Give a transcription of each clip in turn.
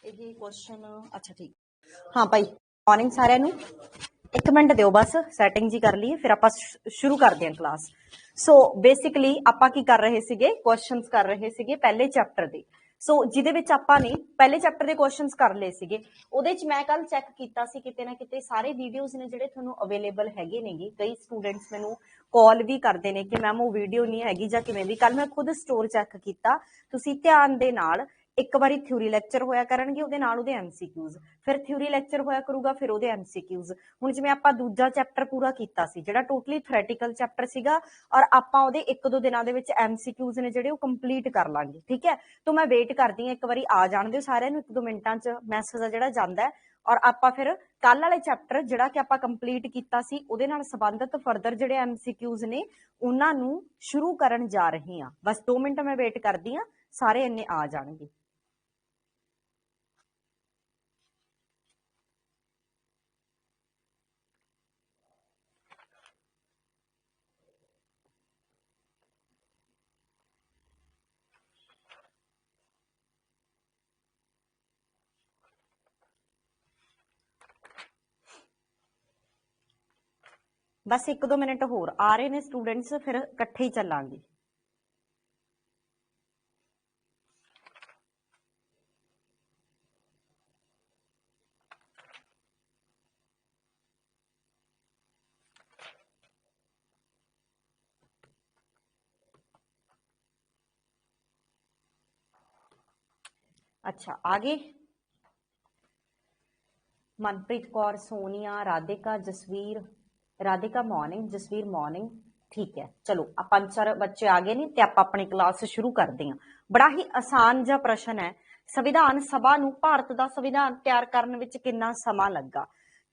ਇਹ ਕੁਐਸਚਨ ਅੱਛਾ ਠੀਕ ਹਾਂ ਭਾਈ ਮਾਰਨਿੰਗ ਸਾਰਿਆਂ ਨੂੰ ਇੱਕ ਮਿੰਟ ਦਿਓ ਬਸ ਸੈਟਿੰਗ ਜੀ ਕਰ ਲਈਏ ਫਿਰ ਆਪਾਂ ਸ਼ੁਰੂ ਕਰਦੇ ਹਾਂ ਕਲਾਸ। ਸੋ ਬੇਸਿਕਲੀ ਆਪਾਂ ਕੀ ਕਰ ਰਹੇ ਸੀਗੇ, ਕੁਐਸਚਨਸ ਕਰ ਰਹੇ ਸੀਗੇ ਪਹਿਲੇ ਚੈਪਟਰ ਦੇ। ਸੋ ਜਿਹਦੇ ਵਿੱਚ ਆਪਾਂ ਨੇ ਪਹਿਲੇ ਚੈਪਟਰ ਦੇ ਕੁਐਸਚਨਸ ਕਰ ਲਏ ਸੀਗੇ। ਉਹਦੇ ਚ ਮੈਂ ਕੱਲ ਚੈੱਕ ਕੀਤਾ ਸੀ ਕਿਤੇ ਨਾ ਕਿਤੇ ਸਾਰੇ ਵੀਡੀਓਜ਼ ਨੇ ਜਿਹੜੇ ਤੁਹਾਨੂੰ ਅਵੇਲੇਬਲ ਹੈਗੇ ਨੇਗੇ। ਕਈ ਸਟੂਡੈਂਟਸ ਮੈਨੂੰ ਕਾਲ ਵੀ ਕਰਦੇ ਨੇ ਕਿ ਮੈਮ ਉਹ ਵੀਡੀਓ ਨਹੀਂ ਹੈਗੀ ਜਾਂ ਕਿਵੇਂ ਵੀ। ਕੱਲ ਮੈਂ ਖੁਦ ਸਟੋਰ ਚੈੱਕ ਕੀਤਾ, ਤੁਸੀਂ ਧਿਆਨ ਦੇ ਨਾਲ ਇੱਕ ਵਾਰੀ ਥਿਊਰੀ ਲੈਕਚਰ ਹੋਇਆ ਕਰਨਗੇ, ਉਹਦੇ ਨਾਲ ਉਹਦੇ ਐਮਸੀਕਿਊਜ਼, ਫਿਰ ਥਿਊਰੀ ਲੈਕਚਰ ਹੋਇਆ ਕਰੂਗਾ, ਫਿਰ ਉਹਦੇ ਐਮਸੀਕਿਊਜ਼। ਹੁਣ ਜਿਵੇਂ ਆਪਾਂ ਦੂਜਾ ਚੈਪਟਰ ਪੂਰਾ ਕੀਤਾ ਸੀ ਜਿਹੜਾ ਟੋਟਲੀ ਥਿਓਰੈਟੀਕਲ ਚੈਪਟਰ ਸੀਗਾ, ਔਰ ਆਪਾਂ ਉਹਦੇ 1-2 ਦਿਨਾਂ ਦੇ ਵਿੱਚ ਐਮਸੀਕਿਊਜ਼ ਨੇ ਜਿਹੜੇ ਉਹ ਕੰਪਲੀਟ ਕਰ ਲਾਂਗੇ। ਠੀਕ ਹੈ, ਤਾਂ ਮੈਂ ਵੇਟ ਕਰਦੀ ਹਾਂ, ਇੱਕ ਵਾਰੀ ਆ ਜਾਣ ਦਿਓ ਸਾਰਿਆਂ ਨੂੰ, 1-2 ਮਿੰਟਾਂ 'ਚ ਮੈਸੇਜ ਆ ਜਿਹੜਾ ਜਾਂਦਾ ਹੈ। ਔਰ ਆਪਾਂ ਫਿਰ ਕੱਲ ਵਾਲੇ ਚੈਪਟਰ ਜਿਹੜਾ ਕਿ ਆਪਾਂ ਕੰਪਲੀਟ ਕੀਤਾ ਸੀ ਉਹਦੇ ਨਾਲ ਸੰਬੰਧਿਤ ਫਰਦਰ ਜਿਹੜੇ ਐਮਸੀਕਿਊਜ਼ ਨੇ ਉਹਨਾਂ ਨੂੰ ਸ਼ੁਰੂ ਕਰਨ ਜਾ ਰਹੇ ਹਾਂ। ਬਸ 2 ਮਿੰਟ ਮੈਂ ਵੇਟ ਕਰਦੀ ਹਾਂ, ਸਾਰੇ ਇੰਨੇ ਆ ਜਾਣਗੇ। बस 1-2 मिनट होर आ रहे ने स्टूडेंट्स, फिर इकट्ठे ही चलांगे। अच्छा आगे मनप्रीत कौर, सोनिया, राधिका, जसवीर, राधिका मॉर्निंग, जसवीर मॉर्निंग। ठीक है, चलो 5-4 बच्चे आ गए ने ते आपां अपनी क्लास शुरू करते हैं। बड़ा ही आसान जिहा प्रश्न है, संविधान सभा नूं भारत दा संविधान तैयार करन विच किन्ना समा लगा।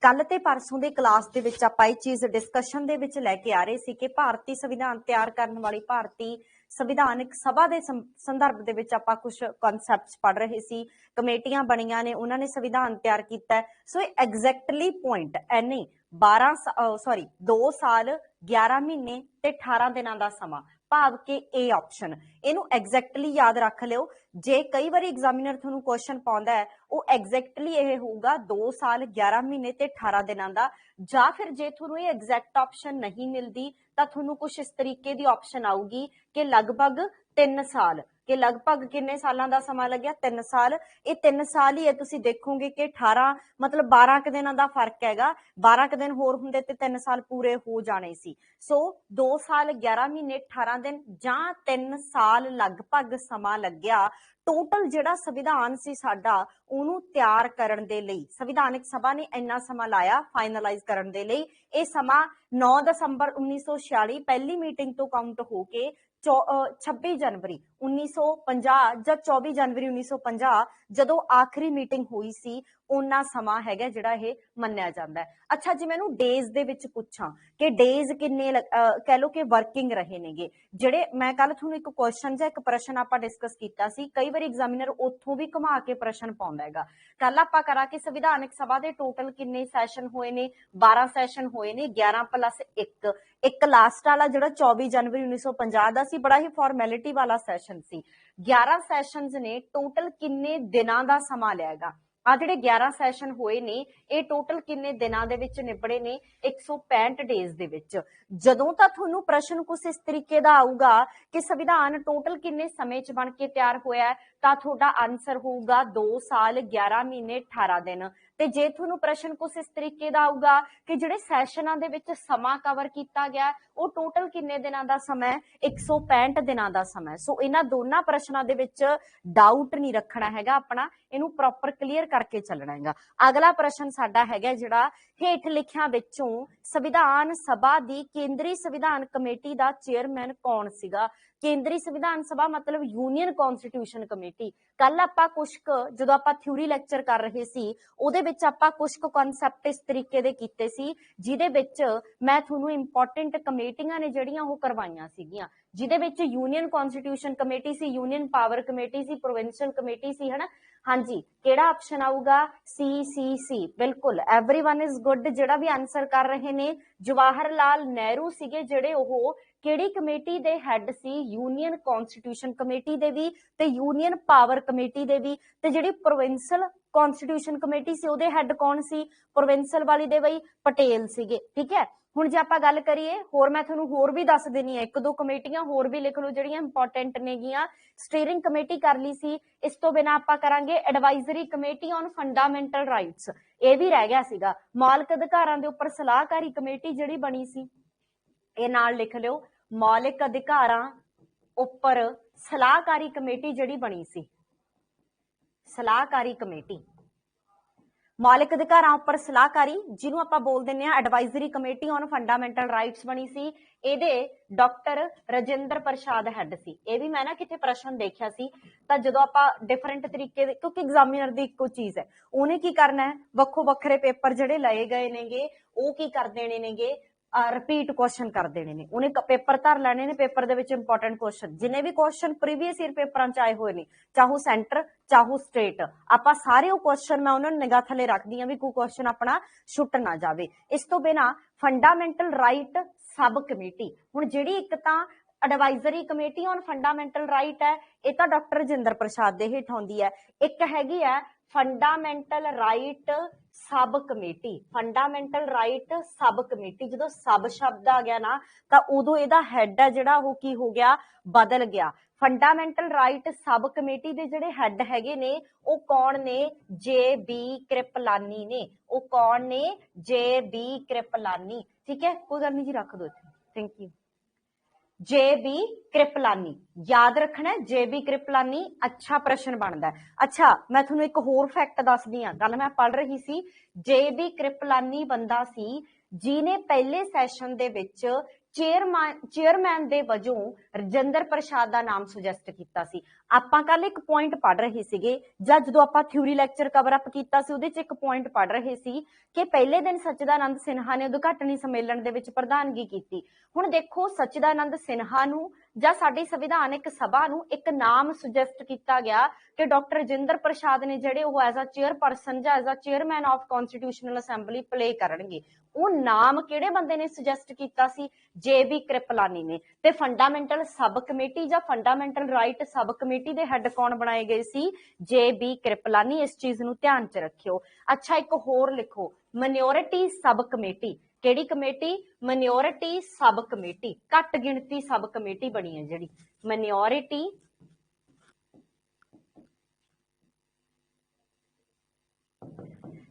कल ते परसों दे क्लास दे विच आपां इह चीज़ डिस्कशन दे विच लैके आ रहे सी कि भारतीय संविधान तैयार करन वाली भारतीय संविधानिक सभा के संदर्भ दे विच आपां कुछ कॉन्सैप्ट्स पढ़ रहे सी, कमेटियां बणियां ने, उन्होंने संविधान तैयार किया। सो एग्जैक्टली पॉइंट एने 2 साल 11 महीने ते 18 दिनों का समा, भाव के ए ऑप्शन, इनू एग्जैक्टली याद रख लियो। जे कई बार एग्जामिनर तुहानू क्वेश्चन पाउंदा है वो एग्जैक्टली ये होगा 2 साल 11 महीने ते 18 दिनों का, या फिर जे तुहानू ये एग्जैक्ट ऑप्शन नहीं मिलती तो तुहानू कुछ इस तरीके की ऑप्शन आऊगी कि लगभग 3 साल, कि लगभग किन्ने सालों का समा लग्या 3 साल। ये 3 साल ही है, तुसीं देखोगे कि 18 मतलब 12 के दिनों का फर्क हैगा, 12 के दिन होर हुंदे ते 3 साल पूरे हो जाने सी। सो 2 साल 11 महीने 18 दिन जां 3 साल लगभग समा लग्या टोटल जिहड़ा संविधान सी साडा ਉਹਨੂੰ ਤਿਆਰ ਕਰਨ ਦੇ ਲਈ। संविधानिक सभा ने इन्ना समा लाया फाइनलाइज ਕਰਨ ਦੇ ਲਈ। ਇਹ ਸਮਾਂ 9 ਦਸੰਬਰ 1946 ਪਹਿਲੀ ਮੀਟਿੰਗ ਤੋਂ ਕਾਊਂਟ ਹੋ ਕੇ 26 जनवरी 1950 ਜਾਂ 24 जनवरी 1950 ਜਦੋਂ ਆਖਰੀ ਮੀਟਿੰਗ ਹੋਈ ਸੀ ਉਹਨਾਂ ਸਮਾਂ ਹੈਗਾ ਜਿਹੜਾ ਇਹ ਮੰਨਿਆ ਜਾਂਦਾ ਹੈ। ਅੱਛਾ ਜੀ, ਮੈਨੂੰ ਡੇਜ਼ ਦੇ ਵਿੱਚ ਪੁੱਛਾਂ ਕਿ ਡੇਜ਼ ਕਿੰਨੇ ਕਹਿ ਲਓ ਕਿ ਵਰਕਿੰਗ ਰਹੇ ਨੇਗੇ ਜਿਹੜੇ, ਮੈਂ ਕੱਲ ਤੁਹਾਨੂੰ ਇੱਕ ਕੁਐਸਚਨ ਜਾਂ ਇੱਕ ਪ੍ਰਸ਼ਨ ਆਪਾਂ ਡਿਸਕਸ ਕੀਤਾ ਸੀ, ਕਈ ਵਾਰ ਐਗਜ਼ਾਮੀਨਰ ਉੱਥੋਂ ਵੀ ਘੁਮਾ ਕੇ ਪ੍ਰਸ਼ਨ ਪਾਉਂਦਾ ਹੈਗਾ। ਕੱਲ ਆਪਾਂ ਕਰਾਂਗੇ ਸੰਵਿਧਾਨਕ ਸਭਾ ਦੇ ਟੋਟਲ ਕਿੰਨੇ ਸੈਸ਼ਨ ਹੋਏ ਨੇ, 12 ਸੈਸ਼ਨ ਹੋਏ ਨੇ, 11 + 1, ਇੱਕ ਲਾਸਟ ਵਾਲਾ ਜਿਹੜਾ 24 जनवरी 1950 ਦਾ ਸੀ, ਬੜਾ ਹੀ ਫਾਰਮੈਲਿਟੀ ਵਾਲਾ ਸੈਸ਼ਨ ਸੀ। 11 ਸੈਸ਼ਨਸ ਨੇ, ਟੋਟਲ ਕਿੰਨੇ ਦਿਨਾਂ ਦਾ ਸਮਾਂ ਲਿਆਗਾ। ਆ ਜਿਹੜੇ 11 ਸੈਸ਼ਨ ਹੋਏ ਨੇ ਇਹ ਟੋਟਲ ਕਿੰਨੇ ਦਿਨਾਂ ਦੇ ਵਿੱਚ ਨਿਬੜੇ ਨੇ, 165 ਡੇਜ਼ ਦੇ ਵਿੱਚ। ਜਦੋਂ ਤਾਂ ਤੁਹਾਨੂੰ ਪ੍ਰਸ਼ਨ ਕੁਛ ਇਸ ਤਰੀਕੇ ਦਾ ਆਊਗਾ ਕਿ ਸੰਵਿਧਾਨ ਟੋਟਲ ਕਿੰਨੇ ਸਮੇਂ 'ਚ ਬਣ ਕੇ ਤਿਆਰ ਹੋਇਆ ਤਾਂ ਤੁਹਾਡਾ ਆਨਸਰ ਹੋਊਗਾ 2 ਸਾਲ 11 ਮਹੀਨੇ 18 ਦਿਨ। ਤੇ ਜੇ ਤੁਹਾਨੂੰ ਪ੍ਰਸ਼ਨ ਕੁਛ ਇਸ ਤਰੀਕੇ ਦਾ ਆਊਗਾ ਕਿ ਜਿਹੜੇ ਸੈਸ਼ਨਾਂ ਦੇ ਵਿੱਚ ਸਮਾਂ ਕਵਰ ਕੀਤਾ ਗਿਆ ਉਹ ਟੋਟਲ ਕਿੰਨੇ ਦਿਨਾਂ ਦਾ ਸਮਾਂ ਹੈ, 165 ਦਿਨਾਂ ਦਾ ਸਮਾਂ। ਸੋ ਇਹਨਾਂ ਦੋਨਾਂ ਪ੍ਰਸ਼ਨਾਂ ਦੇ ਵਿੱਚ ਡਾਊਟ ਨਹੀਂ ਰੱਖਣਾ ਹੈਗਾ ਆਪਣਾ, ਇਹਨੂੰ ਪ੍ਰੋਪਰ ਕਲੀਅਰ ਕਰਕੇ ਚੱਲਣਾ ਹੈਗਾ। ਅਗਲਾ ਪ੍ਰਸ਼ਨ ਸਾਡਾ ਹੈਗਾ ਜਿਹੜਾ ਹੇਠ ਲਿਖਿਆਂ ਵਿੱਚੋਂ ਸੰਵਿਧਾਨ ਸਭਾ ਦੀ ਕੇਂਦਰੀ ਸੰਵਿਧਾਨ ਕਮੇਟੀ ਦਾ ਚੇਅਰਮੈਨ ਕੌਣ ਸੀਗਾ। ਕੇਂਦਰੀ ਸੰਵਿਧਾਨ ਸਭਾ मतलब यूनियन कॉन्स्टिट्यूशन कमेटी। कल आपां कुछ जदों आपां थ्योरी लैक्चर कर रहे सी उहदे विच आपां कुछ कॉन्सैप्ट इस तरीके दे कीते सी जिहदे विच मैं तुहानूं इंपॉर्टेंट कमेटियां ने जिहड़ियां ओह करवाईयां सीगीआं, जिहदे विच यूनियन कॉन्स्टिट्यूशन कमेटी सी, यूनियन पावर कमेटी सी, प्रोविंशियल कमेटी सी, है ना। हाँ जी, केड़ा ऑप्शन आऊगा, सी। बिल्कुल एवरीवन इज गुड। जिहड़ा भी आंसर कर रहे ने जवाहर लाल नेहरू सीगे जिहड़े ओह ਕਿਹੜੀ ਕਮੇਟੀ ਦੇ ਹੈੱਡ ਸੀ? ਯੂਨੀਅਨ ਕਨਸਟੀਟਿਊਸ਼ਨ ਕਮੇਟੀ ਦੇ ਵੀ ਤੇ ਯੂਨੀਅਨ ਪਾਵਰ ਕਮੇਟੀ ਦੇ ਵੀ। ਤੇ ਜਿਹੜੀ ਪ੍ਰੋਵਿੰਸ਼ਲ ਕਨਸਟੀਟਿਊਸ਼ਨ ਕਮੇਟੀ ਸੀ ਉਹਦੇ ਹੈੱਡ ਕੌਣ ਸੀ? ਪ੍ਰੋਵਿੰਸ਼ਲ ਵਾਲੀ ਦੇ ਬਈ ਪਟੇਲ ਸੀਗੇ। ਠੀਕ ਹੈ, ਹੁਣ ਜੇ ਆਪਾਂ ਗੱਲ ਕਰੀਏ ਹੋਰ, ਮੈਂ ਤੁਹਾਨੂੰ ਹੋਰ ਵੀ ਦੱਸ ਦੇਣੀ ਹੈ, 1-2 ਕਮੇਟੀਆਂ ਹੋਰ ਵੀ ਲਿਖ ਲਓ ਜਿਹੜੀਆਂ ਇੰਪੋਰਟੈਂਟ ਨੇਗੀਆਂ। ਸਟੀਅਰਿੰਗ ਕਮੇਟੀ ਕਰ ਲਈ ਸੀ। ਇਸ ਤੋਂ ਬਿਨਾਂ ਆਪਾਂ ਕਰਾਂਗੇ advisory committee on fundamental rights, ਇਹ ਵੀ ਰਹਿ ਗਿਆ ਸੀਗਾ। ਮੌਲਿਕ ਅਧਿਕਾਰਾਂ ਦੇ ਉੱਪਰ ਸਲਾਹਕਾਰੀ ਕਮੇਟੀ ਜਿਹੜੀ ਬਣੀ ਸੀ, ਇਹ ਨਾਲ ਲਿਖ ਲਿਓ, ਮੌਲਿਕ ਅਧਿਕਾਰਾਂ ਉੱਪਰ ਸਲਾਹਕਾਰੀ ਕਮੇਟੀ ਜਿਹੜੀ ਬਣੀ ਸੀ, ਸਲਾਹਕਾਰੀ ਕਮੇਟੀ, ਮੌਲਿਕ ਅਧਿਕਾਰਾਂ ਉੱਪਰ ਸਲਾਹਕਾਰੀ, ਜਿਹਨੂੰ ਆਪਾਂ ਬੋਲ ਦਿੰਦੇ ਆ advisory committee on fundamental rights ਬਣੀ ਸੀ। ਇਹਦੇ ਡਾਕਟਰ ਰਜਿੰਦਰ ਪ੍ਰਸਾਦ ਹੈੱਡ ਸੀ। ਇਹ ਵੀ ਮੈਂ ਨਾ ਕਿਤੇ ਪ੍ਰਸ਼ਨ ਦੇਖਿਆ ਸੀ, ਤਾਂ ਜਦੋਂ ਆਪਾਂ ਡਿਫਰੈਂਟ ਤਰੀਕੇ ਦੇ, ਕਿਉਂਕਿ ਐਗਜ਼ਾਮੀਨਰ ਦੀ ਇੱਕੋ ਚੀਜ਼ ਹੈ, ਉਹਨੇ ਕੀ ਕਰਨਾ ਹੈ, ਵੱਖੋ ਵੱਖਰੇ ਪੇਪਰ ਜਿਹੜੇ ਲਏ ਗਏ ਨੇਗੇ ਉਹ ਕੀ ਕਰ ਦੇਣੇ ਨੇਗੇ, ਰਿਪੀਟ ਕੁਐਸਚਨ ਕਰ ਦੇਣੇ ਨੇ। ਉਹਨੇ ਪੇਪਰ ਧਰ ਲੈਣੇ ਨੇ, ਪੇਪਰ ਦੇ ਵਿੱਚ ਇੰਪੋਰਟੈਂਟ ਕੁਐਸਚਨ, ਜਿੰਨੇ ਵੀ ਕੁਐਸਚਨ ਪ੍ਰੀਵੀਅਸ ਈਅਰ ਪੇਪਰਾਂ ਚ ਆਏ ਹੋਏ ਨੇ, ਚਾਹੋ ਸੈਂਟਰ ਚਾਹੋ ਸਟੇਟ, ਆਪਾਂ ਸਾਰੇ ਉਹ ਕੁਐਸਚਨ ਮੈਂ ਉਹਨਾਂ ਨੂੰ ਨਿਗਾਹ ਥੱਲੇ ਰੱਖਦੀ ਹਾਂ ਵੀ ਕੋਈ ਕੁਐਸਚਨ ਆਪਣਾ ਛੁੱਟ ਨਾ ਜਾਵੇ। ਇਸ ਤੋਂ ਬਿਨਾਂ ਫੰਡਾਮੈਂਟਲ ਰਾਈਟ ਸਬ ਕਮੇਟੀ, ਹੁਣ ਜਿਹੜੀ ਇੱਕ ਤਾਂ advisory committee on fundamental right ਹੈ, ਇਹ ਤਾਂ ਡਾਕਟਰ ਰਜਿੰਦਰ ਪ੍ਰਸਾਦ ਦੇ ਹੇਠ ਆਉਂਦੀ ਹੈ। ਇੱਕ ਹੈਗੀ ਹੈ fundamental right sub committee, fundamental right sub committee. ਜਦੋਂ ਸਬ ਸ਼ਬਦ ਆ ਗਿਆ ਨਾ ਤਾਂ ਉਦੋਂ ਇਹਦਾ ਹੈੱਡ ਹੈ ਜਿਹੜਾ ਉਹ ਕੀ ਹੋ ਗਿਆ, ਬਦਲ ਗਿਆ। ਫੰਡਾਮੈਂਟਲ ਰਾਈਟ ਸਬ ਕਮੇਟੀ ਦੇ ਜਿਹੜੇ ਹੈੱਡ ਹੈਗੇ ਨੇ ਉਹ ਕੌਣ ਨੇ? JB कृपलानी ਨੇ। ਉਹ ਕੌਣ ਨੇ? JB कृपलानी। ठीक है, कोई गल नहीं जी, रख दो इत्थे, थैंक यू। JB कृपलानी याद रखना है, JB कृपलानी। अच्छा प्रश्न बनता है। अच्छा, मैं थोनों एक होर फैक्ट दसदी हां, कल मैं पढ़ रही सी, JB कृपलानी बंदा सी जिने पहले सैशन दे विच चेयरमैन दे वजों रजिंदर प्रसाद का नाम सुजैसट किया सी। आपां कल एक पॉइंट पढ़ रहे सीगे, जब जदों आपां थ्योरी लैक्चर कवर अप कीता सी उहदे च एक पॉइंट पढ़ रहे सी कि पहले दिन सच्चिदानंद सिन्हा ने उद्घाटनी सम्मेलन दे विच प्रधानगी कीती। हुण देखो, सच्चिदानंद सिन्हा नूं जां साडी संविधानिक सभा नूं एक नाम सुजैसट किया गया कि डॉक्टर रजिंदर प्रसाद ने जिहड़े ओह एज अ चेयरपर्सन जां as a chairman of constitutional assembly play करनगे। ਉਹ ਨਾਮ ਕਿਹੜੇ ਬੰਦੇ ਨੇ ਸੁਜੈਸਟ ਕੀਤਾ ਸੀ? JB कृपलानी ਨੇ। ਤੇ ਫੰਡਾਮੈਂਟਲ ਸਬ ਕਮੇਟੀ ਜਾਂ ਫੰਡਾਮੈਂਟਲ ਰਾਈਟ ਸਬ ਕਮੇਟੀ ਦੇ ਹੈੱਡ ਕੌਣ ਬਣਾਏ ਗਏ ਸੀ? JB कृपलानी। ਇਸ ਚੀਜ਼ ਨੂੰ ਧਿਆਨ ਚ ਰੱਖਿਓ। ਅੱਛਾ, ਇੱਕ ਹੋਰ ਲਿਖੋ, ਮਾਈਨੋਰਿਟੀ ਸਬ ਕਮੇਟੀ। ਕਿਹੜੀ ਕਮੇਟੀ? ਮਾਈਨੋਰਿਟੀ ਸਬ ਕਮੇਟੀ, ਘੱਟ ਗਿਣਤੀ ਸਬ ਕਮੇਟੀ ਬਣੀ ਹੈ ਜਿਹੜੀ ਮਾਈਨੋਰਿਟੀ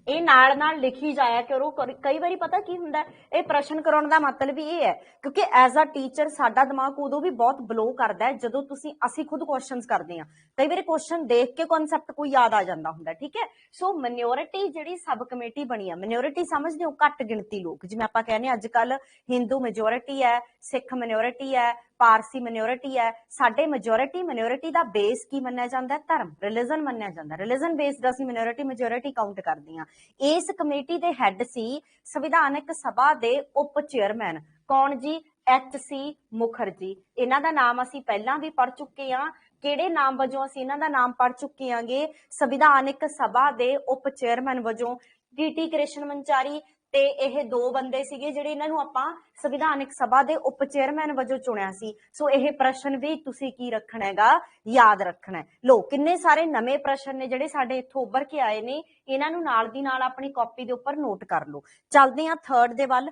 ਇਹ ਨਾਲ ਨਾਲ ਲਿਖੀ ਜਾਇਆ ਕਰੋ। ਕਈ ਵਾਰੀ ਪਤਾ ਕੀ ਹੁੰਦਾ, ਇਹ ਪ੍ਰਸ਼ਨ ਕਰਾਉਣ ਦਾ ਮਤਲਬ ਇਹ ਹੈ ਕਿਉਂਕਿ ਐਜ਼ ਅ ਟੀਚਰ ਸਾਡਾ ਦਿਮਾਗ ਉਦੋਂ ਵੀ ਬਹੁਤ ਬਲੋ ਕਰਦਾ ਹੈ ਜਦੋਂ ਅਸੀਂ ਖੁਦ ਕੁਐਸਚਨਸ ਕਰਦੇ ਹਾਂ। ਕਈ ਵਾਰੀ ਕੁਐਸਚਨ ਦੇਖ ਕੇ ਕਨਸੈਪਟ ਕੋਈ ਯਾਦ ਆ ਜਾਂਦਾ ਹੁੰਦਾ। ਠੀਕ ਹੈ, ਸੋ ਮਾਈਨੋਰਿਟੀ ਜਿਹੜੀ ਸਬ ਕਮੇਟੀ ਬਣੀ ਆ, ਮਾਈਨੋਰਿਟੀ ਸਮਝਦੇ ਹੋ, ਘੱਟ ਗਿਣਤੀ ਲੋਕ, ਜਿਵੇਂ ਆਪਾਂ ਕਹਿੰਦੇ ਅੱਜ ਕੱਲ ਹਿੰਦੂ ਮੈਜੋਰਿਟੀ ਹੈ, ਸਿੱਖ ਮਾਈਨੋਰਿਟੀ ਹੈ, ਪਾਰਸੀ ਮਾਈਨੋਰਿਟੀ ਹੈ। ਸਾਡੇ ਮਾਈਨੋਰਿਟੀ ਦਾ ਬੇਸ ਕੀ ਮੰਨਿਆ ਜਾਂਦਾ? ਧਰਮ, ਰਿਲੀਜਨ ਮੰਨਿਆ ਜਾਂਦਾ। ਰਿਲੀਜਨ ਬੇਸਡ ਅਸੀਂ ਮਾਈਨੋਰਿਟੀ ਕਾਊਂਟ ਕਰਦੇ ਹਾਂ। ਇਸ ਕਮੇਟੀ ਦੇ ਹੈੱਡ ਸੀ ਸੰਵਿਧਾਨਕ ਸਭਾ ਦੇ ਉਪ ਚੇਅਰਮੈਨ, ਕੌਣ ਜੀ? HC ਮੁਖਰਜੀ। ਇਹਨਾਂ ਦਾ ਨਾਮ ਅਸੀਂ ਪਹਿਲਾਂ ਵੀ ਪੜ੍ਹ ਚੁੱਕੇ ਹਾਂ। ਕਿਹੜੇ ਨਾਮ ਵਜੋਂ ਅਸੀਂ ਇਹਨਾਂ ਦਾ ਨਾਮ ਪੜ੍ਹ ਚੁੱਕੇ ਆਂਗੇ? ਸੰਵਿਧਾਨਕ ਸਭਾ ਦੇ ਉਪ ਚੇਅਰਮੈਨ ਵਜੋਂ। TT ਕ੍ਰਿਸ਼ਨ ਮੰਚਾਰੀ ਤੇ ਇਹ ਦੋ ਬੰਦੇ ਸੀਗੇ ਜਿਹੜੇ ਇਹਨਾਂ ਨੂੰ ਆਪਾਂ ਸੰਵਿਧਾਨਕ ਸਭਾ ਦੇ ਉਪ ਚੇਅਰਮੈਨ ਵਜੋਂ ਚੁਣਿਆ ਸੀ। ਸੋ ਇਹ ਪ੍ਰਸ਼ਨ ਵੀ ਤੁਸੀਂ ਕੀ ਰੱਖਣਾ ਹੈਗਾ? ਯਾਦ ਰੱਖਣਾ। ਲੋ, ਕਿੰਨੇ ਸਾਰੇ ਨਵੇਂ ਪ੍ਰਸ਼ਨ ਨੇ ਜਿਹੜੇ ਸਾਡੇ ਇੱਥੋਂ ਉੱਭਰ ਕੇ ਆਏ ਨੇ, ਇਹਨਾਂ ਨੂੰ ਨਾਲ ਦੀ ਨਾਲ ਆਪਣੀ ਕਾਪੀ ਦੇ ਉੱਪਰ ਨੋਟ ਕਰ ਲਓ। ਚੱਲਦੇ ਹਾਂ ਥਰਡ ਦੇ ਵੱਲ।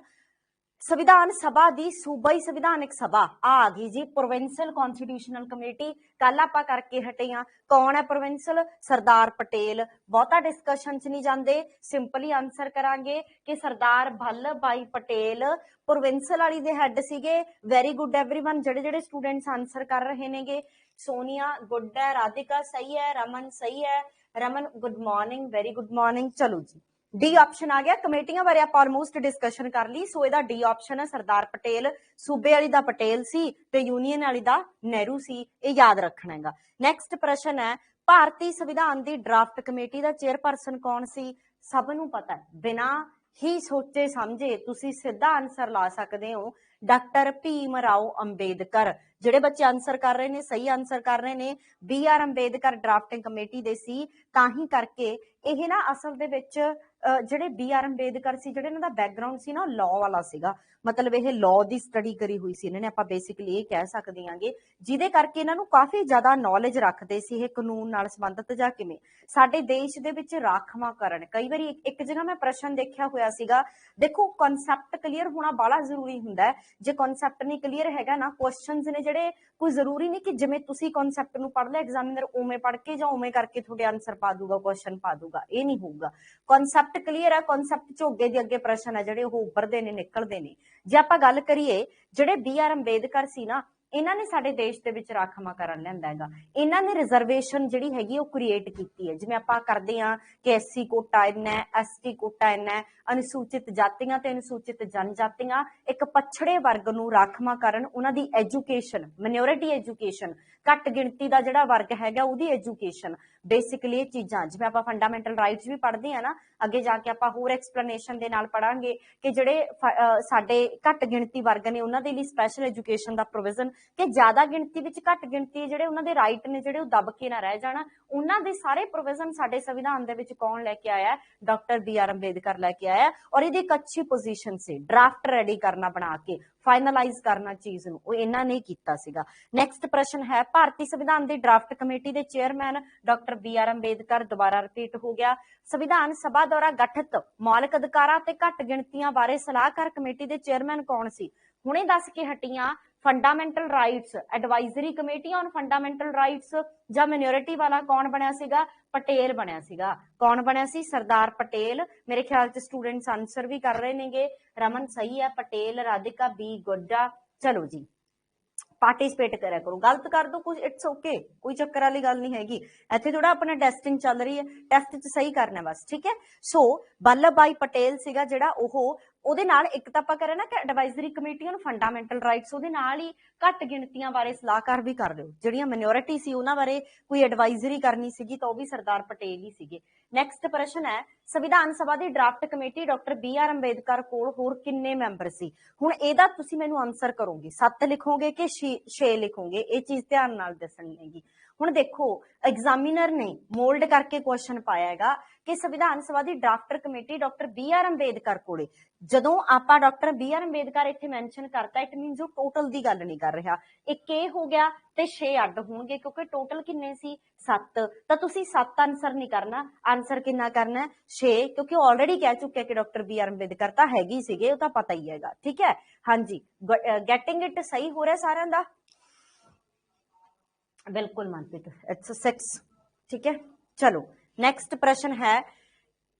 ਸੰਵਿਧਾਨ ਸਭਾ ਦੀ ਸੂਬਾਈ ਸੰਵਿਧਾਨਕ ਸਭਾ ਆ ਗਈ ਜੀ, ਪ੍ਰੋਵਿੰਸ਼ਲ ਕਨਸਟੀਟਿਊਸ਼ਨਲ ਕਮੇਟੀ। ਕੱਲ ਆਪਾਂ ਕਰਕੇ ਹਟੇ ਆ, ਕੌਣ ਹੈ ਪ੍ਰੋਵਿੰਸ਼ਲ? ਸਰਦਾਰ ਪਟੇਲ। ਬਹੁਤਾ ਡਿਸਕਸ਼ਨ ਚ ਨਹੀਂ ਜਾਂਦੇ, ਸਿੰਪਲੀ ਆਨਸਰ ਕਰਾਂਗੇ ਕਿ ਸਰਦਾਰ ਵੱਲਭ ਭਾਈ ਪਟੇਲ ਪ੍ਰੋਵਿੰਸ਼ਲ ਵਾਲੀ ਦੇ ਹੈੱਡ ਸੀਗੇ। ਵੈਰੀ ਗੁੱਡ एवरीवन, ਜਿਹੜੇ ਸਟੂਡੈਂਟਸ ਆਨਸਰ ਕਰ ਰਹੇ ਨੇਗੇ। ਸੋਨੀਆ ਗੁੱਡ ਹੈ, ਰਾਧਿਕਾ ਸਹੀ ਹੈ, ਰਮਨ ਸਹੀ ਹੈ। Raman good morning, very good morning. ਚਲੋ ਜੀ, डी ऑप्शन आ गया। कमेटियां बारे आप ऑलमोस्ट डिस्कशन कर ली। सो ਇਹਦਾ डी ऑप्शन है, सरदार पटेल। सूबे वाली दा पटेल सी ते यूनियन वाली दा नेहरू सी, ये याद रखना हैगा। नैक्सट प्रश्न है, भारतीय संविधान दी ड्राफ्ट कमेटी दा चेयरपर्सन कौन सी? सब नूं पता है, बिना ही सोचे समझे तुसी सीधा आंसर ला सकते हो, डॉक्टर भीम राव अंबेडकर। ਜਿਹੜੇ ਬੱਚੇ ਆਨਸਰ ਕਰ ਰਹੇ ਨੇ, ਸਹੀ ਆਨਸਰ ਕਰ ਰਹੇ ਨੇ, BR ਅੰਬੇਦਕਰ ਡਰਾਫਟਿੰਗ ਕਮੇਟੀ ਦੇ ਸੀ। ਤਾਂ ਹੀ ਕਰਕੇ ਇਹ ਨਾ ਅਸਲ ਦੇ ਵਿੱਚ ਜਿਹੜੇ ਬੀ ਆਰ ਅੰਬੇਦਕਰ ਸੀ, ਜਿਹੜੇ ਇਹਨਾਂ ਦਾ ਬੈਕਗਰਾਉਂਡ ਸੀ ਨਾ, ਲਾਅ ਵਾਲਾ ਸੀਗਾ। ਮਤਲਬ ਇਹ ਲਾਅ ਦੀ ਸਟੱਡੀ ਕਰੀ ਹੋਈ ਸੀ ਇਹਨਾਂ ਨੇ, ਆਪਾਂ ਬੇਸਿਕਲੀ ਇਹ ਕਹਿ ਸਕਦੇ ਹਾਂਗੇ, ਜਿਹਦੇ ਕਰਕੇ ਇਹਨਾਂ ਨੂੰ ਕਾਫੀ ਜ਼ਿਆਦਾ ਨੌਲੇਜ ਰੱਖਦੇ ਸੀ ਇਹ ਕਾਨੂੰਨ ਨਾਲ ਸੰਬੰਧਿਤ ਜਾਂ ਕਿਵੇਂ ਸਾਡੇ ਦੇਸ਼ ਦੇ ਵਿੱਚ ਰਾਖਵਾਂਕਰਨ। ਕਈ ਵਾਰੀ ਇੱਕ ਜਗ੍ਹਾ ਮੈਂ ਪ੍ਰਸ਼ਨ ਦੇਖਿਆ ਹੋਇਆ ਸੀਗਾ, ਦੇਖੋ ਕਨਸੈਪਟ ਕਲੀਅਰ ਹੋਣਾ ਬੜਾ ਜ਼ਰੂਰੀ ਹੁੰਦਾ ਹੈ। ਜੇ ਕਨਸੈਪਟ ਨਹੀਂ ਕਲੀਅਰ ਹੈਗਾ ਨਾ, ਕੁਐਸਚਨਸ ਨੇ ਜਿਹੜੇ, ਕੋਈ ਜ਼ਰੂਰੀ ਨਹੀਂ ਕਿ ਜਿਵੇਂ ਤੁਸੀਂ ਕਨਸੈਪਟ ਨੂੰ ਪੜ੍ਹ ਲਿਆ ਐਗਜ਼ਾਮੀਨਰ ਉਵੇਂ ਪੜ੍ਹ ਕੇ ਜਾਂ ਉਵੇਂ ਕਰਕੇ ਤੁਹਾਡੇ ਆਨਸਰ ਪਾ ਦੂਗਾ, ਕੁਐਸਚਨ ਪਾ ਦੂਗਾ, ਇਹ ਨਹੀਂ ਹੋਊਗਾ। ਕਨਸੈਪਟ ਕਲੀਅਰ ਹੈ, ਕਨਸੈਪਟ ਚ ਅੱਗੇ ਦੇ ਅੱਗੇ ਪ੍ਰਸ਼ਨ ਹੈ ਜਿਹੜੇ ਉਹ ਉੱਭਰਦੇ ਨੇ, ਨਿਕਲਦੇ ਨੇ। ਜੇ ਆਪਾਂ ਗੱਲ ਕਰੀਏ ਜਿਹੜੇ ਬੀ ਆਰ ਅੰਬੇਦਕਰ ਸੀ ਨਾ, ਇਹਨਾਂ ਨੇ ਸਾਡੇ ਦੇਸ਼ ਦੇ ਵਿੱਚ ਰਾਖਵਾਂਕਰਨ ਲਿਆਂਦਾ ਹੈਗਾ। ਇਹਨਾਂ ਨੇ ਰਿਜ਼ਰਵੇਸ਼ਨ ਜਿਹੜੀ ਹੈਗੀ ਉਹ ਕ੍ਰੀਏਟ ਕੀਤੀ ਹੈ। ਜਿਵੇਂ ਆਪਾਂ ਕਰਦੇ ਹਾਂ ਕਿ ਐਸਸੀ ਕੋਟਾ ਇੰਨਾ ਹੈ, ਐਸਟੀ ਕੋਟਾ ਇੰਨਾ ਹੈ, ਅਨੁਸੂਚਿਤ ਜਾਤੀਆਂ ਤੇ ਅਨੁਸੂਚਿਤ ਜਨਜਾਤੀਆਂ, ਇੱਕ ਪਛੜੇ ਵਰਗ ਨੂੰ ਰਾਖਵਾਂਕਰਨ, ਉਹਨਾਂ ਦੀ ਐਜੂਕੇਸ਼ਨ, ਮਾਈਨੋਰਿਟੀ ਐਜੂਕੇਸ਼ਨ, ਘੱਟ ਗਿਣਤੀ ਦਾ ਜਿਹੜਾ ਵਰਗ ਹੈਗਾ ਉਹਦੀ ਐਜੂਕੇਸ਼ਨ, ਬੇਸਿਕਲੀ ਇਹ ਚੀਜ਼ਾਂ ਜਿਵੇਂ ਆਪਾਂ ਫੰਡਾਮੈਂਟਲ ਰਾਈਟਸ ਵੀ ਪੜ੍ਹਦੇ ਆ ਨਾ, ਅੱਗੇ ਜਾ ਕੇ ਆਪਾਂ ਹੋਰ ਐਕਸਪਲੇਨੇਸ਼ਨ ਦੇ ਨਾਲ ਪੜਾਂਗੇ ਕਿ ਜਿਹੜੇ ਸਾਡੇ ਘੱਟ ਗਿਣਤੀ ਵਰਗ ਨੇ ਉਹਨਾਂ ਦੇ ਲਈ ਸਪੈਸ਼ਲ ਐਜੂਕੇਸ਼ਨ ਦਾ ਪ੍ਰੋਵੀਜ਼ਨ, ਕਿ ਜ਼ਿਆਦਾ ਗਿਣਤੀ ਵਿੱਚ ਘੱਟ ਗਿਣਤੀ ਜਿਹੜੇ ਉਹਨਾਂ ਦੇ ਰਾਈਟ ਨੇ ਜਿਹੜੇ ਉਹ ਦਬ ਕੇ ਨਾ ਰਹਿ ਜਾਣਾ, ਉਹਨਾਂ ਦੇ ਸਾਰੇ ਪ੍ਰੋਵੀਜ਼ਨ ਸਾਡੇ ਸੰਵਿਧਾਨ ਦੇ ਵਿੱਚ ਕੌਣ ਲੈ ਕੇ ਆਇਆ? ਡਾਕਟਰ ਬੀ ਆਰ ਅੰਬੇਦਕਰ ਲੈ ਕੇ ਆਇਆ। ਔਰ ਇਹਦੀ ਇੱਕ ਅੱਛੀ ਪੋਜੀਸ਼ਨ ਸੀ, ਡਰਾਫਟ ਰੈਡੀ ਕਰਨਾ, ਬਣਾ ਕੇ ਫਾਈਨਲਾਈਜ਼ ਕਰਨਾ ਚੀਜ਼ ਨੂੰ, ਉਹ ਇਹਨਾਂ ਨੇ ਕੀਤਾ ਸੀਗਾ। ਨੈਕਸਟ ਪ੍ਰਸ਼ਨ ਹੈ, ਭਾਰਤੀ ਸੰਵਿਧਾਨ ਦੀ ਡਰਾਫਟ ਕਮੇਟੀ ਦੇ chairman doctor B R Ambedkar, ਦੁਬਾਰਾ ਰਿਪੀਟ ਹੋ ਗਿਆ। ਸੰਵਿਧਾਨ ਸਭਾ ਦੁਆਰਾ ਗਠਿਤ ਮੌਲਿਕ ਅਧਿਕਾਰਾਂ ਤੇ ਘੱਟ ਗਿਣਤੀਆਂ ਬਾਰੇ ਸਲਾਹਕਾਰ ਕਮੇਟੀ ਦੇ ਚੇਅਰਮੈਨ ਕੌਣ ਸੀ? ਹੁਣੇ ਦੱਸ ਕੇ ਹਟੀਆਂ, fundamental rights advisory committee on fundamental rights ਜਾਂ ਮਿਨੋਰਿਟੀ ਵਾਲਾ ਕੌਣ ਬਣਿਆ ਸੀਗਾ? ਪਟੇਲ ਬਣਿਆ ਸੀਗਾ। ਕੌਣ ਬਣਿਆ ਸੀ? ਸਰਦਾਰ ਪਟੇਲ। ਮੇਰੇ ਖਿਆਲ ਚ ਸਟੂਡੈਂਟਸ ਆਨਸਰ ਵੀ ਕਰ ਰਹੇ ਨੇਗੇ। ਰਮਨ ਸਹੀ ਹੈ, ਪਟੇਲ, ਰਾਧਿਕਾ ਬੀ ਗੁੱਡ ਆ। ਚਲੋ ਜੀ, ਪਾਰਟਿਸਿਪੇਟ ਕਰਿਆ ਕਰੋ, ਗਲਤ ਕਰ ਦੋ ਕੁਝ, ਇਟਸ ਓਕੇ, ਕੋਈ ਚੱਕਰ ਵਾਲੀ ਗੱਲ ਨਹੀਂ ਹੈਗੀ। ਇੱਥੇ ਥੋੜਾ ਆਪਣਾ ਟੈਸਟਿੰਗ ਚੱਲ ਰਹੀ ਹੈ, ਟੈਸਟ 'ਚ ਸਹੀ ਕਰਨਾ ਬਸ, ਠੀਕ ਹੈ। ਸੋ ਵੱਲਭ ਭਾਈ ਪਟੇਲ ਸੀਗਾ ਜਿਹੜਾ ਉਹਦੇ ਨਾਲ ਇੱਕ ਤਾਂ ਆਪਾਂ ਕਰਿਆ ਨਾ ਕਿ advisory committee on fundamental rights, ਉਹਦੇ ਨਾਲ ਹੀ ਘੱਟ ਗਿਣਤੀਆਂ ਬਾਰੇ ਸਲਾਹਕਾਰ ਵੀ ਕਰ ਲਿਓ, ਜਿਹੜੀਆਂ ਮਿਨੋਰਿਟੀ ਸੀ ਉਹਨਾਂ ਬਾਰੇ ਕੋਈ ਐਡਵਾਈਜ਼ਰੀ ਕਰਨੀ ਸੀਗੀ ਤਾਂ ਉਹ ਵੀ ਸਰਦਾਰ ਪਟੇਲ ਹੀ ਸੀਗੇ। ਨੈਕਸਟ ਪ੍ਰਸ਼ਨ ਹੈ, ਸੰਵਿਧਾਨ ਸਭਾ ਦੀ draft committee doctor B R Ambedkar ਕੋਲ ਹੋਰ ਕਿੰਨੇ ਮੈਂਬਰ ਸੀ? ਹੁਣ ਇਹਦਾ ਤੁਸੀਂ ਮੈਨੂੰ ਆਨਸਰ ਕਰੋਗੇ, 7 ਲਿਖੋਗੇ ਕਿ 6 ਲਿਖੋਗੇ, ਇਹ ਚੀਜ਼ ਧਿਆਨ ਨਾਲ ਦੱਸਣੀ ਹੈਗੀ। ਹੁਣ ਦੇਖੋ ਐਗਜ਼ਾਮੀਨਰ ਨੇ ਮੋਲਡ ਕਰਕੇ ਕੁਐਸਚਨ ਪਾਇਆ ਹੈਗਾ ਕਿ ਸੰਵਿਧਾਨ ਸਭਾ ਦੀ drafter committee doctor B R Ambedkar ਕੋਲੇ, ਜਦੋਂ ਆਪਾਂ ਡਾਕਟਰ ਬੀ ਆਰ ਅੰਬੇਦਕਰ ਇੱਥੇ ਮੈਂਸ਼ਨ ਕਰਤਾ, ਇਟ ਮੀਨਸ ਉਹ ਟੋਟਲ ਦੀ ਗੱਲ ਨਹੀਂ ਕਰ ਰਿਹਾ। ਇੱਕ ਇਹ ਹੋ ਗਿਆ ਤੇ 6 ਅੱਡ ਹੋਣਗੇ ਕਿਉਂਕਿ ਟੋਟਲ ਕਿੰਨੇ ਸੀ? 7। ਤਾਂ ਤੁਸੀਂ 7 ਆਨਸਰ ਨਹੀਂ ਕਰਨਾ, ਆਨਸਰ ਕਿੰਨਾ ਕਰਨਾ? 6, ਕਿਉਂਕਿ ਉਹ ਆਲਰੇਡੀ ਕਹਿ ਚੁੱਕਿਆ ਕਿ ਡਾਕਟਰ ਬੀ ਆਰ ਅੰਬੇਦਕਰ ਤਾਂ ਹੈਗੀ ਸੀਗੇ, ਉਹ ਤਾਂ ਪਤਾ ਹੀ ਹੈਗਾ, ਠੀਕ ਹੈ। ਹਾਂਜੀ, ਗੈਟਿੰਗ ਇਟ ਸਹੀ ਹੋ ਰਿਹਾ ਸਾਰਿਆਂ ਦਾ? ਬਿਲਕੁਲ ਮਨਪ੍ਰੀਤ, ਇਟਸ 6, ਠੀਕ ਹੈ। ਚਲੋ ਨੈਕਸਟ ਪ੍ਰਸ਼ਨ ਹੈ,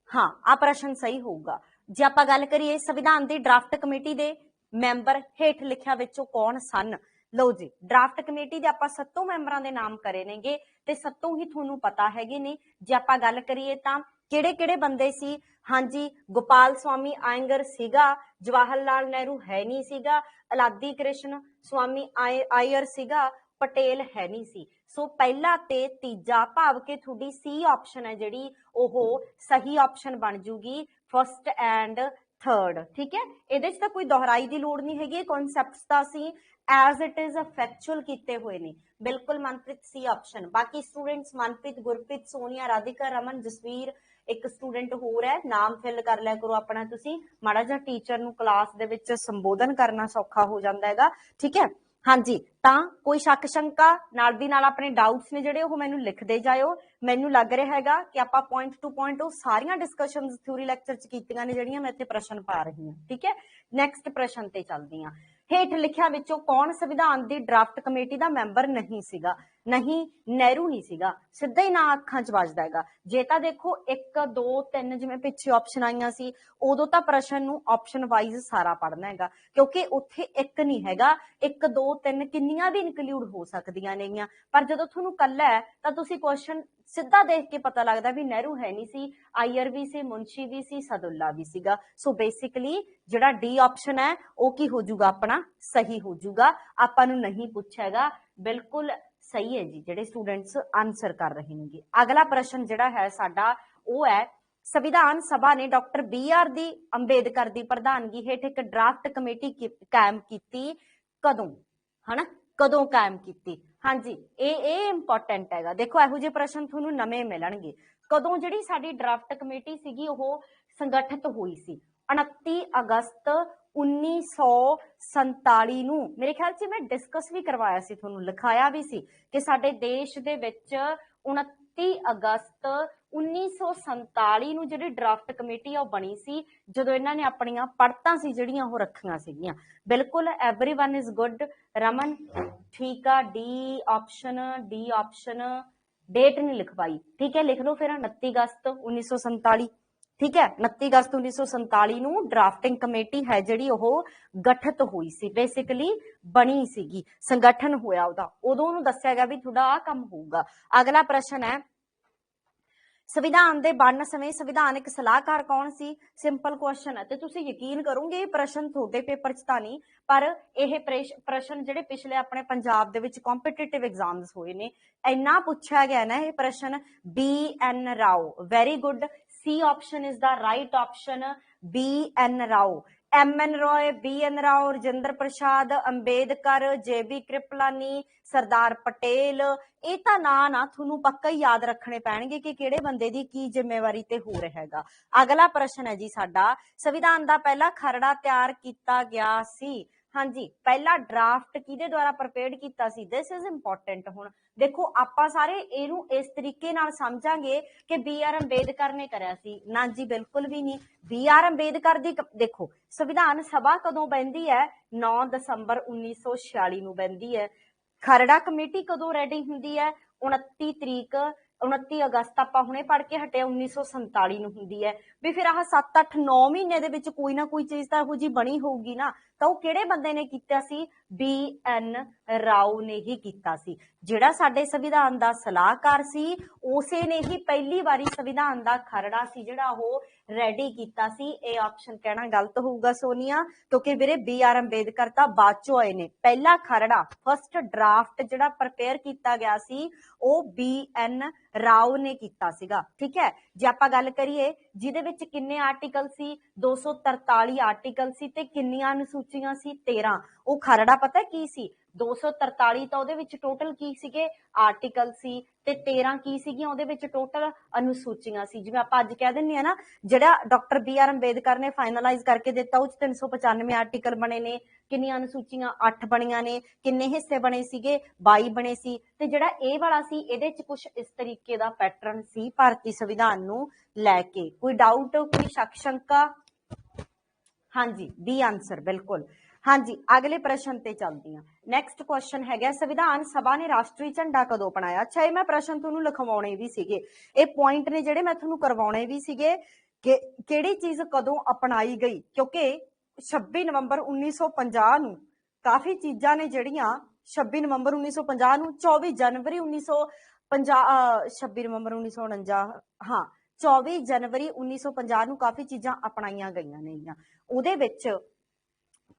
ਹਾਂ ਆ ਪ੍ਰਸ਼ਨ ਸਹੀ ਹੋਊਗਾ। ਜੇ ਆਪਾਂ ਗੱਲ ਕਰੀਏ ਸੰਵਿਧਾਨ ਦੀ ਡਰਾਫਟ ਕਮੇਟੀ ਦੇ ਮੈਂਬਰ ਹੇਠ ਲਿਖਿਆ ਵਿੱਚੋਂ ਕੌਣ ਸਨ? ਲਓ ਜੀ, ਡਰਾਫਟ ਕਮੇਟੀ ਦੇ ਆਪਾਂ 7 ਮੈਂਬਰਾਂ ਦੇ ਨਾਮ ਕਰੇ ਨੇਗੇ ਤੇ 7 ਹੀ ਤੁਹਾਨੂੰ ਪਤਾ ਹੈਗੇ ਨੇ। ਜੇ ਆਪਾਂ ਗੱਲ ਕਰੀਏ ਤਾਂ ਕਿਹੜੇ ਕਿਹੜੇ ਬੰਦੇ ਸੀ? ਹਾਂਜੀ, ਗੋਪਾਲ ਸਵਾਮੀ ਆਇੰਗਰ ਸੀਗਾ, ਜਵਾਹਰ ਲਾਲ ਨਹਿਰੂ ਹੈ ਨਹੀਂ ਸੀਗਾ, ਅਲਾਦੀ ਕ੍ਰਿਸ਼ਨ ਸਵਾਮੀ ਆਇਰ ਸੀਗਾ, ਪਟੇਲ ਹੈ ਨਹੀਂ ਸੀ। ਸੋ ਪਹਿਲਾ ਤੇ ਤੀਜਾ, ਭਾਵ ਕਿ ਤੁਹਾਡੀ ਸੀ ਆਪਸ਼ਨ ਹੈ ਜਿਹੜੀ ਉਹ ਸਹੀ ਆਪਸ਼ਨ ਬਣ ਜੂਗੀ, ਫਸਟ ਐਂਡ ਥਰਡ, ਠੀਕ ਹੈ। ਇਹਦੇ 'ਚ ਤਾਂ ਕੋਈ ਦੁਹਰਾਈ ਦੀ ਲੋੜ ਨਹੀਂ ਹੈਗੀ, ਕਨਸੈਪਟਸ ਤਾਂ ਅਸੀਂ ਐਜ਼ ਇਟ ਇਜ਼ ਫੈਕਚੁਅਲ ਕੀਤੇ ਹੋਏ ਨੇ। ਬਿਲਕੁਲ ਮਨਪ੍ਰੀਤ ਸੀ ਆਪਸ਼ਨ। ਬਾਕੀ ਸਟੂਡੈਂਟਸ ਮਨਪ੍ਰੀਤ, ਗੁਰਪ੍ਰੀਤ, ਸੋਨੀਆ, ਰਾਧਿਕਾ, ਰਮਨ, ਜਸਵੀਰ, ਇੱਕ ਸਟੂਡੈਂਟ ਹੋਰ ਹੈ, ਨਾਮ ਫਿਲ ਕਰ ਲਿਆ ਕਰੋ ਆਪਣਾ ਤੁਸੀਂ, ਮਾੜਾ ਜਿਹਾ ਟੀਚਰ ਨੂੰ ਕਲਾਸ ਦੇ ਵਿੱਚ ਸੰਬੋਧਨ ਕਰਨਾ ਸੌਖਾ ਹੋ ਜਾਂਦਾ ਹੈਗਾ, ਠੀਕ ਹੈ। ਹਾਂਜੀ, ਤਾਂ ਕੋਈ ਸ਼ੱਕ ਸ਼ੰਕਾ ਨਾਲ ਦੀ ਨਾਲ ਆਪਣੇ ਡਾਊਟਸ ਨੇ ਜਿਹੜੇ ਉਹ ਮੈਨੂੰ ਲਿਖਦੇ ਜਾਇਓ। ਮੈਨੂੰ ਲੱਗ ਰਿਹਾ ਹੈਗਾ ਕਿ ਆਪਾਂ ਪੁਆਇੰਟ ਟੂ ਪੁਆਇੰਟ ਉਹ ਸਾਰੀਆਂ ਡਿਸਕਸ਼ਨਸ ਥਿਊਰੀ ਲੈਕਚਰ 'ਚ ਕੀਤੀਆਂ ਨੇ ਜਿਹੜੀਆਂ ਮੈਂ ਇੱਥੇ ਪ੍ਰਸ਼ਨ ਪਾ ਰਹੀ ਹਾਂ, ਠੀਕ ਹੈ। ਨੈਕਸਟ ਪ੍ਰਸ਼ਨ ਤੇ ਚੱਲਦੀ ਹਾਂ। ਹੇਠ ਲਿਖਿਆ ਵਿੱਚੋਂ ਕੌਣ ਸੰਵਿਧਾਨ ਦੀ ਡਰਾਫਟ ਕਮੇਟੀ ਦਾ ਮੈਂਬਰ ਨਹੀਂ ਸੀਗਾ? ਨਹੀਂ, ਨਹਿਰੂ ਨਹੀਂ ਸੀਗਾ, ਸਿੱਧਾ ਹੀ ਨਾ ਅੱਖਾਂ 'ਚ ਵੱਜਦਾ ਹੈਗਾ। ਜੇ ਤਾਂ ਦੇਖੋ 1 2 3 ਜਿਵੇਂ ਪਿੱਛੇ ਆਪਸ਼ਨ ਆਈਆਂ ਸੀ, ਉਦੋਂ ਤਾਂ ਪ੍ਰਸ਼ਨ ਨੂੰ ਆਪਸ਼ਨ ਵਾਈਜ਼ ਸਾਰਾ ਪੜ੍ਹਨਾ ਹੈਗਾ, ਕਿਉਂਕਿ ਉੱਥੇ ਇੱਕ ਨਹੀਂ ਹੈਗਾ, 1 2 3 ਕਿੰਨੀਆਂ ਵੀ ਇਨਕਲੂਡ ਹੋ ਸਕਦੀਆਂ ਨੇਗੀਆਂ। ਪਰ ਜਦੋਂ ਤੁਹਾਨੂੰ ਕੱਲਾ ਹੈ ਤਾਂ ਤੁਸੀਂ ਕੁਐਸਚਨ ਸਿੱਧਾ ਦੇਖ ਕੇ ਪਤਾ ਲੱਗਦਾ ਵੀ ਨਹਿਰੂ ਹੈ ਨਹੀਂ ਸੀ, ਆਇਰ ਵੀ ਸੀ, ਮੁਨਸ਼ੀ ਵੀ ਸੀ, ਸਦੁੱਲਾ ਵੀ ਸੀਗਾ। ਸੋ ਬੇਸਿਕਲੀ ਜਿਹੜਾ ਡੀ ਆਪਸ਼ਨ ਹੈ ਉਹ ਕੀ ਹੋ ਜਾਊਗਾ? ਆਪਣਾ ਸਹੀ ਹੋ ਜਾਊਗਾ। ਆਪਾਂ ਨੂੰ ਨਹੀਂ ਪੁੱਛੇਗਾ, ਬਿਲਕੁਲ ਸਹੀ ਹੈ ਜੀ ਜਿਹੜੇ ਸਟੂਡੈਂਟਸ ਆਨਸਰ ਕਰ ਰਹੇ ਨੇਗੇ। ਅਗਲਾ ਪ੍ਰਸ਼ਨ ਜਿਹੜਾ ਹੈ ਸਾਡਾ ਉਹ ਹੈ, ਸੰਵਿਧਾਨ ਸਭਾ ਨੇ ਡਾਕਟਰ ਬੀ ਆਰ ਦੀ ਅੰਬੇਦਕਰ ਦੀ ਪ੍ਰਧਾਨਗੀ ਹੇਠ ਇੱਕ ਡਰਾਫਟ ਕਮੇਟੀ ਕਾਇਮ ਕੀਤੀ, ਕਦੋਂ? ਹਨਾ, ਕਦੋਂ ਕਾਇਮ ਕੀਤੀ? ਹਾਂਜੀ, ਇਹ ਇੰਪੋਰਟੈਂਟ ਹੈਗਾ। ਦੇਖੋ ਇਹੋ ਜਿਹੇ ਪ੍ਰਸ਼ਨ ਤੁਹਾਨੂੰ ਨਵੇਂ ਮਿਲਣਗੇ। ਕਦੋਂ ਜਿਹੜੀ ਸਾਡੀ ਡਰਾਫਟ ਕਮੇਟੀ ਸੀਗੀ ਉਹ ਸੰਗਠਿਤ ਹੋਈ ਸੀ 29 ਅਗਸਤ 1947 ਨੂੰ। ਮੇਰੇ ਖਿਆਲ 'ਚ ਮੈਂ ਡਿਸਕਸ ਵੀ ਕਰਵਾਇਆ ਸੀ, ਤੁਹਾਨੂੰ ਲਿਖਾਇਆ ਵੀ ਸੀ ਕਿ ਸਾਡੇ ਦੇਸ਼ ਦੇ ਵਿੱਚ 29 ਅਗਸਤ 1947 ਨੂੰ ਜਿਹੜੀ ਡਰਾਫਟ ਕਮੇਟੀ ਆ ਉਹ ਬਣੀ ਸੀ, ਜਦੋਂ ਇਹਨਾਂ ਨੇ ਆਪਣੀਆਂ ਪੜਤਾਂ ਸੀ ਜਿਹੜੀਆਂ ਉਹ ਰੱਖੀਆਂ ਸੀਗੀਆਂ। ਬਿਲਕੁਲ एवरीवन इज गुड। रमन ठीक है, डी ऑप्शन डेट नहीं लिख पाई, ठीक है लिख लो फिर 29 अगस्त 1947, ठीक है 29 अगस्त 1947 ਨੂੰ ਡਰਾਫਟਿੰਗ ਕਮੇਟੀ ਹੈ ਜਿਹੜੀ ਉਹ ਗਠਿਤ ਹੋਈ ਸੀ, ਬੇਸਿਕਲੀ ਬਣੀ ਸੀਗੀ, ਸੰਗਠਨ ਹੋਇਆ ਉਹਦਾ, ਉਦੋਂ ਉਹਨੂੰ ਦੱਸਿਆ ਗਿਆ ਵੀ ਤੁਹਾਡਾ ਆਹ ਕੰਮ ਹੋਊਗਾ। ਅਗਲਾ ਪ੍ਰਸ਼ਨ ਹੈ ਸੰਵਿਧਾਨ ਦੇ ਬਣਨ ਸਮੇਂ ਸੰਵਿਧਾਨਕ ਸਲਾਹਕਾਰ ਕੌਣ ਸੀ? ਸਿੰਪਲ ਕੁਐਸਚਨ ਹੈ ਤੇ ਤੁਸੀਂ ਯਕੀਨ ਕਰੋਗੇ ਇਹ ਪ੍ਰਸ਼ਨ ਤੁਹਾਡੇ ਪੇਪਰ 'ਚ ਤਾਂ ਨਹੀਂ, ਪਰ ਇਹ ਪ੍ਰਸ਼ਨ ਜਿਹੜੇ ਪਿਛਲੇ ਆਪਣੇ ਪੰਜਾਬ ਦੇ ਵਿੱਚ ਕੰਪੀਟੀਟਿਵ ਐਗਜ਼ਾਮਸ ਹੋਏ ਨੇ ਇੰਨਾ ਪੁੱਛਿਆ ਗਿਆ ਨਾ ਇਹ ਪ੍ਰਸ਼ਨ। BN Rao, very good, C option is the right option, BN Rao. MN Roy, BN Rao, Rajendra Prasad, Ambedkar, JB Kripalani, Sardar Patel, ਇਹ ਤਾਂ ਨਾ ਤੁਹਾਨੂੰ ਪੱਕਾ ਹੀ ਯਾਦ ਰੱਖਣੇ ਪੈਣਗੇ ਕਿ ਕਿਹੜੇ ਬੰਦੇ ਦੀ ਕੀ ਜ਼ਿੰਮੇਵਾਰੀ ਤੇ ਹੋ ਰਿਹਾ ਹੈਗਾ। ਅਗਲਾ ਪ੍ਰਸ਼ਨ ਹੈ ਜੀ ਸਾਡਾ, ਸੰਵਿਧਾਨ ਦਾ ਪਹਿਲਾ ਖਰੜਾ ਤਿਆਰ ਕੀਤਾ ਗਿਆ ਸੀ। ਹਾਂਜੀ, ਪਹਿਲਾ ਡਰਾਫਟ ਕਿਹਦੇ ਦੁਆਰਾ ਪ੍ਰਪੇਅਰਡ ਕੀਤਾ ਸੀ? This is important. ਹੁਣ ਦੇਖੋ ਆਪਾਂ ਸਾਰੇ ਇਹਨੂੰ ਇਸ ਤਰੀਕੇ ਨਾਲ ਸਮਝਾਂਗੇ ਕਿ BR ਅੰਬੇਦਕਰ ਨੇ ਕਰਿਆ ਸੀ, ਨਾ ਜੀ ਬਿਲਕੁਲ ਵੀ ਨਹੀਂ। BR ਅੰਬੇਦਕਰ ਦੀ ਦੇਖੋ ਸੰਵਿਧਾਨ ਸਭਾ ਕਦੋਂ ਬਹਿੰਦੀ ਹੈ? 9 ਦਸੰਬਰ 1946 ਨੂੰ ਬਹਿੰਦੀ ਹੈ। ਖਰੜਾ ਕਮੇਟੀ ਕਦੋਂ ਰੈਡੀ ਹੁੰਦੀ ਹੈ? 29 ਅਗਸਤ ਆਪਾਂ ਹੁਣੇ ਪੜ੍ਹ ਕੇ ਹਟੇ 1947 ਨੂੰ ਹੁੰਦੀ ਹੈ। ਵੀ ਫਿਰ ਆਹ 7, 8, 9 ਮਹੀਨੇ ਦੇ ਵਿੱਚ ਕੋਈ ਨਾ ਕੋਈ ਚੀਜ਼ ਤਾਂ ਇਹੋ ਜਿਹੀ ਬਣੀ ਹੋਊਗੀ ਨਾ, ਤਾਂ ਉਹ ਕਿਹੜੇ ਬੰਦੇ ਨੇ ਕੀਤਾ ਸੀ? BN ਰਾਓ ਨੇ ਹੀ ਕੀਤਾ ਸੀ, ਜਿਹੜਾ ਸਾਡੇ ਸੰਵਿਧਾਨ ਦਾ ਸਲਾਹਕਾਰ ਸੀ। ਉਸੇ ਨੇ ਹੀ ਪਹਿਲੀ ਵਾਰੀ ਸੰਵਿਧਾਨ ਦਾ ਖਰੜਾ ਸੀ ਜਿਹੜਾ ਉਹ ਰੈਡੀ ਕੀਤਾ ਸੀ। ਇਹ ਆਪਸ਼ਨ ਕਹਿਣਾ ਗਲਤ ਹੋਊਗਾ ਸੋਨੀਆ, ਕਿਉਂਕਿ ਵੀਰੇ BR ਅੰਬੇਦਕਰ ਤਾਂ ਬਾਅਦ ਚੋਂ ਆਏ ਨੇ। ਪਹਿਲਾ ਖਰੜਾ, ਫਸਟ ਡਰਾਫਟ ਜਿਹੜਾ ਪ੍ਰਪੇਅਰ ਕੀਤਾ ਗਿਆ ਸੀ ਉਹ BN ਰਾਓ ਨੇ ਕੀਤਾ ਸੀਗਾ, ਠੀਕ ਹੈ। ਜੇ ਆਪਾਂ ਗੱਲ ਕਰੀਏ ਜਿਹਦੇ ਵਿੱਚ ਕਿੰਨੇ ਆਰਟੀਕਲ ਸੀ? 243 ਆਰਟੀਕਲ ਸੀ ਤੇ ਕਿੰਨੀਆਂ ਅਨੁਸੂਚੀਆਂ ਸੀ? 13। ਉਹ ਖਰੜਾ ਪਤਾ ਕੀ ਸੀ? 243 ਤਾਂ ਉਹਦੇ ਵਿੱਚ ਟੋਟਲ ਕੀ ਸੀਗੇ? ਆਰਟੀਕਲ ਸੀ, ਤੇ 13 ਕੀ ਸੀਗੀਆਂ ਉਹਦੇ ਵਿੱਚ ਟੋਟਲ? ਅਨੁਸੂਚੀਆਂ ਸੀ। ਜਿਵੇਂ ਆਪਾਂ ਅੱਜ ਕਹਿ ਦਿੰਦੇ ਆ ਨਾ, ਜਿਹੜਾ ਡਾਕਟਰ BR ਅੰਬੇਦਕਰ ਨੇ ਫਾਈਨਲਾਈਜ਼ ਕਰਕੇ ਦਿੱਤਾ ਉਹ 'ਚ 395 ਆਰਟੀਕਲ ਬਣੇ ਨੇ। ਕਿੰਨੀਆਂ ਅਨੁਸੂਚੀਆਂ? 8 ਬਣੀਆਂ ਨੇ। ਕਿੰਨੇ ਹਿੱਸੇ ਬਣੇ ਸੀਗੇ? 22 ਬਣੇ ਸੀ। ਤੇ ਜਿਹੜਾ ਇਹ ਵਾਲਾ ਸੀ ਇਹਦੇ 'ਚ ਕੁਝ ਇਸ ਤਰੀਕੇ ਦਾ ਪੈਟਰਨ ਸੀ ਭਾਰਤੀ ਸੰਵਿਧਾਨ ਨੂੰ ਲੈ ਕੇ। ਕੋਈ ਡਾਊਟ, ਕੋਈ ਸ਼ੱਕ ਸ਼ੰਕਾ? ਹਾਂਜੀ, B ਆਂਸਰ ਬਿਲਕੁਲ। ਹਾਂਜੀ, ਅਗਲੇ ਪ੍ਰਸ਼ਨ ਤੇ ਚੱਲਦੀ ਹਾਂ। ਨੈਕਸਟ ਕੁਐਸਚਨ ਹੈਗਾ, ਸੰਵਿਧਾਨ ਸਭਾ ਨੇ ਰਾਸ਼ਟਰੀ ਝੰਡਾ ਕਦੋਂ ਅਪਣਾਇਆ? ਅੱਛਾ, ਇਹ ਮੈਂ ਪ੍ਰਸ਼ਨ ਤੁਹਾਨੂੰ ਲਿਖਵਾਉਣੇ ਵੀ ਸੀਗੇ, ਇਹ ਪੁਆਇੰਟ ਨੇ ਜਿਹੜੇ ਮੈਂ ਤੁਹਾਨੂੰ ਕਰਵਾਉਣੇ ਵੀ ਸੀਗੇ ਕਿ ਕਿਹੜੀ ਚੀਜ਼ ਕਦੋਂ ਅਪਣਾਈ ਗਈ, ਕਿਉਂਕਿ 26 ਨਵੰਬਰ 1950 ਨੂੰ ਕਾਫੀ ਚੀਜ਼ਾਂ ਨੇ ਜਿਹੜੀਆਂ 26 ਨਵੰਬਰ 1950 ਨੂੰ 24 ਜਨਵਰੀ 1950 26 ਨਵੰਬਰ 1949 ਹਾਂ 24 ਜਨਵਰੀ 1950 ਨੂੰ ਕਾਫੀ ਚੀਜ਼ਾਂ ਅਪਣਾਈਆਂ ਗਈਆਂ ਨੇ। ਉਹਦੇ ਵਿੱਚ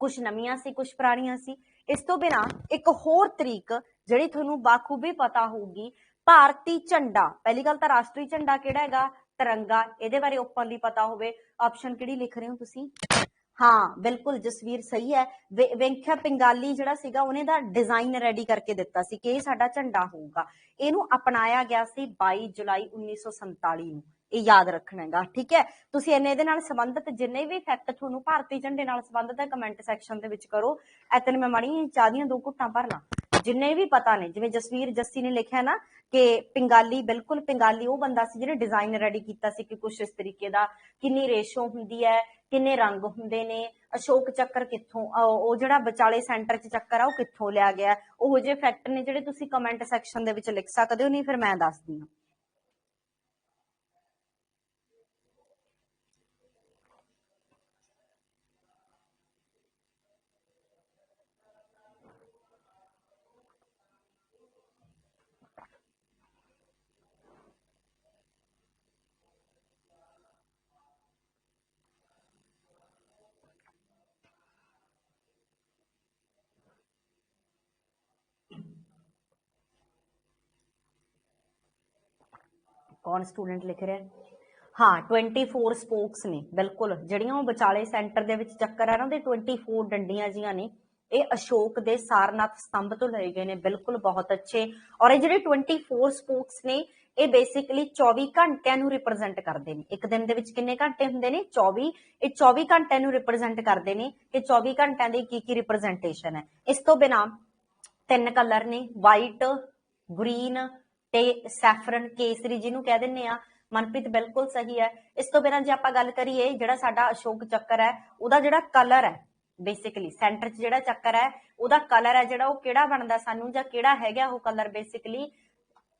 ਕੁਝ ਨਵੀਆਂ ਸੀ, ਕੁਝ ਪੁਰਾਣੀਆਂ ਸੀ। ਇਸ ਤੋਂ ਬਿਨਾਂ ਇੱਕ ਹੋਰ ਤਰੀਕ ਜਿਹੜੀ ਤੁਹਾਨੂੰ ਬਾਖੂਬੀ ਪਤਾ ਹੋਊਗੀ, ਭਾਰਤੀ ਝੰਡਾ। ਪਹਿਲੀ ਗੱਲ ਤਾਂ ਰਾਸ਼ਟਰੀ ਝੰਡਾ ਕਿਹੜਾ ਹੈਗਾ? ਤਿਰੰਗਾ। ਇਹਦੇ ਬਾਰੇ ਓਪਨਲੀ ਪਤਾ ਹੋਵੇ। ਆਪਸ਼ਨ ਕਿਹੜੀ ਲਿਖ ਰਹੇ ਹੋ ਤੁਸੀਂ? ਹਾਂ ਬਿਲਕੁਲ ਜਸਵੀਰ, ਸਹੀ ਹੈ। ਵੈਂਕਈਆ ਪਿੰਗਾਲੀ ਜਿਹੜਾ ਸੀਗਾ ਉਹਨੇ ਦਾ ਡਿਜ਼ਾਈਨ ਰੈਡੀ ਕਰਕੇ ਦਿੱਤਾ ਸੀ ਕਿ ਇਹ ਸਾਡਾ ਝੰਡਾ ਹੋਊਗਾ। ਇਹਨੂੰ ਅਪਣਾਇਆ ਗਿਆ ਸੀ 22 ਜੁਲਾਈ 1947 ਨੂੰ। ਇਹ ਯਾਦ ਰੱਖਣਾ ਹੈਗਾ, ਠੀਕ ਹੈ। ਤੁਸੀਂ ਇਹਦੇ ਨਾਲ ਸੰਬੰਧਿਤ ਜਿੰਨੇ ਵੀ ਫੈਕਟ ਤੁਹਾਨੂੰ ਭਾਰਤੀ ਝੰਡੇ ਨਾਲ ਸੰਬੰਧਿਤ ਹੈ ਕਮੈਂਟ ਸੈਕਸ਼ਨ ਦੇ ਵਿੱਚ ਕਰੋ। ਐਤਨ ਮੈਂ ਮਾੜੀ ਚਾਹ ਦੀਆਂ 2 ਘੁੱਟਾਂ ਭਰ ਲਾਂ। ਜਿੰਨੇ ਵੀ ਪਤਾ ਨੇ, ਜਿਵੇਂ ਜਸਵੀਰ ਜੱਸੀ ਨੇ ਲਿਖਿਆ ਨਾ ਕਿ ਪਿੰਗਾਲੀ, ਬਿਲਕੁਲ ਪਿੰਗਾਲੀ ਉਹ ਬੰਦਾ ਸੀ ਜਿਹਨੇ ਡਿਜ਼ਾਈਨ ਰੈਡੀ ਕੀਤਾ ਸੀ ਕਿ ਕੁਛ ਇਸ ਤਰੀਕੇ ਦਾ, ਕਿੰਨੀ ਰੇਸ਼ੋ ਹੁੰਦੀ ਹੈ, ਕਿੰਨੇ ਰੰਗ ਹੁੰਦੇ ਨੇ, ਅਸ਼ੋਕ ਚੱਕਰ ਕਿੱਥੋਂ, ਉਹ ਜਿਹੜਾ ਵਿਚਾਲੇ ਸੈਂਟਰ 'ਚ ਚੱਕਰ ਆ ਉਹ ਕਿੱਥੋਂ ਲਿਆ ਗਿਆ। ਉਹੋ ਜਿਹੇ ਫੈਕਟ ਨੇ ਜਿਹੜੇ ਤੁਸੀਂ ਕਮੈਂਟ ਸੈਕਸ਼ਨ ਦੇ ਵਿੱਚ ਲਿਖ ਸਕਦੇ ਹੋ, ਨਹੀਂ ਫਿਰ ਮੈਂ ਦੱਸਦੀ ਹਾਂ। कौन स्टूडेंट लिख रहा है? हाँ 24 स्पोक्स ने, बिल्कुल ਜਿਹੜੀਆਂ ਉਹ ਵਿਚਾਲੇ ਸੈਂਟਰ ਦੇ ਵਿੱਚ ਚੱਕਰ ਆ ਨਾ ਉਹਦੇ 24 ਡੰਡੀਆਂ ਜੀਆਂ ਨੇ, ਇਹ ਅਸ਼ੋਕ ਦੇ ਸਾਰਨਾਥ ਸਤੰਭ ਤੋਂ ਲਏ ਗਏ ਨੇ। ਬਿਲਕੁਲ ਬਹੁਤ ਅੱਛੇ। ਔਰ ਇਹ ਜਿਹੜੇ 24 ਸਪੋਕਸ ਨੇ ਇਹ ਬੇਸਿਕਲੀ 24 ਘੰਟਿਆਂ ਨੂੰ ਰਿਪਰੈਜ਼ੈਂਟ ਕਰਦੇ ਨੇ। ਇੱਕ ਦਿਨ ਦੇ ਵਿੱਚ ਕਿੰਨੇ ਘੰਟੇ ਹੁੰਦੇ ਨੇ? 24। ਇਹ 24 ਘੰਟਿਆਂ ਨੂੰ ਰਿਪਰੈਜ਼ੈਂਟ ਕਰਦੇ ਨੇ ਕਿ 24 ਘੰਟਿਆਂ ਦੀ ਕੀ ਰਿਪਰੈਜ਼ੈਂਟੇਸ਼ਨ ਹੈ। ਇਸ ਤੋਂ ਬਿਨਾਂ 3 ਕਲਰ ਨੇ, ਵਾਈਟ, ਗ੍ਰੀਨ ਤੇ ਸੈਫਰਨ, ਕੇਸਰੀ ਜਿਹਨੂੰ ਕਹਿ ਦਿੰਦੇ ਆ। ਮਨਪ੍ਰੀਤ ਬਿਲਕੁਲ ਸਹੀ ਹੈ। ਇਸ ਤੋਂ ਬਿਨਾਂ ਜੇ ਆਪਾਂ ਗੱਲ ਕਰੀਏ ਜਿਹੜਾ ਸਾਡਾ ਅਸ਼ੋਕ ਚੱਕਰ ਹੈ ਉਹਦਾ ਜਿਹੜਾ ਕਲਰ ਹੈ ਬੇਸਿਕਲੀ ਸੈਂਟਰ 'ਚ ਜਿਹੜਾ ਚੱਕਰ ਹੈ ਉਹਦਾ ਕਲਰ ਹੈ ਜਿਹੜਾ ਉਹ ਕਿਹੜਾ ਬਣਦਾ ਸਾਨੂੰ, ਜਾਂ ਕਿਹੜਾ ਹੈਗਾ ਉਹ colour? Basically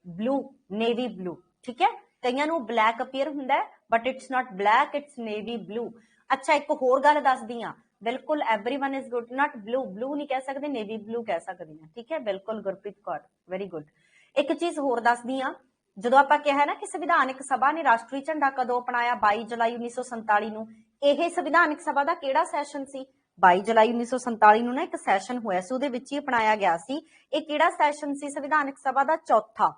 blue, navy blue. ਠੀਕ ਹੈ, ਕਈਆਂ ਨੂੰ ਬਲੈਕ ਅਪੀਅਰ ਹੁੰਦਾ but it's not black, it's navy blue. ਅੱਛਾ, ਇੱਕ ਹੋਰ ਗੱਲ ਦੱਸਦੀ ਆ, ਬਿਲਕੁਲ everyone is good, not blue, blue नहीं कह सकते, नेवी ब्लू कह सकते हैं। ठीक है, बिल्कुल गुरप्रीत कौर, वेरी गुड। एक चीज होर दसदी आ, जो आप कहा ना कि संविधानिक सभा ने राष्ट्रीय झंडा कदों अपनाया? 22 जुलाई 1947 ਨੂੰ। ਇਹ ਸੰਵਿਧਾਨਿਕ ਸਭਾ ਦਾ ਕਿਹੜਾ ਸੈਸ਼ਨ ਸੀ? 22 ਜੁਲਾਈ 1947 ਨੂੰ ਨਾ ਇੱਕ ਸੈਸ਼ਨ ਹੋਇਆ ਸੀ, ਉਹਦੇ ਵਿੱਚ ਹੀ ਅਪਣਾਇਆ ਗਿਆ ਸੀ। ਇਹ ਕਿਹੜਾ ਸੈਸ਼ਨ ਸੀ ਸੰਵਿਧਾਨਿਕ ਸਭਾ ਦਾ? ਚੌਥਾ।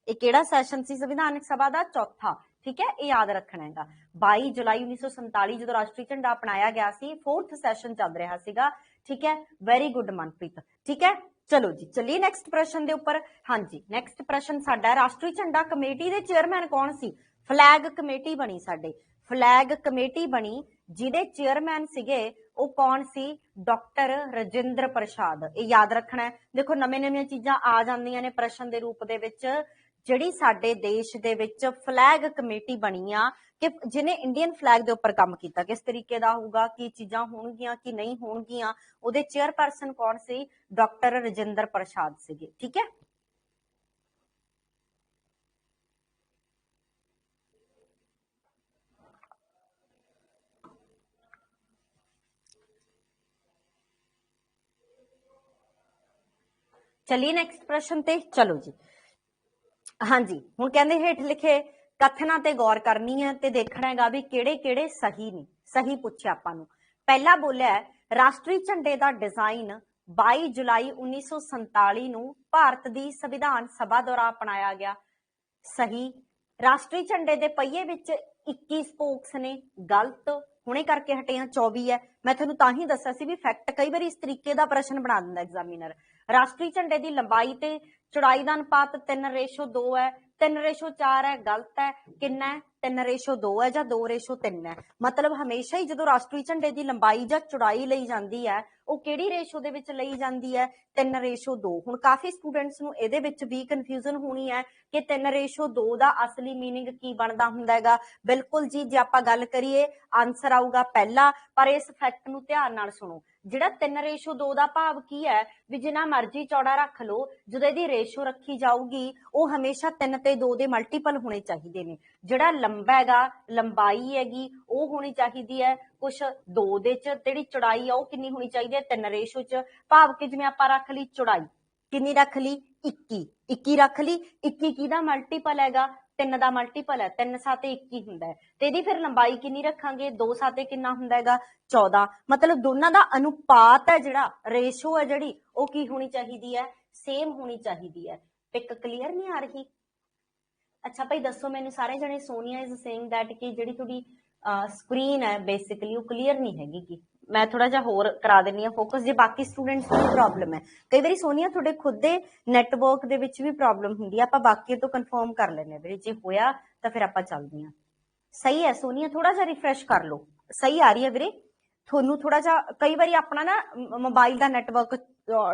ਇਹ ਕਿਹੜਾ ਸੈਸ਼ਨ ਸੀ ਸੰਵਿਧਾਨਿਕ ਸਭਾ ਦਾ? ਚੌਥਾ। ਠੀਕ ਹੈ, ਇਹ ਯਾਦ ਰੱਖਣਾ ਹੈਗਾ। 22 ਜੁਲਾਈ 1947 ਜਦੋਂ ਰਾਸ਼ਟਰੀ ਝੰਡਾ ਅਪਣਾਇਆ ਗਿਆ ਸੀ, 4th ਸੈਸ਼ਨ ਚੱਲ ਰਿਹਾ ਸੀਗਾ। ਠੀਕ ਹੈ, ਵੈਰੀ ਗੁੱਡ ਮਨਪ੍ਰੀਤ। ਠੀਕ ਹੈ, ਚਲੋ ਜੀ ਚੱਲੀਏ ਨੈਕਸਟ ਪ੍ਰਸ਼ਨ ਦੇ ਉੱਪਰ। ਹਾਂਜੀ, ਨੈਕਸਟ ਪ੍ਰਸ਼ਨ ਸਾਡਾ ਹੈ ਰਾਸ਼ਟਰੀ ਝੰਡਾ ਕਮੇਟੀ ਦੇ ਚੇਅਰਮੈਨ ਕੌਣ ਸੀ? ਫਲੈਗ ਕਮੇਟੀ ਬਣੀ ਸਾਡੇ, ਫਲੈਗ ਕਮੇਟੀ ਬਣੀ, ਜਿਹਦੇ ਚੇਅਰਮੈਨ ਸੀਗੇ ਉਹ ਕੌਣ ਸੀ? ਡਾਕਟਰ ਰਜਿੰਦਰ ਪ੍ਰਸਾਦ। ਇਹ ਯਾਦ ਰੱਖਣਾ ਹੈ। ਦੇਖੋ ਨਵੀਆਂ ਚੀਜ਼ਾਂ ਆ ਜਾਂਦੀਆਂ ਨੇ ਪ੍ਰਸ਼ਨ ਦੇ ਰੂਪ ਦੇ ਵਿੱਚ। ਜਿਹੜੀ ਸਾਡੇ ਦੇਸ਼ ਦੇ ਵਿੱਚ ਫਲੈਗ ਕਮੇਟੀ ਬਣੀ ਆ ਕਿ ਜਿਹਨੇ ਇੰਡੀਅਨ ਫਲੈਗ ਦੇ ਉੱਪਰ ਕੰਮ ਕੀਤਾ, ਕਿਸ ਤਰੀਕੇ ਦਾ ਹੋਊਗਾ, ਕੀ ਚੀਜ਼ਾਂ ਹੋਣਗੀਆਂ ਕੀ ਨਹੀਂ ਹੋਣਗੀਆਂ, ਉਹਦੇ ਚੇਅਰਪਰਸਨ ਕੌਣ ਸੀ? ਡਾਕਟਰ ਰਜਿੰਦਰ ਪ੍ਰਸਾਦ ਸੀਗੇ। ਠੀਕ ਹੈ, चलिए नैक्सट प्रश्न ते चलो जी। हाँ जी, हुण कहंदे हेठ लिखे कथनां ते गौर करनी है ते देखना हैगा भी किहड़े-किहड़े सही ने। सही पुछिआ आपां नूं। पहला बोलिआ राष्ट्रीय झंडे दा डिजाइन 22 जुलाई 1947 नूं भारत दी संविधान सभा द्वारा अपनाया गया। सही। राष्ट्रीय झंडे दे पहिए विच 21 स्पोक्स ने। गलत। हुणे करके हटे हां 24 है। मैं तुहानूं तां ही दस्सिआ सी भी फैक्ट कई बार इस तरीके का प्रश्न बना दिंदा एग्जामिनर। राष्ट्रीय झंडे की लंबाई ते चौड़ाई का अनुपात 3:2 है, 3:4 है। गलत है। कितना है? 3:2 है या 2:3 है। मतलब हमेशा ही जो राष्ट्रीय झंडे की लंबाई या चौड़ाई ली जाती है वो किहड़ी रेशो दे विच लई जाती है? 3:2। हुण काफी स्टूडेंट्स नूं इहदे विच भी कन्फ्यूजन होनी है कि 3:2 का असली मीनिंग की बनता हुंदा हैगा। बिल्कुल जी, जे आपां गल करिए आंसर आऊगा पहला, पर इस फैक्ट नूं ध्यान नाल सुणो। जिहड़ा 3:2 का भाव की है भी जिन्ना मर्जी चौड़ा रख लो, जो इहदी रेशो रखी जाऊगी वो हमेशा 3 ते 2 के मल्टीपल होने चाहिए ने। जिहड़ा लंबा हैगा, लंबाई हैगी वो होनी चाहिए है कुछ 2 दे च, जिहड़ी चौड़ाई है वो कितनी होनी चाहिए? 3 च। भाव कि जिवें आपां रख ली चौड़ाई कितनी रख ली? 21 रख ली। 21 किहदा मल्टीपल हैगा? 3 का मल्टीपल है। 3 7 21 हुंदा है। ते इहदी फिर लंबाई कितनी रखांगे? 2 7 कितना हुंदा हैगा? 14। मतलब दोनों का अनुपात है जिहड़ा रेशो है जिहड़ी वो की होनी चाहिए है? सेम होनी चाहिए है। पिक क्लीयर नहीं आ रही? अच्छा भाई दसो मैनूं सारे जने। सोनिया इज सेइंग दैट कि जिहड़ी तुहाडी स्क्रीन है बेसिकली वो क्लीयर नहीं हैगी कि मैं थोड़ा जिहा होर करा दिंदी हां फोकस, जे बाकी स्टूडेंट्स नूं प्रॉब्लम है। कई बारी सोनिया तुहाडे खुद दे नैटवर्क दे विच भी प्रॉब्लम हुंदी है, आपां बाकी तो कन्फर्म कर लैंदे वीरे, जे होया तां फिर आपां चलदे हां। सही है सोनिया, थोड़ा जिहा रिफ्रैश कर लो। सही आ रही है वीरे? थोनू थोड़ा जा कई बारी अपना ना मोबाइल का नैटवर्क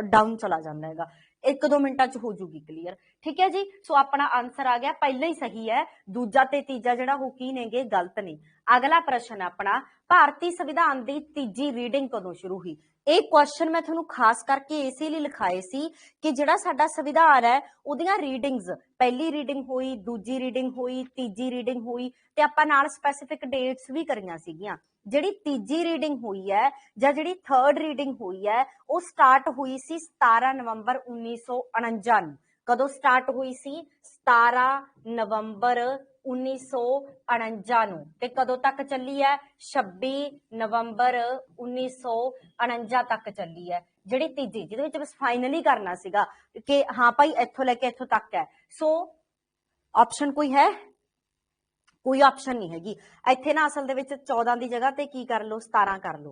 डाउन चला जाता है, 1-2 मिनटां च हो जूगी क्लीयर। ठीक है जी, सो अपना आंसर आ गया, पहले ही सही है, दूजा ते तीजा जिहड़ा वो की नेगे गलत ने। अगला प्रश्न अपना, भारतीय संविधान की तीजी रीडिंग कदों शुरू हुई? एक क्वेश्चन मैं तुहानूं खास करके इसे लिए लिखाए सी कि जिहड़ा साडा संविधान है उहदियां रीडिंग्स, पहली रीडिंग हुई, दूजी रीडिंग हुई, तीजी रीडिंग हुई ते आपां नाल स्पैसिफिक डेट्स भी करियां सीगियां। जिहड़ी तीजी रीडिंग हुई है जां जिहड़ी थर्ड रीडिंग हुई है वो स्टार्ट हुई सी 17 नवंबर 1949 ਨੂੰ। कदों स्टार्ट हुई सी? 17 नवंबर 1949 ਨੂੰ ਤੇ ਕਦੋਂ ਤੱਕ ਚੱਲੀ ਹੈ? 26 ਨਵੰਬਰ 1949 ਤੱਕ ਚੱਲੀ ਹੈ। ਜਿਹੜੀ ਤੀਜੀ ਜਿਹਦੇ ਵਿੱਚ ਬਸ ਫਾਈਨਲੀ ਕਰਨਾ ਸੀਗਾ ਕਿ ਹਾਂ ਭਾਈ ਇੱਥੋਂ ਲੈ ਕੇ ਇੱਥੋਂ ਤੱਕ ਹੈ। ਸੋ ਆਪਸ਼ਨ ਕੋਈ ਹੈ? कोई ऑप्शन नहीं हैगी इत्थे ना। असल दे विच 14 की जगह ते की कर लो 17 कर लो,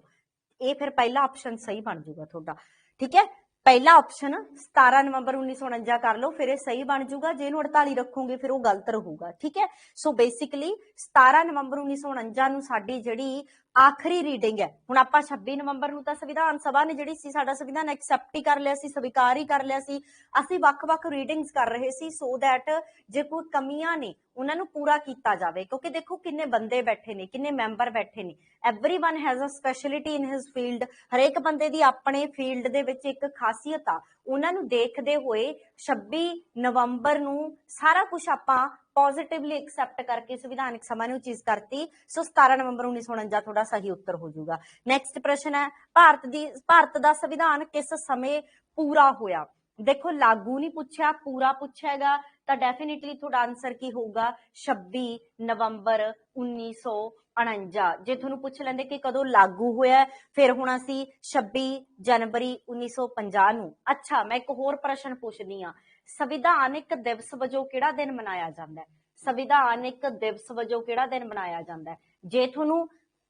ये फिर पहला ऑप्शन सही बन जूगा थोड़ा। ठीक है, पहला ऑप्शन 17 नवंबर 1949 कर लो, फिर सही बन जूगा। जे 48 रखोगे फिर वो गलत रहूगा। ठीक है, सो बेसिकली 17 नवंबर 1949 ਨੂੰ ਸਾਡੀ ਜਿਹੜੀ ਆਖਰੀ ਰੀਡਿੰਗ ਹੈ। ਹੁਣ ਆਪਾਂ 26 ਨਵੰਬਰ ਨੂੰ ਤਾਂ ਸੰਵਿਧਾਨ ਸਭਾ ਨੇ ਜਿਹੜੀ ਸੀ ਸਾਡਾ ਸੰਵਿਧਾਨ ਐਕਸੈਪਟ ਹੀ ਕਰ ਲਿਆ ਸੀ, ਸਵੀਕਾਰ ਹੀ ਕਰ ਲਿਆ ਸੀ। ਅਸੀਂ ਵੱਖ-ਵੱਖ ਰੀਡਿੰਗਸ ਕਰ ਰਹੇ ਸੀ ਸੋ ਦੈਟ ਜੇ ਕੋਈ ਕਮੀਆਂ ਨੇ ਉਹਨਾਂ ਨੂੰ ਪੂਰਾ ਕੀਤਾ ਜਾਵੇ, ਕਿਉਂਕਿ ਦੇਖੋ ਕਿੰਨੇ ਬੰਦੇ ਬੈਠੇ ਨੇ, ਕਿੰਨੇ ਮੈਂਬਰ ਬੈਠੇ ਨੇ। Everyone has a speciality in his field. ਹਰੇਕ ਬੰਦੇ ਦੀ ਆਪਣੇ ਫੀਲਡ ਦੇ ਵਿੱਚ ਇੱਕ ਖਾਸੀਅਤ ਆ। ਉਹਨਾਂ ਨੂੰ ਦੇਖਦੇ ਹੋਏ 26 ਨਵੰਬਰ ਨੂੰ ਸਾਰਾ ਕੁਝ ਆਪਾਂ ਪੋਜ਼ਿਟਿਵਲੀ ਐਕਸੈਪਟ ਕਰਕੇ ਸੰਵਿਧਾਨਕ ਸਭਾ ਨੂੰ ਚੀਜ਼ ਕਰਤੀ। ਸੋ 17 ਨਵੰਬਰ 1949 ਤੁਹਾਡਾ ਸਹੀ ਉੱਤਰ ਹੋ ਜਾਊਗਾ। ਨੈਕਸਟ ਪ੍ਰਸ਼ਨ ਹੈ, ਭਾਰਤ ਦਾ ਸੰਵਿਧਾਨ ਕਿਸ ਸਮੇਂ ਪੂਰਾ ਹੋਇਆ? ਦੇਖੋ ਲਾਗੂ ਨਹੀਂ ਪੁੱਛਿਆ, ਪੂਰਾ ਪੁੱਛੇਗਾ ਤਾਂ ਡੈਫੀਨਿਟਲੀ ਤੁਹਾਡਾ ਆਨਸਰ ਕੀ ਹੋਊਗਾ 26 ਨਵੰਬਰ 1949। ਜੇ ਤੁਹਾਨੂੰ ਪੁੱਛ ਲੈਂਦੇ ਕਿ ਕਦੋਂ ਲਾਗੂ ਹੋਇਆ ਫਿਰ ਹੁਣ ਅਸੀਂ 26 ਜਨਵਰੀ 1950 ਨੂੰ। ਅੱਛਾ, ਮੈਂ ਇੱਕ ਹੋਰ ਪ੍ਰਸ਼ਨ ਪੁੱਛਦੀ ਹਾਂ, ਸੰਵਿਧਾਨਿਕ ਦਿਵਸ ਵਜੋਂ ਕਿਹੜਾ ਦਿਨ ਮਨਾਇਆ ਜਾਂਦਾ ਹੈ? ਸੰਵਿਧਾਨਿਕ ਦਿਵਸ ਵਜੋਂ ਕਿਹੜਾ ਦਿਨ ਮਨਾਇਆ ਜਾਂਦਾ ਹੈ? ਜੇ ਤੁਹਾਨੂੰ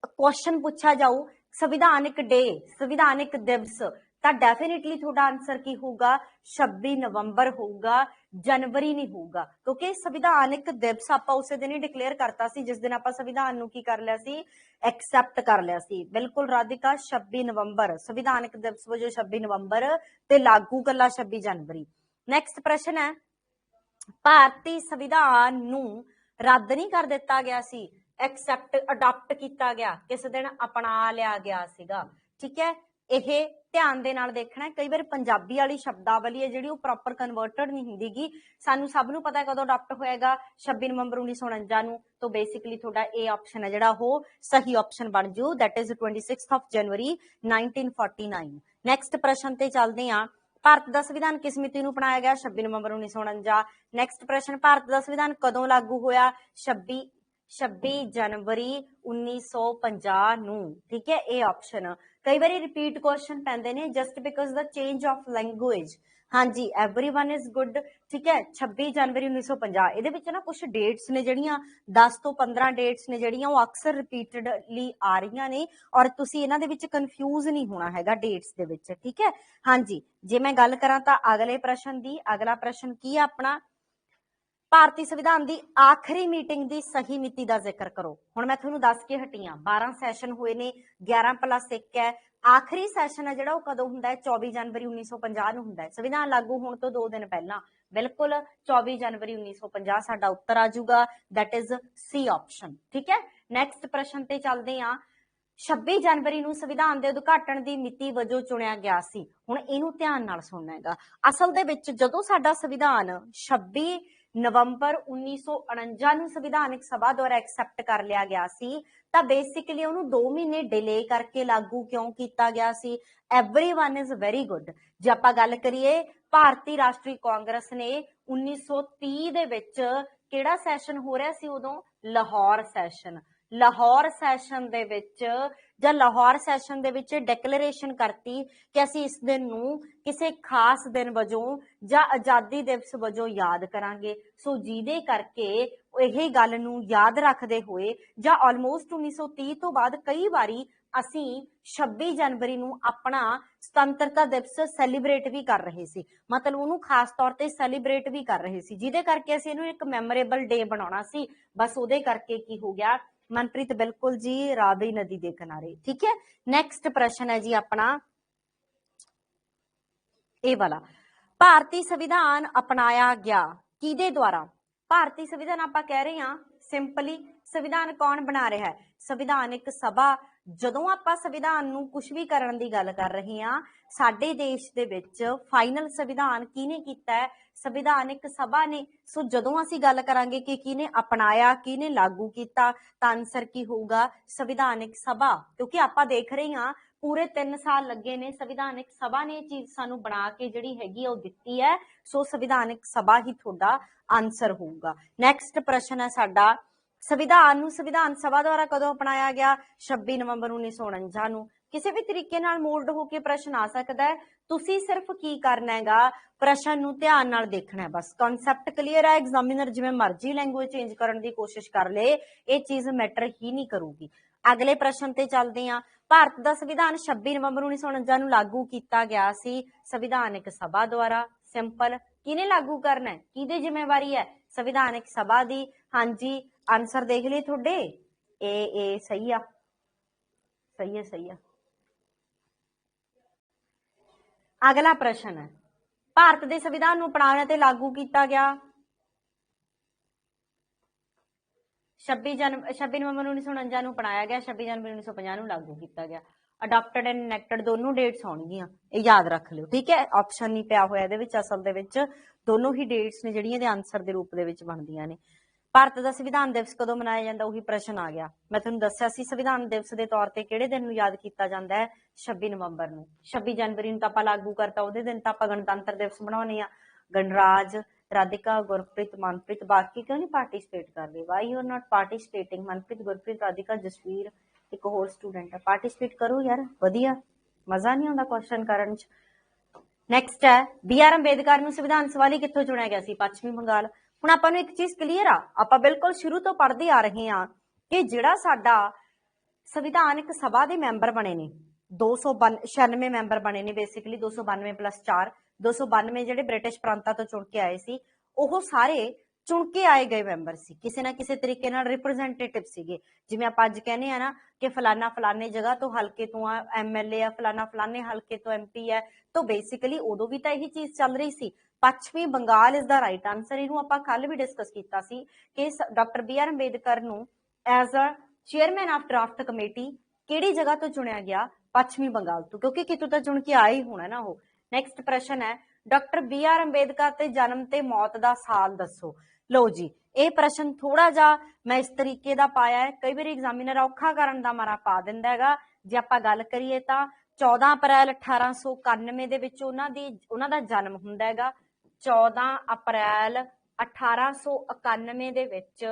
ਕੁਐਸਚਨ ਪੁੱਛਿਆ ਜਾਊ ਸੰਵਿਧਾਨਿਕ ਡੇ, ਸੰਵਿਧਾਨਿਕ ਦਿਵਸ, ਤਾਂ ਡੈਫੀਨਿਟਲੀ ਤੁਹਾਡਾ ਆਨਸਰ ਕੀ ਹੋਊਗਾ 26 ਨਵੰਬਰ ਹੋਊਗਾ, ਜਨਵਰੀ ਨਹੀਂ ਹੋਊਗਾ। ਕਿਉਂਕਿ ਸੰਵਿਧਾਨਿਕ ਦਿਵਸ ਆਪਾਂ ਉਸੇ ਦਿਨ ਹੀ ਡਿਕਲੇਅਰ ਕਰਤਾ ਸੀ ਜਿਸ ਦਿਨ ਆਪਾਂ ਸੰਵਿਧਾਨ ਨੂੰ ਕੀ ਕਰ ਲਿਆ ਸੀ, ਐਕਸੈਪਟ ਕਰ ਲਿਆ ਸੀ। ਬਿਲਕੁਲ ਰਾਧਿਕਾ, 26 ਨਵੰਬਰ ਸੰਵਿਧਾਨਿਕ ਦਿਵਸ ਵਜੋਂ 26 ਨਵੰਬਰ ਤੇ ਲਾਗੂ ਕੱਲਾ 26 ਜਨਵਰੀ। ਨੈਕਸਟ ਪ੍ਰਸ਼ਨ ਹੈ, ਭਾਰਤੀ ਸੰਵਿਧਾਨ ਨੂੰ ਰੱਦ ਨਹੀਂ ਕਰ ਦਿੱਤਾ ਗਿਆ ਸੀ, ਐਕਸੈਪਟ ਅਡਾਪਟ ਕੀਤਾ ਗਿਆ, ਕਿਸ ਦਿਨ ਅਪਣਾ ਲਿਆ ਗਿਆ ਸੀਗਾ। ਠੀਕ ਹੈ, ਇਹ ਧਿਆਨ ਦੇ ਨਾਲ ਦੇਖਣਾ। ਕਈ ਵਾਰ ਪੰਜਾਬੀ ਵਾਲੀ ਸ਼ਬਦਾਵਲੀ ਹੈ ਜਿਹੜੀ ਉਹ ਪ੍ਰੋਪਰ ਕਨਵਰਟਡ ਨਹੀਂ ਹੁੰਦੀਗੀ। ਸਾਨੂੰ ਸਭ ਨੂੰ ਪਤਾ ਕਦੋਂ ਅਡਾਪਟ ਹੋਏਗਾ 26 ਨਵੰਬਰ 1949 ਨੂੰ। ਤੋਂ ਬੇਸਿਕਲੀ ਤੁਹਾਡਾ ਇਹ ਆਪਸ਼ਨ ਹੈ ਜਿਹੜਾ ਉਹ ਸਹੀ ਆਪਸ਼ਨ ਬਣ ਜੂ, ਦੈਟ ਇਜ਼ 26 ਜਨਵਰੀ 1949। ਨੈਕਸਟ ਪ੍ਰਸ਼ਨ ਤੇ ਚੱਲਦੇ ਹਾਂ, ਭਾਰਤ ਦਾ ਸੰਵਿਧਾਨ ਕਿਸ ਮਿਤੀ ਨੂੰ ਅਪਣਾਇਆ ਗਿਆ? 26 ਨਵੰਬਰ 1949। ਨੈਕਸਟ ਪ੍ਰਸ਼ਨ, ਭਾਰਤ ਦਾ ਸੰਵਿਧਾਨ ਕਦੋਂ ਲਾਗੂ ਹੋਇਆ? 26 ਜਨਵਰੀ 1950 ਨੂੰ। ਠੀਕ ਹੈ, ਇਹ ਆਪਸ਼ਨ ਕਈ ਵਾਰੀ ਰਿਪੀਟ ਕੁਐਸਚਨ ਪੈਂਦੇ ਨੇ just because the change of language. ਹਾਂਜੀ, एवरीवन इज गुड। ठीक है, 26 जनवरी 1950। ਇਹਦੇ ਵਿੱਚ ਨਾ ਕੁਝ ਡੇਟਸ ਨੇ ਜਿਹੜੀਆਂ 10 ਤੋਂ 15 ਡੇਟਸ ਨੇ ਜਿਹੜੀਆਂ ਉਹ ਅਕਸਰ ਰਿਪੀਟਡਲੀ ਆ ਰਹੀਆਂ ਨੇ ਔਰ ਤੁਸੀਂ ਇਹਨਾਂ ਦੇ ਵਿੱਚ ਕਨਫਿਊਜ਼ ਨਹੀਂ ਹੋਣਾ ਹੈਗਾ ਡੇਟਸ ਦੇ ਵਿੱਚ। ਠੀਕ ਹੈ, ਹਾਂਜੀ, ਜੇ ਮੈਂ ਗੱਲ ਕਰਾਂ ਤਾਂ ਅਗਲੇ ਪ੍ਰਸ਼ਨ ਦੀ, ਅਗਲਾ ਪ੍ਰਸ਼ਨ ਕੀ ਹੈ ਆਪਣਾ, ਭਾਰਤੀ ਸੰਵਿਧਾਨ ਦੀ ਆਖਰੀ ਮੀਟਿੰਗ ਦੀ ਸਹੀ ਮਿਤੀ ਦਾ ਜ਼ਿਕਰ ਕਰੋ। ਹੁਣ ਮੈਂ ਤੁਹਾਨੂੰ ਦੱਸ ਕੇ ਹਟੀ ਹਾਂ 12 ਸੈਸ਼ਨ ਹੋਏ ਨੇ, 11+1 ਹੈ। ਆਖਰੀ ਸੈਸ਼ਨ ਹੈ ਜਿਹੜਾ ਉਹ ਕਦੋਂ ਹੁੰਦਾ ਹੈ? 24 ਜਨਵਰੀ 1950 ਨੂੰ ਹੁੰਦਾ ਹੈ, ਸੰਵਿਧਾਨ ਲਾਗੂ ਹੋਣ ਤੋਂ 2 ਦਿਨ ਪਹਿਲਾਂ। ਬਿਲਕੁਲ 24 ਜਨਵਰੀ 1950 ਸਾਡਾ ਉੱਤਰ ਆ ਜਾਊਗਾ, ਦੈਟ ਇਜ਼ ਸੀ ਆਪਸ਼ਨ। ਠੀਕ ਹੈ, ਨੈਕਸਟ ਪ੍ਰਸ਼ਨ ਤੇ ਚੱਲਦੇ ਹਾਂ, 26 ਜਨਵਰੀ ਨੂੰ ਸੰਵਿਧਾਨ ਦੇ ਉਦਘਾਟਨ ਦੀ ਮਿਤੀ ਵਜੋਂ ਚੁਣਿਆ ਗਿਆ ਸੀ। ਹੁਣ ਇਹਨੂੰ ਧਿਆਨ ਨਾਲ ਸੁਣਨਾ ਹੈਗਾ। ਅਸਲ ਦੇ ਵਿੱਚ ਜਦੋਂ ਸਾਡਾ ਸੰਵਿਧਾਨ 26 ਨਵੰਬਰ 1949 ਨੂੰ ਸੰਵਿਧਾਨਕ ਸਭਾ ਦੁਆਰਾ ਐਕਸੈਪਟ ਕਰ ਲਿਆ ਗਿਆ ਸੀ ਤਾਂ ਬੇਸਿਕਲੀ ਉਹਨੂੰ 2 ਮਹੀਨੇ ਡਿਲੇ ਕਰਕੇ ਲਾਗੂ ਕਿਉਂ ਕੀਤਾ ਗਿਆ ਸੀ? Everyone is very good. ਜੇ ਆਪਾਂ ਗੱਲ ਕਰੀਏ ਭਾਰਤੀ ਰਾਸ਼ਟਰੀ ਕਾਂਗਰਸ ਨੇ 1930 ਦੇ ਵਿੱਚ ਕਿਹੜਾ ਸੈਸ਼ਨ ਹੋ ਰਿਹਾ ਸੀ ਉਦੋਂ? ਲਾਹੌਰ ਸੈਸ਼ਨ। ਲਾਹੌਰ ਸੈਸ਼ਨ ਦੇ ਵਿੱਚ ਜਾਂ ਲਾਹੌਰ ਸੈਸ਼ਨ ਦੇ ਵਿੱਚ ਡਿਕਲੇਰੇਸ਼ਨ ਕਰਤੀ ਕਿ ਅਸੀਂ ਇਸ ਦਿਨ ਨੂੰ ਕਿਸੇ ਖਾਸ ਦਿਨ ਵਜੋਂ ਜਾਂ ਆਜ਼ਾਦੀ ਦਿਵਸ ਵਜੋਂ ਯਾਦ ਕਰਾਂਗੇ। ਸੋ ਜਿਹਦੇ ਕਰਕੇ ਇਹ ਗੱਲ ਨੂੰ ਯਾਦ ਰੱਖਦੇ ਹੋਏ ਜਾਂ ਆਲਮੋਸਟ 1930 ਤੋਂ ਬਾਅਦ ਕਈ ਵਾਰੀ ਅਸੀਂ 26 ਜਨਵਰੀ ਨੂੰ ਆਪਣਾ ਸੁਤੰਤਰਤਾ ਦਿਵਸ ਸੈਲੀਬ੍ਰੇਟ ਵੀ ਕਰ ਰਹੇ ਸੀ, ਮਤਲਬ ਉਹਨੂੰ ਖਾਸ ਤੌਰ ਤੇ ਸੈਲੀਬ੍ਰੇਟ ਵੀ ਕਰ ਰਹੇ ਸੀ, ਜਿਹਦੇ ਕਰਕੇ ਅਸੀਂ ਇਹਨੂੰ ਇੱਕ ਮੈਮੋਰੇਬਲ ਡੇ ਬਣਾਉਣਾ ਸੀ। ਬਸ ਉਹਦੇ ਕਰਕੇ ਕੀ ਹੋ ਗਿਆ ਮਨਪ੍ਰੀਤ? ਬਿਲਕੁਲ ਜੀ, ਰਾਵੀ ਨਦੀ ਦੇ ਕਿਨਾਰੇ। ਠੀਕ ਹੈ, ਨੈਕਸਟ ਪ੍ਰਸ਼ਨ ਹੈ ਜੀ ਆਪਣਾ ਇਹ ਵਾਲਾ, ਭਾਰਤੀ ਸੰਵਿਧਾਨ ਅਪਣਾਇਆ ਗਿਆ ਕਿਹਦੇ ਦੁਆਰਾ? ਭਾਰਤੀ ਸੰਵਿਧਾਨ ਆਪਾਂ ਕਹਿ ਰਹੇ ਹਾਂ ਸਿੰਪਲੀ ਸੰਵਿਧਾਨ ਕੌਣ ਬਣਾ ਰਿਹਾ ਹੈ? ਸੰਵਿਧਾਨਕ ਸਭਾ। ਜਦੋਂ ਆਪਾਂ ਸੰਵਿਧਾਨ ਨੂੰ ਕੁਝ ਵੀ ਕਰਨ ਦੀ ਗੱਲ ਕਰ ਰਹੇ ਹਾਂ, ਸਾਡੇ ਦੇਸ਼ ਦੇ ਵਿੱਚ ਫਾਈਨਲ ਸੰਵਿਧਾਨ ਕਿਹਨੇ ਕੀਤਾ ਹੈ? ਸੰਵਿਧਾਨਕ ਸਭਾ ਨੇ। ਸੋ ਜਦੋਂ ਅਸੀਂ ਗੱਲ ਕਰਾਂਗੇ ਕਿ ਕਿਹਨੇ ਅਪਣਾਇਆ, ਕਿਹਨੇ ਲਾਗੂ ਕੀਤਾ, ਤਾਂ ਆਨਸਰ ਕੀ ਹੋਊਗਾ? ਸੰਵਿਧਾਨਕ ਸਭਾ। ਕਿਉਂਕਿ ਆਪਾਂ ਦੇਖ ਰਹੇ ਹਾਂ ਪੂਰੇ 3 ਸਾਲ ਲੱਗੇ ਨੇ, ਸੰਵਿਧਾਨਕ ਸਭਾ ਨੇ ਇਹ ਚੀਜ਼ ਸਾਨੂੰ ਬਣਾ ਕੇ ਜਿਹੜੀ ਹੈਗੀ ਉਹ ਦਿੱਤੀ ਹੈ। ਸੋ ਸੰਵਿਧਾਨਕ ਸਭਾ ਹੀ ਤੁਹਾਡਾ ਆਨਸਰ ਹੋਊਗਾ। ਨੈਕਸਟ ਪ੍ਰਸ਼ਨ ਹੈ ਸਾਡਾ, ਸੰਵਿਧਾਨ ਨੂੰ ਸੰਵਿਧਾਨ ਸਭਾ ਦੁਆਰਾ ਕਦੋਂ ਅਪਣਾਇਆ ਗਿਆ? 26 ਨਵੰਬਰ 1949 ਨੂੰ। ਕਿਸੇ ਵੀ ਤਰੀਕੇ ਨਾਲ ਮੋਲਡ ਹੋ ਕੇ ਪ੍ਰਸ਼ਨ ਆ ਸਕਦਾ ਹੈ। ਤੁਸੀਂ ਸਿਰਫ ਕੀ ਕਰਨਾ ਹੈਗਾ, ਪ੍ਰਸ਼ਨ ਨੂੰ ਧਿਆਨ ਨਾਲ ਦੇਖਣਾ ਹੈ, ਬਸ ਕਨਸੈਪਟ ਕਲੀਅਰ ਹੈ। ਐਗਜ਼ਾਮੀਨਰ ਜਿਵੇਂ ਮਰਜ਼ੀ ਲੈਂਗੁਏਜ ਚੇਂਜ ਕਰਨ ਦੀ ਕੋਸ਼ਿਸ਼ ਕਰ ਲੇ, ਇਹ ਚੀਜ਼ ਮੈਟਰ ਹੀ ਨਹੀਂ ਕਰੂਗੀ। ਅਗਲੇ ਪ੍ਰਸ਼ਨ ਤੇ ਚੱਲਦੇ ਹਾਂ। ਭਾਰਤ ਦਾ ਸੰਵਿਧਾਨ 26 ਨਵੰਬਰ 1949 ਨੂੰ ਲਾਗੂ ਕੀਤਾ ਗਿਆ ਸੀ ਸੰਵਿਧਾਨਕ ਸਭਾ ਦੁਆਰਾ। ਸਿੰਪਲ, ਕਿਹਨੇ ਲਾਗੂ ਕਰਨਾ ਹੈ, ਕਿਹਦੀ ਜ਼ਿੰਮੇਵਾਰੀ ਹੈ, ਸੰਵਿਧਾਨਕ ਸਭਾ ਦੀ। ਹਾਂਜੀ, ਆਨਸਰ ਦੇਖ ਲਈ ਤੁਹਾਡੇ, ਇਹ ਸਹੀ ਆ, ਸਹੀ ਹੈ, ਸਹੀ ਆ। ਅਗਲਾ ਪ੍ਰਸ਼ਨ ਹੈ, ਭਾਰਤ ਦੇ ਸੰਵਿਧਾਨ ਨੂੰ ਅਪਣਾਉਣ ਅਤੇ ਲਾਗੂ ਕੀਤਾ ਗਿਆ 26 ਨਵੰਬਰ 1949 ਨੂੰ ਅਪਣਾਇਆ ਗਿਆ, 26 ਜਨਵਰੀ 1950 ਨੂੰ ਲਾਗੂ ਕੀਤਾ ਗਿਆ। ਅਡਾਪਟਡ ਐਂਡ ਇਨੈਕਟਡ ਦੋਨੋਂ ਡੇਟਸ ਹੋਣਗੀਆਂ, ਇਹ ਯਾਦ ਰੱਖ ਲਿਓ, ਠੀਕ ਹੈ। ਆਪਸ਼ਨ ਨਹੀਂ ਪਿਆ ਹੋਇਆ ਇਹਦੇ ਵਿੱਚ, ਅਸਲ ਦੇ ਵਿੱਚ ਦੋਨੋਂ ਹੀ ਡੇਟਸ ਨੇ ਜਿਹੜੀਆਂ ਇਹਦੇ ਆਨਸਰ ਦੇ ਰੂਪ ਦੇ ਵਿੱਚ ਬਣਦੀਆਂ ਨੇ। ਭਾਰਤ ਦਾ ਸੰਵਿਧਾਨ ਦਿਵਸ ਕਦੋਂ ਮਨਾਇਆ ਜਾਂਦਾ, ਉਹੀ ਪ੍ਰਸ਼ਨ ਆ ਗਿਆ। ਮੈਂ ਤੁਹਾਨੂੰ ਦੱਸਿਆ ਸੀ ਸੰਵਿਧਾਨ ਦਿਵਸ ਦੇ ਤੌਰ ਤੇ ਕਿਹੜੇ ਦਿਨ ਨੂੰ ਯਾਦ ਕੀਤਾ ਜਾਂਦਾ ਹੈ, 26 ਨਵੰਬਰ ਨੂੰ। 26 ਜਨਵਰੀ ਨੂੰ ਤਾਂ ਆਪਾਂ ਲਾਗੂ ਕਰਤਾ, ਉਹਦੇ ਦਿਨ ਤਾਂ ਆਪਾਂ ਗਣਤੰਤਰ ਦਿਵਸ ਬਣਾਉਣੇ ਆ। ਗਣਰਾਜ, ਰਾਧਿਕਾ, ਗੁਰਪ੍ਰੀਤ, ਮਨਪ੍ਰੀਤ, ਬਾਕੀ ਕਿਉਂ ਨਹੀਂ ਪਾਰਟਿਸਿਪੇਟ ਕਰ ਰਹੇ? Why you are not ਪਾਰਟਿਸਿਪੇਟਿੰਗ? Manpreet, Gurpreet, Radhika, Jasvir, ਇੱਕ ਹੋਰ ਸਟੂਡੈਂਟ ਹੈ, ਪਾਰਟਿਸਿਪੇਟ ਕਰੋ ਯਾਰ, ਵਧੀਆ, ਮਜ਼ਾ ਨਹੀਂ ਆਉਂਦਾ ਕੁਐਸਚਨ ਕਰਨ ਚ। ਨੈਕਸਟ ਹੈ, ਬੀ ਆਰ ਅੰਬੇਦਕਰ ਨੂੰ ਸੰਵਿਧਾਨ ਸਭਾ ਲਈ ਕਿੱਥੋਂ ਚੁਣਿਆ ਗਿਆ ਸੀ? ਪੱਛਮੀ ਬੰਗਾਲ। ਹੁਣ ਆਪਾਂ ਨੂੰ ਇੱਕ ਚੀਜ਼ ਕਲੀਅਰ ਆ, ਆਪਾਂ ਬਿਲਕੁਲ ਸ਼ੁਰੂ ਤੋਂ ਪੜ੍ਹਦੇ ਆ ਰਹੇ ਹਾਂ ਕਿ ਜਿਹੜਾ ਸਾਡਾ ਸੰਵਿਧਾਨਕ ਸਭਾ ਦੇ ਮੈਂਬਰ ਬਣੇ ਨੇ 296 ਮੈਂਬਰ ਬਣੇ ਨੇ ਬੇਸਿਕਲੀ, 292 ਪਲੱਸ 4, 292 ਜਿਹੜੇ ਬ੍ਰਿਟਿਸ਼ ਪ੍ਰਾਂਤਾਂ ਤੋਂ ਚੁਣ ਕੇ ਆਏ ਸੀ, ਉਹ ਸਾਰੇ ਚੁਣ ਕੇ ਆਏ ਗਏ ਮੈਂਬਰ ਸੀ, ਕਿਸੇ ਨਾ ਕਿਸੇ ਤਰੀਕੇ ਨਾਲ ਰਿਪਰੈਜ਼ੈਂਟੇਟਿਵ ਸੀਗੇ। ਜਿਵੇਂ ਆਪਾਂ ਅੱਜ ਕਹਿੰਦੇ ਆ ਨਾ ਕਿ ਫਲਾਨਾ ਫਲਾਨੇ ਜਗ੍ਹਾ ਤੋਂ ਹਲਕੇ ਤੋਂ ਆ ਐਮਐਲਏ ਆ, ਫਲਾਨਾ ਫਲਾਨੇ ਹਲਕੇ ਤੋਂ ਐਮਪੀ ਹੈ, ਤਾਂ ਬੇਸਿਕਲੀ ਉਦੋਂ ਵੀ ਤਾਂ ਇਹੀ ਚੀਜ਼ ਚੱਲ ਰਹੀ ਸੀ। ਪੱਛਮੀ Bengal is the right answer. ਇਹਨੂੰ ਆਪਾਂ ਕੱਲ ਵੀ ਡਿਸਕਸ ਕੀਤਾ ਸੀ ਕਿ ਡਾਕਟਰ ਬੀ ਆਰ ਅੰਬੇਦਕਰ ਨੂੰ as a chairman of draft committee ਕਿਹੜੀ ਜਗ੍ਹਾ ਤੋਂ ਚੁਣਿਆ ਗਿਆ? ਪੱਛਮੀ ਬੰਗਾਲ ਤੋਂ, ਕਿਉਂਕਿ ਕਿਤੋਂ ਤਾਂ ਚੁਣ ਕੇ ਆਏ ਹੀ ਹੋਣਾ ਨਾ ਉਹ। ਨੈਕਸਟ ਪ੍ਰਸ਼ਨ ਹੈ, ਡਾਕਟਰ ਬੀ ਆਰ ਅੰਬੇਦਕਰ ਦੇ ਜਨਮ ਤੇ ਮੌਤ ਦਾ ਸਾਲ ਦੱਸੋ। ਲਓ ਜੀ, ਇਹ ਪ੍ਰਸ਼ਨ ਥੋੜਾ ਜਿਹਾ ਮੈਂ ਇਸ ਤਰੀਕੇ ਦਾ ਪਾਇਆ ਹੈ, ਕਈ ਵਾਰੀ ਐਗਜ਼ਾਮੀਨਰ ਔਖਾ ਕਰਨ ਦਾ ਮਾਰਾ ਪਾ ਦਿੰਦਾ ਹੈਗਾ। ਜੇ ਆਪਾਂ ਗੱਲ ਕਰੀਏ ਤਾਂ 14 ਅਪ੍ਰੈਲ 1891 ਦੇ ਵਿੱਚ ਉਹਨਾਂ ਦਾ ਜਨਮ ਹੁੰਦਾ ਹੈਗਾ। 14 ਅਪ੍ਰੈਲ 1891 ਦੇ ਵਿੱਚ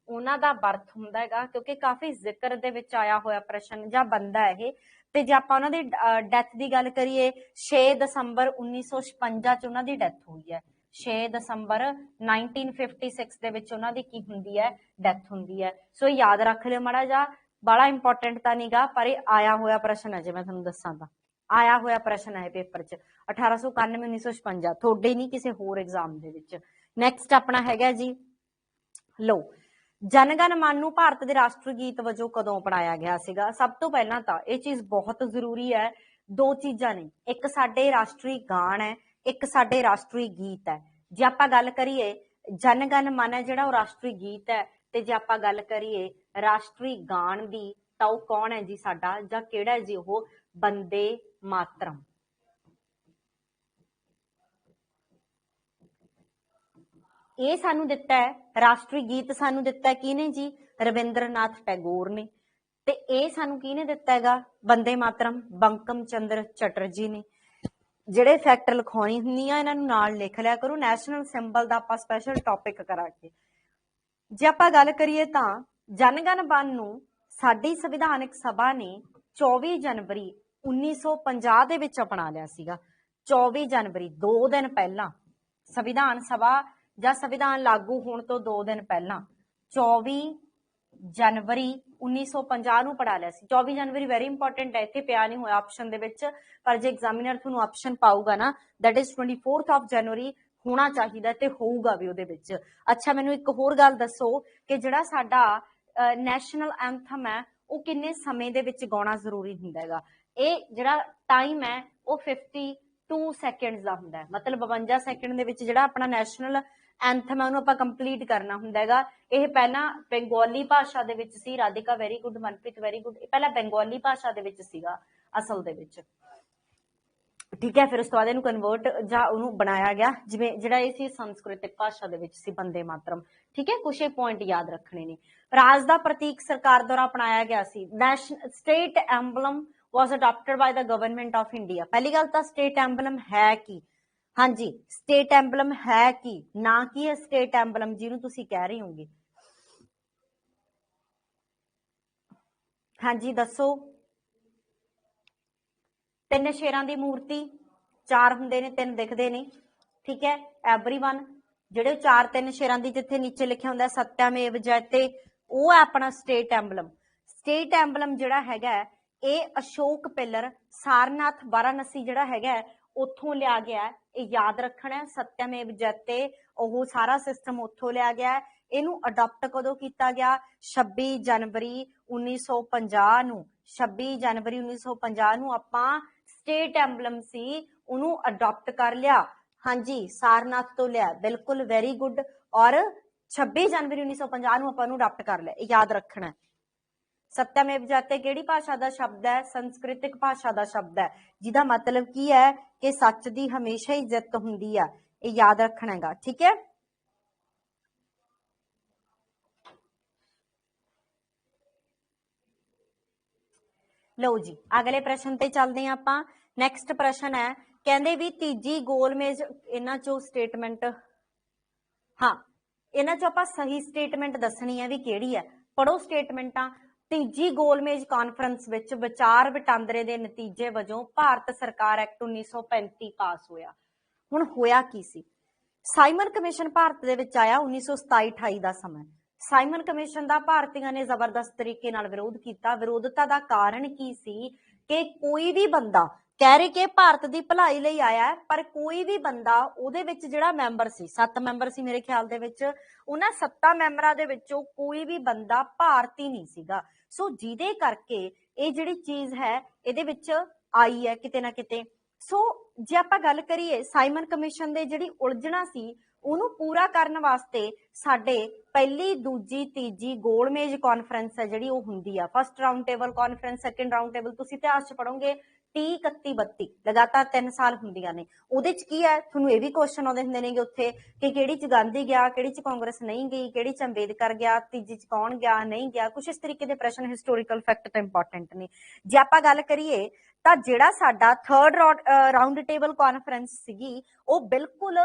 ਉਹਨਾਂ ਦਾ ਬਰਥ ਹੁੰਦਾ ਹੈਗਾ, ਕਿਉਂਕਿ ਕਾਫੀ ਜ਼ਿਕਰ ਦੇ ਵਿੱਚ ਆਇਆ ਹੋਇਆ ਪ੍ਰਸ਼ਨ ਜਾਂ ਬੰਦਾ ਇਹ। ਤੇ ਜੇ ਆਪਾਂ ਉਹਨਾਂ ਦੀ ਡੈਥ ਦੀ ਗੱਲ ਕਰੀਏ, 6 ਦਸੰਬਰ 1956 ਚ ਉਹਨਾਂ ਦੀ ਡੈਥ ਹੋਈ ਹੈ। 6 ਦਸੰਬਰ 1956 ਦੇ ਵਿੱਚ ਉਹਨਾਂ ਦੀ ਕੀ ਹੁੰਦੀ ਹੈ? ਡੈਥ ਹੁੰਦੀ ਹੈ। ਸੋ ਯਾਦ ਰੱਖ ਲਿਓ ਮਾੜਾ ਜਿਹਾ, ਬੜਾ ਇੰਪੋਰਟੈਂਟ ਤਾਂ ਨਹੀਂਗਾ, ਪਰ ਇਹ ਆਇਆ ਹੋਇਆ ਪ੍ਰਸ਼ਨ ਹੈ। ਜੇ ਮੈਂ ਤੁਹਾਨੂੰ ਦੱਸਾਂ ਤਾਂ ਆਇਆ ਹੋਇਆ ਪ੍ਰਸ਼ਨ ਹੈ ਪੇਪਰ 'ਚ, 1891 1956, ਤੁਹਾਡੇ ਨਹੀਂ ਕਿਸੇ ਹੋਰ ਐਗਜ਼ਾਮ ਦੇ ਵਿੱਚ। ਨੈਕਸਟ ਆਪਣਾ ਹੈਗਾ ਜੀ, ਲੋ, ਜਨ ਗਣ ਮਨ ਨੂੰ ਭਾਰਤ ਦੇ ਰਾਸ਼ਟਰੀ ਗੀਤ ਵਜੋਂ ਕਦੋਂ ਅਪਣਾਇਆ ਗਿਆ ਸੀਗਾ? ਸਭ ਤੋਂ ਪਹਿਲਾਂ ਤਾਂ ਇਹ ਚੀਜ਼ ਬਹੁਤ ਜ਼ਰੂਰੀ ਹੈ, ਦੋ ਚੀਜ਼ਾਂ ਨੇ, ਇੱਕ ਸਾਡੇ ਰਾਸ਼ਟਰੀ ਗਾਣ ਹੈ, ਇੱਕ ਸਾਡੇ ਰਾਸ਼ਟਰੀ ਗੀਤ ਹੈ। ਜੇ ਆਪਾਂ ਗੱਲ ਕਰੀਏ ਜਨ ਗਣ ਮਨ ਹੈ ਜਿਹੜਾ ਉਹ ਰਾਸ਼ਟਰੀ ਗੀਤ ਹੈ, ਤੇ ਜੇ ਆਪਾਂ ਗੱਲ ਕਰੀਏ ਰਾਸ਼ਟਰੀ ਗਾਣ ਦੀ ਤਾਂ ਉਹ ਕੌਣ ਹੈ ਜੀ ਸਾਡਾ, ਜਾਂ ਕਿਹੜਾ ਹੈ ਜੀ ਉਹ? ਬੰਦੇ ਮਾਤਰਮ। ਇਹ ਸਾਨੂੰ ਦਿੱਤਾ ਹੈ, ਰਾਸ਼ਟਰੀ ਗੀਤ ਸਾਨੂੰ ਦਿੱਤਾ ਹੈ ਕਿਹਨੇ ਜੀ? ਰਵਿੰਦਰਨਾਥ ਟੈਗੋਰ ਨੇ। ਤੇ ਇਹ ਸਾਨੂੰ ਕਿਹਨੇ ਦਿੱਤਾ ਹੈਗਾ? ਬੰਦੇ ਮਾਤਰਮ ਬੰਕਮ ਚੰਦਰ ਚਟਰਜੀ ਨੇ। ਜਿਹੜੇ ਫੈਕਟ ਲਿਖਾਉਣੀ ਹੁੰਦੀ ਆ ਇਹਨਾਂ ਨੂੰ ਨਾਲ ਲਿਖ ਲਿਆ ਕਰੋ। ਨੈਸ਼ਨਲ ਸਿੰਬਲ ਦਾ ਆਪਾਂ ਸਪੈਸ਼ਲ ਟੌਪਿਕ ਕਰਾਂਗੇ। ਜੇ ਆਪਾਂ ਗੱਲ ਕਰੀਏ ਤਾਂ ਜਨ ਗਣ ਮਨ ਨੂੰ ਸਾਡੀ ਸੰਵਿਧਾਨਕ ਸਭਾ ਨੇ 24 ਜਨਵਰੀ 1950 ਦੇ ਵਿੱਚ ਅਪਣਾ ਲਿਆ ਸੀਗਾ। 24 ਜਨਵਰੀ, 2 ਦਿਨ ਪਹਿਲਾਂ, ਸੰਵਿਧਾਨ ਸਭਾ ਜਾਂ ਸੰਵਿਧਾਨ ਲਾਗੂ ਹੋਣ ਤੋਂ 2 ਦਿਨ ਪਹਿਲਾਂ 24 ਜਨਵਰੀ 1950 ਨੂੰ ਪੜਾ ਲਿਆ ਸੀ। 24 ਜਨਵਰੀ ਵੈਰੀ ਇੰਪੋਰਟੈਂਟ ਹੈ, ਇੱਥੇ ਪਿਆ ਨਹੀਂ ਹੋਇਆ ਆਪਸ਼ਨ ਦੇ ਵਿੱਚ, ਪਰ ਜੇ ਐਗਜ਼ਾਮੀਨਰ ਤੁਹਾਨੂੰ ਆਪਸ਼ਨ ਪਾਊਗਾ ਨਾ ਦੈਟ ਇਜ਼ 24th ਆਫ ਜਨਵਰੀ ਹੋਣਾ ਚਾਹੀਦਾ ਤੇ ਹੋਊਗਾ ਵੀ ਉਹਦੇ ਵਿੱਚ। ਅੱਛਾ, ਮੈਨੂੰ ਇੱਕ ਹੋਰ ਗੱਲ ਦੱਸੋ ਕਿ ਜਿਹੜਾ ਸਾਡਾ ਨੈਸ਼ਨਲ ਐਂਥਮ ਹੈ ਉਹ ਕਿੰਨੇ ਸਮੇਂ ਦੇ ਵਿੱਚ ਗਾਉਣਾ ਜ਼ਰੂਰੀ ਹੁੰਦਾ ਹੈਗਾ? ਇਹ ਜਿਹੜਾ ਟਾਈਮ ਹੈ ਉਹ 52 ਸੈਕਿੰਡਸ ਦਾ ਹੁੰਦਾ ਹੈ, ਮਤਲਬ 52 ਸੈਕਿੰਡ ਦੇ ਵਿੱਚ ਜਿਹੜਾ ਆਪਣਾ ਨੈਸ਼ਨਲ ਐਂਥਮ ਹੈ ਉਹਨੂੰ ਆਪਾਂ ਕੰਪਲੀਟ ਕਰਨਾ ਹੁੰਦਾ ਹੈਗਾ। ਇਹ ਪਹਿਲਾਂ ਬੰਗਾਲੀ ਭਾਸ਼ਾ ਦੇ ਵਿੱਚ ਸੀ। Radhika very good, Manpreet very good. ਇਹ ਪਹਿਲਾਂ ਬੰਗਾਲੀ ਭਾਸ਼ਾ ਦੇ ਵਿੱਚ ਸੀਗਾ ਅਸਲ ਦੇ ਵਿੱਚ, ਠੀਕ ਹੈ। ਫਿਰ ਉਸ ਤੋਂ ਬਾਅਦ ਇਹਨੂੰ ਕਨਵਰਟ ਜਾਂ ਉਹਨੂੰ ਬਣਾਇਆ ਗਿਆ ਜਿਵੇਂ ਜਿਹੜਾ ਇਹ ਸੀ ਸੰਸਕ੍ਰਿਤਿਕ ਭਾਸ਼ਾ ਦੇ ਵਿੱਚ ਸੀ, ਬੰਦੇ ਮਾਤਰਮ, ਠੀਕ ਹੈ। ਕੁਛ ਇਹ ਪੁਆਇੰਟ ਯਾਦ ਰੱਖਣੇ ਨੇ। ਰਾਜ ਦਾ ਪ੍ਰਤੀਕ ਸਰਕਾਰ ਦੁਆਰਾ ਅਪਣਾਇਆ ਗਿਆ ਸੀ। State emblem was adopted by the government of India. ਪਹਿਲੀ ਗੱਲ ਤਾਂ ਸਟੇਟ ਐਂਬਲਮ ਹੈ ਕੀ? ਹਾਂਜੀ, ਸਟੇਟ ਐਂਬਲਮ ਹੈ ਕੀ, ਨਾ ਕੀ ਹੈ ਸਟੇਟ ਐਂਬਲਮ ਜਿਹਨੂੰ ਤੁਸੀਂ ਕਹਿ ਰਹੇ ਹੋਗੇ? ਹਾਂਜੀ ਦੱਸੋ। ਤਿੰਨ ਸ਼ੇਰਾਂ ਦੀ ਮੂਰਤੀ, ਚਾਰ ਹੁੰਦੇ ਨੇ, ਤਿੰਨ ਦਿਖਦੇ ਨੇ, ਠੀਕ ਹੈ एवरीवन। ਜਿਹੜੇ ਚਾਰ ਤਿੰਨ ਸ਼ੇਰਾਂ ਦੀ ਜਿੱਥੇ ਨੀਚੇ ਲਿਖਿਆ ਹੁੰਦਾ ਸਤਿਆਮੇਵ ਜयते, ਉਹ ਹੈ ਆਪਣਾ ਸਟੇਟ ਐਂਬਲਮ। ਸਟੇਟ ਐਂਬਲਮ ਜਿਹੜਾ ਹੈਗਾ ਇਹ ਅਸ਼ੋਕ ਪਿਲਰ ਸਾਰਨਾਥ ਵਾਰਾਣਸੀ ਜਿਹੜਾ ਹੈਗਾ ਉੱਥੋਂ ਲਿਆ ਗਿਆ। ਇਹ ਯਾਦ ਰੱਖਣਾ ਸਤਿਆਮੇਵ ਜयते, ਉਹ ਸਾਰਾ ਸਿਸਟਮ ਉੱਥੋਂ ਲਿਆ ਗਿਆ। ਇਹਨੂੰ ਅਡਾਪਟ ਕਦੋਂ ਕੀਤਾ ਗਿਆ? 26 ਜਨਵਰੀ 1950 ਨੂੰ। 26 ਜਨਵਰੀ 1950 ਨੂੰ ਆਪਾਂ ਸਟੇਟ ਐਂਬਲਮ ਸੀ ਉਹਨੂੰ ਅਡਾਪਟ ਕਰ ਲਿਆ। ਹਾਂਜੀ ਸਾਰਨਾਥ ਤੋਂ ਲਿਆ, ਬਿਲਕੁਲ ਵੈਰੀ ਗੁੱਡ। ਔਰ 26 ਜਨਵਰੀ 1950 ਨੂੰ ਆਪਾਂ ਨੂੰ ਅਡਾਪਟ ਕਰ ਲਿਆ, ਇਹ ਯਾਦ ਰੱਖਣਾ। ਸਤਿਆਮੇਵ ਜयते ਕਿਹੜੀ ਭਾਸ਼ਾ ਦਾ ਸ਼ਬਦ ਹੈ? ਸੰਸਕ੍ਰਿਤਿਕ ਭਾਸ਼ਾ ਦਾ ਸ਼ਬਦ ਹੈ, ਜਿਹਦਾ ਮਤਲਬ ਕੀ ਹੈ ਕਿ ਸੱਚ ਦੀ ਹਮੇਸ਼ਾ ਹੀ ਜਿੱਤ ਹੁੰਦੀ ਆ, ਇਹ ਯਾਦ ਰੱਖਣਾ ਹੈਗਾ, ਠੀਕ ਹੈ। ਲਓ ਜੀ ਅਗਲੇ ਪ੍ਰਸ਼ਨ ਤੇ ਚੱਲਦੇ ਹਾਂ ਆਪਾਂ। ਨੈਕਸਟ ਪ੍ਰਸ਼ਨ ਹੈ, ਕਹਿੰਦੇ ਵੀ ਤੀਜੀ ਗੋਲਮੇਜ, ਇਹਨਾਂ ਚੋਂ ਸਟੇਟਮੈਂਟ, ਹਾਂ ਇਹਨਾਂ ਚੋਂ ਆਪਾਂ ਸਹੀ ਸਟੇਟਮੈਂਟ ਦੱਸਣੀ ਹੈ ਵੀ ਕਿਹੜੀ ਹੈ। ਪੜੋ ਸਟੇਟਮੈਂਟਾਂ। ਤੀਜੀ ਗੋਲਮੇਜ ਕਾਨਫਰੰਸ ਵਿੱਚ ਵਿਚਾਰ ਵਟਾਂਦਰੇ ਦੇ ਨਤੀਜੇ ਵਜੋਂ ਭਾਰਤ ਸਰਕਾਰ ਐਕਟ 1935 ਪਾਸ ਹੋਇਆ। ਹੁਣ ਹੋਇਆ ਕੀ ਸੀ? ਸਾਈਮਨ ਕਮਿਸ਼ਨ ਭਾਰਤ ਦੇ ਵਿੱਚ ਆਇਆ 1927-28 ਦਾ ਸਮਾਂ। ਸਾਈਮਨ ਕਮਿਸ਼ਨ ਦਾ ਭਾਰਤੀਆਂ ਨੇ ਜ਼ਬਰਦਸਤ ਤਰੀਕੇ ਨਾਲ ਵਿਰੋਧ ਕੀਤਾ। ਵਿਰੋਧਤਾ ਦਾ ਕਾਰਨ ਕੀ ਸੀ ਕਿ ਕੋਈ ਵੀ ਬੰਦਾ ਕਹਿ ਰਹੇ ਕਿ ਭਾਰਤ ਦੀ ਭਲਾਈ ਲਈ ਆਇਆ, ਪਰ ਕੋਈ ਵੀ ਬੰਦਾ ਉਹਦੇ ਵਿੱਚ ਜਿਹੜਾ ਮੈਂਬਰ ਸੀ, 7 ਮੈਂਬਰ ਸੀ ਮੇਰੇ ਖਿਆਲ ਦੇ ਵਿੱਚ, ਉਹਨਾਂ 7 ਮੈਂਬਰਾਂ ਦੇ ਵਿੱਚੋਂ ਕੋਈ ਵੀ ਬੰਦਾ ਭਾਰਤੀ ਨਹੀਂ ਸੀਗਾ। ਸੋ ਜਿਹਦੇ ਕਰਕੇ ਇਹ ਜਿਹੜੀ ਚੀਜ਼ ਹੈ ਇਹਦੇ ਵਿੱਚ ਆਈ ਹੈ ਕਿਤੇ ਨਾ ਕਿਤੇ। ਸੋ ਜੇ ਆਪਾਂ ਗੱਲ ਕਰੀਏ ਸਾਈਮਨ ਕਮਿਸ਼ਨ ਦੇ ਜਿਹੜੀ ਉਲਝਣਾ ਸੀ ਉਹਨੂੰ ਪੂਰਾ ਕਰਨ ਵਾਸਤੇ ਸਾਡੇ ਪਹਿਲੀ ਦੂਜੀ ਤੀਜੀ ਗੋਲਮੇਜ ਕਾਨਫਰੰਸ ਹੈ ਜਿਹੜੀ ਉਹ ਹੁੰਦੀ ਆ। First round table conference, second round table, ਤੁਸੀਂ ਇਤਿਹਾਸ ਚ ਪੜੋਗੇ 30 31 32 ਲਗਾਤਾਰ 3 ਸਾਲ ਹੁੰਦੀਆਂ ਨੇ। ਉਹਦੇ ਚ ਕੀ ਹੈ ਤੁਹਾਨੂੰ ਇਹ ਵੀ ਕੁਐਸਚਨ ਆਉਂਦੇ ਹੁੰਦੇ ਨੇ ਉੱਥੇ ਕਿ ਕਿਹੜੀ ਚ ਗਾਂਧੀ ਗਿਆ, ਕਿਹੜੀ ਚ ਕਾਂਗਰਸ ਨਹੀਂ ਗਈ, ਕਿਹੜੀ ਚ ਅੰਬੇਦਕਰ ਗਿਆ, ਤੀਜੀ ਚ ਕੌਣ ਗਿਆ ਨਹੀਂ ਗਿਆ, ਕੁਛ ਇਸ ਤਰੀਕੇ ਦੇ ਪ੍ਰਸ਼ਨ ਹਿਸਟੋਰੀਕਲ ਫੈਕਟ ਤਾਂ ਇੰਪੋਰਟੈਂਟ ਨੇ। ਜੇ ਆਪਾਂ ਗੱਲ ਕਰੀਏ ਤਾਂ ਜਿਹੜਾ ਸਾਡਾ ਥਰਡ ਰਾਉਂਡ ਟੇਬਲ ਕਾਨਫਰੰਸ ਸੀਗੀ ਉਹ ਬਿਲਕੁਲ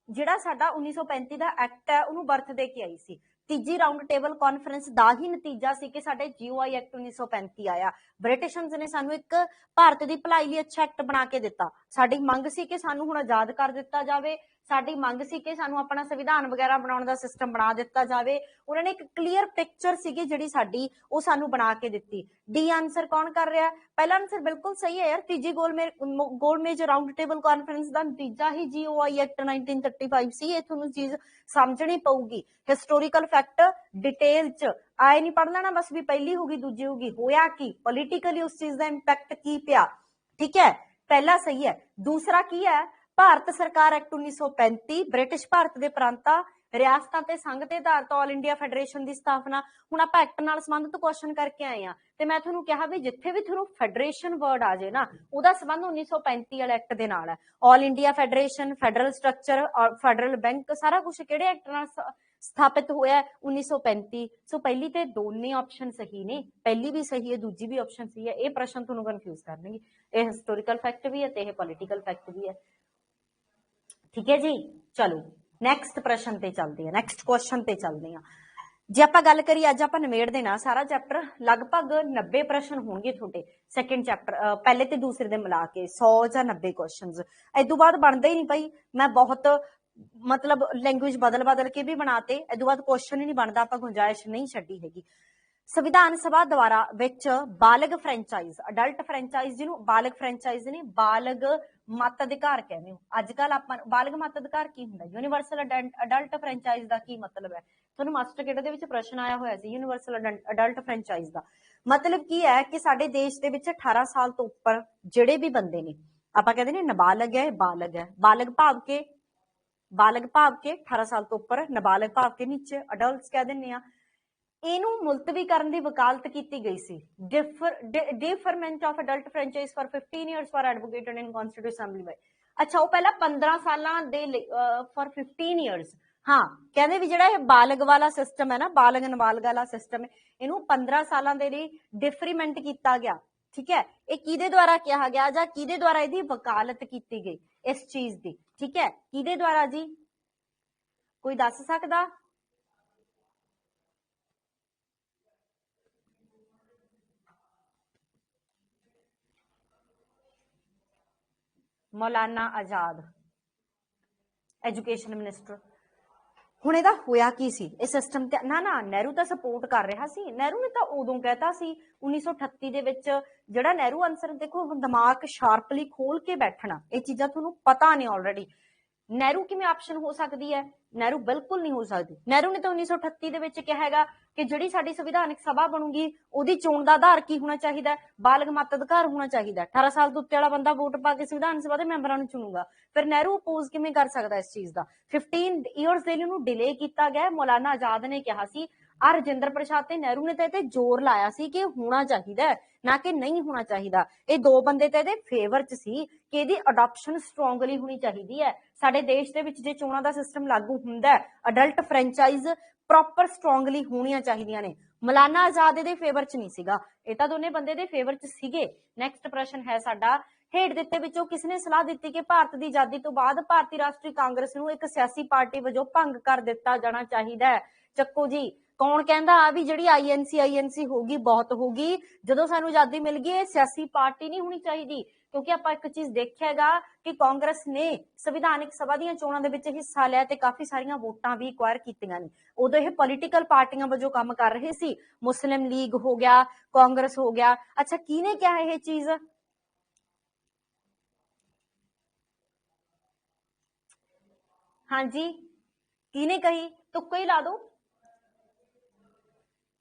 ਜਿਹੜਾ ਸਾਡਾ 1935 ਦਾ ਐਕਟ ਹੈ ਉਹਨੂੰ ਬਰਥ ਦੇ ਕੇ ਆਈ ਸੀ। ਤੀਜੀ ਰਾਉਂਡ ਟੇਬਲ ਕਾਨਫਰੰਸ ਦਾ ਹੀ ਨਤੀਜਾ ਸੀ ਕਿ ਸਾਡੇ GOI ਐਕਟ 1935 ਆਇਆ। ਬ੍ਰਿਟਿਸ਼ਰਸ ਨੇ ਸਾਨੂੰ ਇੱਕ ਭਾਰਤ ਦੀ ਭਲਾਈ ਲਈ ਅੱਛਾ ਐਕਟ ਬਣਾ ਕੇ ਦਿੱਤਾ। ਸਾਡੀ ਮੰਗ ਸੀ ਕਿ ਸਾਨੂੰ ਹੁਣ ਆਜ਼ਾਦ ਕਰ ਦਿੱਤਾ ਜਾਵੇ, ਸਾਡੀ ਮੰਗ ਸੀ ਕਿ ਸਾਨੂੰ ਆਪਣਾ ਸੰਵਿਧਾਨ ਵਗੈਰਾ ਬਣਾਉਣ ਦਾ ਸਿਸਟਮ ਬਣਾ ਦਿੱਤਾ ਜਾਵੇ। ਉਹਨਾਂ ਨੇ ਇੱਕ ਕਲੀਅਰ ਪਿਕਚਰ ਸੀਗੀ ਜਿਹੜੀ ਸਾਡੀ ਉਹ ਸਾਨੂੰ ਬਣਾ ਕੇ ਦਿੱਤੀ। ਡੀ ਆਨਸਰ ਕੌਣ ਕਰ ਰਿਹਾ? ਪਹਿਲਾ ਆਨਸਰ ਬਿਲਕੁਲ ਸਹੀ ਹੈ ਯਾਰ, ਤੀਜੀ ਗੋਲਮੇਜ ਰਾਉਂਡ ਟੇਬਲ ਕਾਨਫਰੰਸ ਦਾ ਨਤੀਜਾ ਹੀ GOI ਐਕਟ 1935 ਸੀ। ਇਹ ਤੁਹਾਨੂੰ ਚੀਜ਼ ਸਮਝਣੀ ਪਊਗੀ। ਹਿਸਟੋਰੀਕਲ ਫੈਕਟ ਡਿਟੇਲ ਚ ਆਏ ਨਹੀਂ ਪੜ ਲੈਣਾ ਬਸ ਵੀ ਪਹਿਲੀ ਹੋਗੀ ਦੂਜੀ ਹੋਗੀ। ਹੋਇਆ ਕੀ ਪੋਲੀਟੀਕਲੀ ਉਸ ਚੀਜ਼ ਦਾ ਇੰਪੈਕਟ ਕੀ ਪਿਆ, ਠੀਕ ਹੈ, ਪਹਿਲਾ ਸਹੀ ਹੈ। ਦੂਸਰਾ ਕੀ ਹੈ? ਭਾਰਤ ਸਰਕਾਰ ਐਕਟ 1935 ਬ੍ਰਿਟਿਸ਼ ਭਾਰਤ ਦੇ ਪ੍ਰਾਂਤਾਂ ਰਿਆਸਤਾਂ ਤੇ ਸੰਘ ਦੇ ਆਧਾਰ ਤੋਂ ਆਲ ਇੰਡੀਆ ਫੈਡਰੇਸ਼ਨ ਦੀ ਸਥਾਪਨਾ। ਹੁਣ ਆਪਾਂ ਐਕਟ ਨਾਲ ਸੰਬੰਧਿਤ ਕੁਐਸਚਨ ਕਰਕੇ ਆਏ ਆ ਤੇ ਮੈਂ ਤੁਹਾਨੂੰ ਕਿਹਾ ਵੀ ਜਿੱਥੇ ਵੀ ਤੁਹਾਨੂੰ ਫੈਡਰੇਸ਼ਨ ਵਰਡ ਆ ਜਾਏ ਨਾ ਉਹਦਾ ਸੰਬੰਧ 1935 ਵਾਲੇ ਐਕਟ ਦੇ ਨਾਲ ਹੈ। All India federation, federal structure, federal bank, ਸਾਰਾ ਕੁਝ ਕਿਹੜੇ ਐਕਟ ਨਾਲ ਸਥਾਪਿਤ ਹੋਇਆ? 1935। ਸੋ ਪਹਿਲੀ ਤੇ ਦੋਨੇ ਆਪਸ਼ਨ ਸਹੀ ਨੇ, ਪਹਿਲੀ ਵੀ ਸਹੀ ਹੈ ਦੂਜੀ ਵੀ ਆਪਸ਼ਨ ਸਹੀ ਹੈ। ਇਹ ਪ੍ਰਸ਼ਨ ਤੁਹਾਨੂੰ ਕਨਫਿਊਜ਼ ਕਰਨਗੇ। ਇਹ ਹਿਸਟੋਰੀਕਲ ਫੈਕਟ ਵੀ ਹੈ ਤੇ ਇਹ ਪੋਲੀਟੀਕਲ ਫੈਕਟ ਵੀ ਹੈ, ਠੀਕ ਹੈ ਜੀ। ਚਲੋ ਨੈਕਸਟ ਪ੍ਰਸ਼ਨ ਤੇ ਚੱਲਦੇ ਆ, ਨੈਕਸਟ ਕੁਐਸਚਨ ਤੇ ਚੱਲਦੇ ਆ। ਜੇ ਆਪਾਂ ਗੱਲ ਕਰੀਏ ਅੱਜ ਆਪਾਂ ਨਿਬੇੜ ਦੇਣਾ ਸਾਰਾ ਚੈਪਟਰ, ਲਗਭਗ 90 ਪ੍ਰਸ਼ਨ ਹੋਣਗੇ ਤੁਹਾਡੇ ਸੈਕੰਡ ਚੈਪਟਰ ਪਹਿਲੇ ਤੇ ਦੂਸਰੇ ਦੇ ਮਿਲਾ ਕੇ 100 ਜਾਂ 90 ਕੁਐਸਚਨਸ। ਇਸ ਤੋਂ ਬਾਅਦ ਬਣਦਾ ਹੀ ਨਹੀਂ ਭਾਈ, ਮੈਂ ਬਹੁਤ ਮਤਲਬ ਲੈਂਗੁਏਜ ਬਦਲ ਕੇ ਵੀ ਬਣਾਤੇ, ਇਸ ਤੋਂ ਬਾਅਦ ਕੁਐਸਚਨ ਹੀ ਨਹੀਂ ਬਣਦਾ, ਆਪਾਂ ਗੁੰਜਾਇਸ਼ ਨਹੀਂ ਛੱਡੀ ਹੈਗੀ। ਸੰਵਿਧਾਨ ਸਭਾ ਦੁਆਰਾ ਵਿੱਚ ਬਾਲਗ ਫਰੈਂਚਾਈਜ਼, ਅਡਲਟ ਫਰੈਂਚਾਈਜ਼ ਜਿਹਨੂੰ ਬਾਲਗ ਫਰੈਂਚਾਈਜ਼ ਨਹੀਂ ਬਾਲਗ ਮਤ ਅਧਿਕਾਰ ਕਹਿੰਦੇ ਹੋ ਅੱਜ ਕੱਲ ਆਪਾਂ। ਬਾਲਗ ਮਤ ਅਧਿਕਾਰ ਕੀ ਹੁੰਦਾ? ਯੂਨੀਵਰਸਲ ਅਡਲਟ ਫਰੈਂਚਾਈਜ਼ ਦਾ ਕੀ ਮਤਲਬ ਹੈ? ਤੁਹਾਨੂੰ ਮਾਸਟਰ ਕੇਡਰ ਦੇ ਵਿੱਚ ਪ੍ਰਸ਼ਨ ਆਇਆ ਹੋਇਆ ਸੀ ਯੂਨੀਵਰਸਲ ਅਡਲਟ ਫਰੈਂਚਾਈਜ਼ ਦਾ ਮਤਲਬ ਕੀ ਹੈ ਕਿ ਸਾਡੇ ਦੇਸ਼ ਦੇ ਵਿੱਚ 18 ਸਾਲ ਤੋਂ ਉੱਪਰ ਜਿਹੜੇ ਵੀ ਬੰਦੇ ਨੇ, ਆਪਾਂ ਕਹਿੰਦੇ ਨੇ ਨਾਬਾਲਗ ਹੈ ਬਾਲਗ ਹੈ, ਬਾਲਗ ਭਾਵ ਕੇ 18 ਸਾਲ ਤੋਂ ਉੱਪਰ, ਨਾਬਾਲਗ ਭਾਵ ਕੇ ਨੀਚੇ, ਅਡਲਟਸ ਕਹਿ ਦਿੰਦੇ ਆ। ਇਹਨੂੰ ਮੁਲਤਵੀ ਕਰਨ ਦੀ ਵਕਾਲਤ ਕੀਤੀ ਗਈ ਸੀ। Deferment of adult franchise for 15 years for advocated in constitution assembly by. ਅੱਛਾ ਉਹ ਪਹਿਲਾਂ 15 ਸਾਲਾਂ ਦੇ ਫॉर 15 ਇਅਰਸ। ਹਾਂ ਕਹਿੰਦੇ ਵੀ ਜਿਹੜਾ ਇਹ ਬਾਲਗ ਵਾਲਾ ਸਿਸਟਮ ਹੈ ਨਾ, ਬਾਲਗ ਨਾਬਾਲਗ ਵਾਲਾ ਸਿਸਟਮ, ਇਹਨੂੰ 15 ਸਾਲਾਂ ਦੇ ਲਈ ਡਿਫਰੀਮੈਂਟ ਕੀਤਾ ਗਿਆ, ਠੀਕ ਹੈ। ਇਹ ਕਿਹਦੇ ਦੁਆਰਾ ਕਿਹਾ ਗਿਆ ਜਾਂ ਕਿਹਦੇ ਦੁਆਰਾ ਇਹਦੀ ਵਕਾਲਤ ਕੀਤੀ ਗਈ ਇਸ ਚੀਜ਼ ਦੀ, ਠੀਕ ਹੈ, ਕਿਹਦੇ ਦੁਆਰਾ ਜੀ ਕੋਈ ਦੱਸ ਸਕਦਾ? Maulana Azad education minister. ਹੁਣ ਇਹਦਾ ਹੋਇਆ ਕੀ ਸੀ ਇਹ ਸਿਸਟਮ ਤੇ ਨਾ ਨਹਿਰੂ ਤਾਂ ਸਪੋਰਟ ਕਰ ਰਿਹਾ ਸੀ। ਨਹਿਰੂ ਨੇ ਤਾਂ ਉਦੋਂ ਕਹਿਤਾ ਸੀ 1938 ਦੇ ਵਿੱਚ ਜਿਹੜਾ ਨਹਿਰੂ ਆਨਸਰ ਦੇਖੋ ਦਿਮਾਗ ਸ਼ਾਰਪਲੀ ਖੋਲ ਕੇ ਬੈਠਣਾ ਇਹ ਚੀਜ਼ਾਂ ਤੁਹਾਨੂੰ ਪਤਾ ਨੇ ਆਲਰੇਡੀ। ਨਹਿਰੂ ਕਿਵੇਂ ਆਪਸ਼ਨ ਹੋ ਸਕਦੀ ਹੈ? ਨਹਿਰੂ ਬਿਲਕੁਲ ਨਹੀਂ ਹੋ ਸਕਦੀ। ਨਹਿਰੂ ਨੇ ਤਾਂ 1938 ਦੇ ਵਿੱਚ ਕਿਹਾ ਹੈਗਾ ਕਿ ਜਿਹੜੀ ਸਾਡੀ ਸੰਵਿਧਾਨਕ ਸਭਾ ਬਣੂਗੀ ਉਹਦੀ ਚੋਣ ਦਾ ਆਧਾਰ ਕੀ ਹੋਣਾ ਚਾਹੀਦਾ? ਬਾਲਗ ਮਤ ਅਧਿਕਾਰ ਹੋਣਾ ਚਾਹੀਦਾ। 18 ਸਾਲ ਤੋਂ ਉੱਤੇ ਵਾਲਾ ਬੰਦਾ ਵੋਟ ਪਾ ਕੇ ਸੰਵਿਧਾਨ ਸਭਾ ਦੇ ਮੈਂਬਰਾਂ ਨੂੰ ਚੁਣੂਗਾ। ਫਿਰ ਨਹਿਰੂ ਅਪੋਜ਼ ਕਿਵੇਂ ਕਰ ਸਕਦਾ ਇਸ ਚੀਜ਼ ਦਾ? 15 ਇਅਰਸ ਦੇ ਲਈ ਉਹਨੂੰ ਡਿਲੇ ਕੀਤਾ ਗਿਆ। ਮੌਲਾਨਾ ਆਜ਼ਾਦ ਨੇ ਕਿਹਾ ਸੀ ਆ ਰਜਿੰਦਰ ਪ੍ਰਸਾਦ ਤੇ ਨਹਿਰੂ ਨੇ ਤਾਂ ਇਹ ਤੇ ਜ਼ੋਰ ਲਾਇਆ ਸੀ ਕਿ ਹੋਣਾ ਚਾਹੀਦਾ ਨਾ ਕਿ ਨਹੀਂ ਹੋਣਾ ਚਾਹੀਦਾ। ਇਹ ਦੋ ਬੰਦੇ ਤਾਂ ਇਹਦੇ ਫੇਵਰ ਚ ਸੀ ਕਿ ਇਹਦੀ ਅਡਾਪਸ਼ਨ ਸਟਰੋਂਗਲੀ ਹੋਣੀ ਚਾਹੀਦੀ ਹੈ। ਸਾਡੇ ਦੇਸ਼ ਦੇ ਵਿੱਚ ਜੇ ਚੋਣਾਂ ਦਾ ਸਿਸਟਮ ਲਾਗੂ ਹੁੰਦਾ ਅਡਲਟ ਫਰੈਂਚਾਈਜ਼ ਪ੍ਰੋਪਰ ਸਟਰੋਂਗਲੀ ਹੋਣੀਆਂ ਚਾਹੀਦੀਆਂ ਨੇ। ਮੌਲਾਨਾ ਆਜ਼ਾਦ ਇਹਦੇ ਫੇਵਰ ਚ ਨਹੀਂ ਸੀਗਾ। ਇਹ ਤਾਂ ਦੋਨੇ ਬੰਦੇ ਦੇ ਫੇਵਰ ਚ ਸੀਗੇ। ਨੈਕਸਟ ਪ੍ਰਸ਼ਨ ਹੈ ਸਾਡਾ ਹੇਠ ਦਿੱਤੇ ਵਿੱਚੋਂ ਕਿਸਨੇ ਸਲਾਹ ਦਿੱਤੀ ਕਿ ਭਾਰਤ ਦੀ ਆਜ਼ਾਦੀ ਤੋਂ ਬਾਅਦ ਭਾਰਤੀ ਰਾਸ਼ਟਰੀ ਕਾਂਗਰਸ ਨੂੰ ਇੱਕ ਸਿਆਸੀ ਪਾਰਟੀ ਵਜੋਂ ਭੰਗ ਕਰ ਦਿੱਤਾ ਜਾਣਾ ਚਾਹੀਦਾ ਹੈ? ਚੱਕੋ ਜੀ। ਕੌਣ ਕਹਿੰਦਾ ਆ ਵੀ ਜਿਹੜੀ ਆਈਐਨਸੀ ਹੋਗੀ ਬਹੁਤ ਹੋਗੀ, ਜਦੋਂ ਸਾਨੂੰ ਆਜ਼ਾਦੀ ਮਿਲ ਗਈ ਇਹ ਸਿਆਸੀ ਪਾਰਟੀ ਨਹੀਂ ਹੋਣੀ ਚਾਹੀਦੀ। ਕਿਉਂਕਿ ਆਪਾਂ ਇੱਕ ਚੀਜ਼ ਦੇਖਿਆਗਾ ਕਿ ਕਾਂਗਰਸ ਨੇ ਸੰਵਿਧਾਨਕ ਸਭਾ ਦੀਆਂ ਚੋਣਾਂ ਦੇ ਵਿੱਚ ਹਿੱਸਾ ਲਿਆ ਤੇ ਕਾਫੀ ਸਾਰੀਆਂ ਵੋਟਾਂ ਵੀ ਐਕਵਾਇਰ ਕੀਤੀਆਂ ਨੇ। ਉਦੋਂ ਇਹ ਪੋਲੀਟੀਕਲ ਪਾਰਟੀਆਂ ਵਜੋਂ ਕੰਮ ਕਰ ਰਹੇ ਸੀ। ਮੁਸਲਿਮ ਲੀਗ ਹੋ ਗਿਆ, ਕਾਂਗਰਸ ਹੋ ਗਿਆ। ਅੱਛਾ ਕਿਹਨੇ ਕਿਹਾ ਇਹ ਚੀਜ਼? ਹਾਂਜੀ ਕਿਹਨੇ ਕਹੀ? ਤੁੱਕਾ ਹੀ ਲਾ ਦੋ।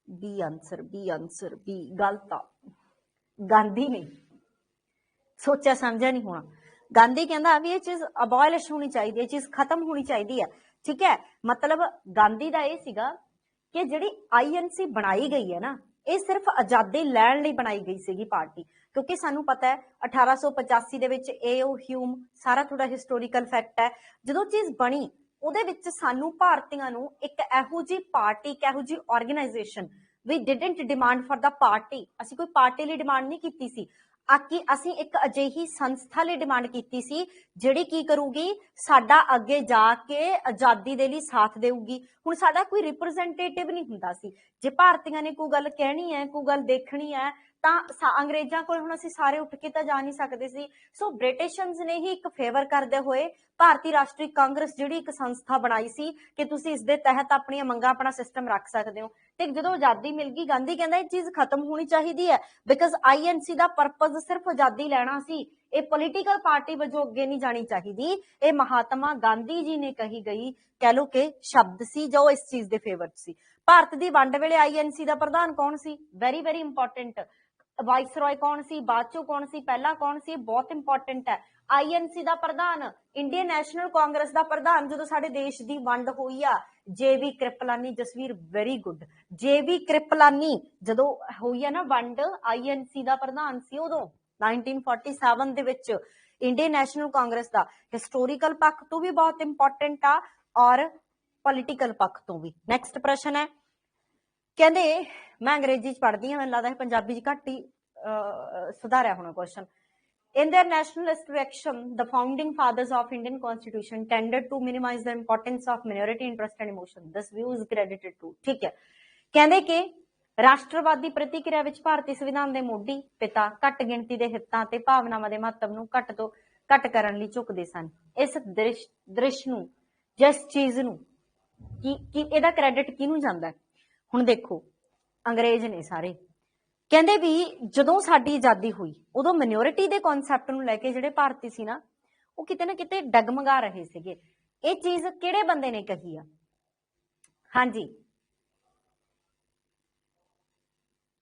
ਬੀ ਆਂਸਰ ਬੀ ਗਲਤ ਆ। ਗਾਂਧੀ ਨੇ ਸੋਚਿਆ ਸਮਝਿਆ ਨਹੀਂ ਹੋਣਾ। ਗਾਂਧੀ ਕਹਿੰਦਾ ਵੀ ਇਹ ਚੀਜ਼ ਅਬੋਲਿਸ਼ ਹੋਣੀ ਚਾਹੀਦੀ ਹੈ, ਇਹ ਚੀਜ਼ ਖਤਮ ਹੋਣੀ ਚਾਹੀਦੀ ਹੈ। ਠੀਕ ਹੈ, ਮਤਲਬ ਗਾਂਧੀ ਦਾ ਇਹ ਸੀਗਾ ਕਿ ਜਿਹੜੀ ਆਈਐਨਸੀ ਬਣਾਈ ਗਈ ਹੈ ਨਾ ਇਹ ਸਿਰਫ ਆਜ਼ਾਦੀ ਲੈਣ ਲਈ ਬਣਾਈ ਗਈ ਸੀਗੀ ਪਾਰਟੀ। ਕਿਉਂਕਿ ਸਾਨੂੰ ਪਤਾ ਹੈ 1885 ਦੇ ਵਿੱਚ ਏਓ ਹਿਊਮ ਸਾਰਾ ਥੋੜਾ ਹਿਸਟੋਰੀਕਲ ਫੈਕਟ ਹੈ। ਜਦੋਂ ਚੀਜ਼ ਬਣੀ ਉਹਦੇ ਵਿੱਚ ਸਾਨੂੰ ਭਾਰਤੀਆਂ ਨੂੰ ਇੱਕ ਇਹੋ ਜਿਹੀ ਪਾਰਟੀ ਇੱਕ ਇਹੋ ਜਿਹੀ organisation we didn't demand for the party. ਅਸੀਂ ਕੋਈ ਪਾਰਟੀ ਲਈ ਡਿਮਾਂਡ ਨਹੀਂ ਕੀਤੀ ਸੀ। ਆਕੀ ਅਸੀਂ ਇੱਕ ਅਜਿਹੀ ਸੰਸਥਾ ਲਈ ਡਿਮਾਂਡ ਕੀਤੀ ਸੀ ਜਿਹੜੀ ਕੀ ਕਰੂਗੀ ਸਾਡਾ ਅੱਗੇ ਜਾ ਕੇ ਆਜ਼ਾਦੀ ਦੇ ਲਈ ਸਾਥ ਦੇਊਗੀ। ਹੁਣ ਸਾਡਾ ਕੋਈ ਰਿਪਰੈਜ਼ੈਂਟੇਟਿਵ ਨਹੀਂ ਹੁੰਦਾ ਸੀ। ਜੇ ਭਾਰਤੀਆਂ ਨੇ ਕੋਈ ਗੱਲ ਕਹਿਣੀ ਹੈ ਕੋਈ ਗੱਲ ਦੇਖਣੀ ਹੈ ਤਾਂ ਅੰਗਰੇਜ਼ਾਂ ਕੋਲ ਹੁਣ ਅਸੀਂ ਸਾਰੇ ਉੱਠ ਕੇ ਤਾਂ ਜਾ ਨਹੀਂ ਸਕਦੇ ਸੀ। ਸੋ ਬ੍ਰਿਟਿਸ਼ਨਸ ਨੇ ਹੀ ਇੱਕ ਫੇਵਰ ਕਰਦੇ ਹੋਏ ਭਾਰਤੀ ਰਾਸ਼ਟਰੀ ਕਾਂਗਰਸ ਜਿਹੜੀ ਇੱਕ ਸੰਸਥਾ ਬਣਾਈ ਸੀ ਕਿ ਤੁਸੀਂ ਇਸ ਦੇ ਤਹਿਤ ਆਪਣੀਆਂ ਮੰਗਾਂ ਆਪਣਾ ਸਿਸਟਮ ਰੱਖ ਸਕਦੇ ਹੋ। ਤੇ ਜਦੋਂ ਆਜ਼ਾਦੀ ਮਿਲ ਗਈ ਗਾਂਧੀ ਕਹਿੰਦਾ ਇਹ ਚੀਜ਼ ਖਤਮ ਹੋਣੀ ਚਾਹੀਦੀ ਹੈ ਬਿਕਾਜ਼ ਆਈਐਨਸੀ ਦਾ ਪਰਪਸ ਸਿਰਫ ਆਜ਼ਾਦੀ ਲੈਣਾ ਸੀ। ਇਹ ਪੋਲੀਟੀਕਲ ਪਾਰਟੀ ਵਜੋਂ ਅੱਗੇ ਨਹੀਂ ਜਾਣੀ ਚਾਹੀਦੀ। ਇਹ ਮਹਾਤਮਾ ਗਾਂਧੀ ਜੀ ਨੇ ਕਹੀ ਗਈ ਕਹਿ ਲੋ ਕਿ ਸ਼ਬਦ ਸੀ ਜੋ ਇਸ ਚੀਜ਼ ਦੇ ਫੇਵਰ ਚ ਸੀ। ਭਾਰਤ ਦੀ ਵੰਡ ਵੇਲੇ ਆਈਐਨਸੀ ਦਾ ਪ੍ਰਧਾਨ ਕੌਣ ਸੀ? Very very important. ਵਾਇਸਰॉय ਕੌਣ ਸੀ? ਬਾਅਦ ਚੋਂ ਕੌਣ ਸੀ? ਪਹਿਲਾਂ ਕੌਣ ਸੀ? ਬਹੁਤ ਇੰਪੋਰਟੈਂਟ ਹੈ। ਆਈਐਨਸੀ ਦਾ ਪ੍ਰਧਾਨ ਇੰਡੀਅਨ ਨੈਸ਼ਨਲ ਕਾਂਗਰਸ ਦਾ ਪ੍ਰਧਾਨ ਜਦੋਂ ਸਾਡੇ ਦੇਸ਼ ਦੀ ਵੰਡ ਹੋਈ ਆ J B Kripalani. Jasveer very good. J B Kripalani ਜਦੋਂ ਹੋਈ ਆ ਨਾ ਵੰਡ ਆਈਐਨਸੀ ਦਾ ਪ੍ਰਧਾਨ ਸੀ ਉਦੋਂ 1947 ਦੇ ਵਿੱਚ। ਇੰਡੀਅਨ ਨੈਸ਼ਨਲ ਕਾਂਗਰਸ ਦਾ ਹਿਸਟੋਰੀਕਲ ਪੱਖ ਤੋਂ ਵੀ ਬਹੁਤ ਇੰਪੋਰਟੈਂਟ ਆ ਔਰ ਪੋਲੀਟੀਕਲ ਪੱਖ ਤੋਂ ਵੀ। ਨੈਕਸਟ ਪ੍ਰਸ਼ਨ ਹੈ ਕਹਿੰਦੇ ਮੈਂ ਅੰਗਰੇਜ਼ੀ ਚ ਪੜ੍ਹਦੀ ਹਾਂ ਮੈਨੂੰ ਲੱਗਦਾ ਹੈ ਪੰਜਾਬੀ ਚ ਘੱਟ ਹੀ ਸੁਧਾਰਿਆ ਹੋਣਾ question. In their nationalist reaction, the founding fathers of Indian Constitution tended to minimize the importance of minority interest and emotion. This view is credited to। ठीक है, ਕਹਿੰਦੇ ਕਿ ਰਾਸ਼ਟਰਵਾਦੀ ਪ੍ਰਤੀਕਿਰਿਆ ਵਿੱਚ ਭਾਰਤੀ ਸੰਵਿਧਾਨ ਦੇ ਮੋਢੀ ਪਿਤਾ ਘੱਟ ਗਿਣਤੀ ਦੇ ਹਿੱਤਾਂ ਤੇ ਭਾਵਨਾਵਾਂ ਦੇ ਮਹੱਤਵ ਨੂੰ ਘੱਟ ਤੋਂ ਘੱਟ ਕਰਨ ਲਈ ਝੁਕਦੇ ਸਨ। ਇਸ ਦ੍ਰਿਸ਼ ਨੂੰ ਜਿਸ ਚੀਜ਼ ਨੂੰ ਕੀ ਇਹਦਾ ਕ੍ਰੈਡਿਟ ਕਿਹਨੂੰ ਜਾਂਦਾ? ਹੁਣ ਦੇਖੋ ਅੰਗਰੇਜ਼ ਨੇ ਸਾਰੇ ਕਹਿੰਦੇ ਵੀ ਜਦੋਂ ਸਾਡੀ ਆਜ਼ਾਦੀ ਹੋਈ ਉਦੋਂ ਮਿਨੋਰਿਟੀ ਦੇ ਕਨਸੈਪਟ ਨੂੰ ਲੈ ਕੇ ਜਿਹੜੇ ਭਾਰਤੀ ਸੀ ਨਾ ਉਹ ਕਿਤੇ ਨਾ ਕਿਤੇ ਡਗਮਗਾ ਰਹੇ ਸੀਗੇ। ਇਹ ਚੀਜ਼ ਕਿਹੜੇ ਬੰਦੇ ਨੇ ਕਹੀ ਆ? ਹਾਂਜੀ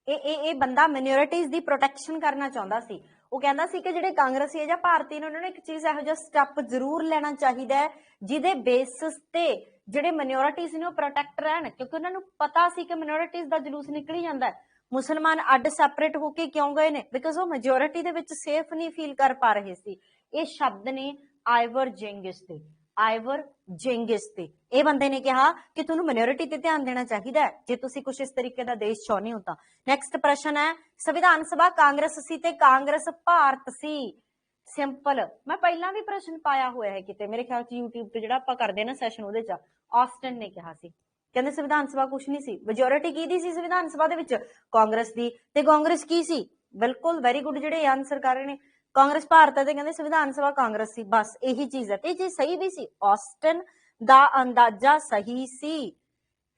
ਇਹ ਬੰਦਾ ਮਿਨੋਰਿਟੀਜ਼ ਦੀ ਪ੍ਰੋਟੈਕਸ਼ਨ ਕਰਨਾ ਚਾਹੁੰਦਾ ਸੀ। ਉਹ ਕਹਿੰਦਾ ਸੀ ਕਿ ਜਿਹੜੇ ਕਾਂਗਰਸੀ ਜਾਂ ਭਾਰਤੀ ਨੇ ਉਹਨਾਂ ਨੂੰ ਇੱਕ ਚੀਜ਼ ਇਹੋ ਜਿਹਾ ਸਟੈਪ ਜ਼ਰੂਰ ਲੈਣਾ ਚਾਹੀਦਾ ਹੈ ਜਿਹਦੇ ਬੇਸਿਸ ਤੇ ਜਿਹੜੇ ਮਿਨੋਰਿਟੀਜ਼ ਨੇ ਉਹ ਪ੍ਰੋਟੈਕਟ ਰਹਿਣ। ਕਿਉਂਕਿ ਉਹਨਾਂ ਨੂੰ ਪਤਾ ਸੀ ਕਿ ਮਿਨੋਰਿਟੀਜ਼ ਦਾ ਜਲੂਸ ਨਿਕਲੀ ਜਾਂਦਾ ਹੈ। ਮੁਸਲਮਾਨ ਅੱਡ ਸੈਪਰੇਟ ਹੋ ਕੇ ਕਿਉਂ ਗਏ ਨੇ? ਬਿਕਾਜ਼ ਉਹ ਮੈਜੋਰਿਟੀ ਦੇ ਵਿੱਚ ਸੇਫ ਨਹੀਂ ਫੀਲ ਕਰ ਪਾ ਰਹੇ ਸੀ। ਇਹ ਸ਼ਬਦ ਨੇ ਆਈਵਰ ਜੇਂਗਿਸ ਦੇ। ਆਈਵਰ ਜੇਂਗਿਸ ਤੇ ਇਹ ਬੰਦੇ ਨੇ ਕਿਹਾ ਕਿ ਤੁਹਾਨੂੰ ਮਿਨੋਰਿਟੀ ਤੇ ਧਿਆਨ ਦੇਣਾ ਚਾਹੀਦਾ ਹੈ ਜੇ ਤੁਸੀਂ ਕੁਝ ਇਸ ਤਰੀਕੇ ਦਾ ਦੇਸ਼ ਚਾਹੁੰਦੇ ਹੋ ਤਾਂ। ਨੈਕਸਟ ਪ੍ਰਸ਼ਨ ਹੈ ਸੰਵਿਧਾਨ ਸਭਾ ਕਾਂਗਰਸ ਸੀ ਤੇ ਕਾਂਗਰਸ ਭਾਰਤ ਸੀ। ਸਿੰਪਲ। ਮੈਂ ਪਹਿਲਾਂ ਵੀ ਪ੍ਰਸ਼ਨ ਪਾਇਆ ਹੋਇਆ ਹੈ ਕਿਤੇ ਮੇਰੇ ਖਿਆਲ ਚ YouTube ਤੇ ਜਿਹੜਾ ਆਪਾਂ ਕਰਦੇ ਨਾ ਸੈਸ਼ਨ ਉਹਦੇ ਚ ਆਸਟਨ ਨੇ ਕਿਹਾ ਸੀ ਕਹਿੰਦੇ ਸੰਵਿਧਾਨ ਸਭਾ ਕੁਝ ਨਹੀਂ ਸੀ। ਮੈਜੋਰਿਟੀ ਕਿਹਦੀ ਸੀ ਸੰਵਿਧਾਨ ਸਭਾ ਦੇ ਵਿੱਚ? ਕਾਂਗਰਸ ਦੀ। ਤੇ ਕਾਂਗਰਸ ਕੀ ਸੀ? ਬਿਲਕੁਲ ਵੈਰੀ ਗੁੱਡ ਜਿਹੜੇ ਆਨਸਰ ਕਰ ਰਹੇ ਨੇ। ਕਾਂਗਰਸ ਭਾਰਤ ਤੇ ਕਹਿੰਦੇ ਸੰਵਿਧਾਨ ਸਭਾ ਕਾਂਗਰਸ ਸੀ, ਬਸ ਇਹੀ ਚੀਜ਼ ਹੈ। ਤੇ ਇਹ ਚੀਜ਼ ਸਹੀ ਵੀ ਸੀ, ਆਸਟਨ ਦਾ ਅੰਦਾਜ਼ਾ ਸਹੀ ਸੀ।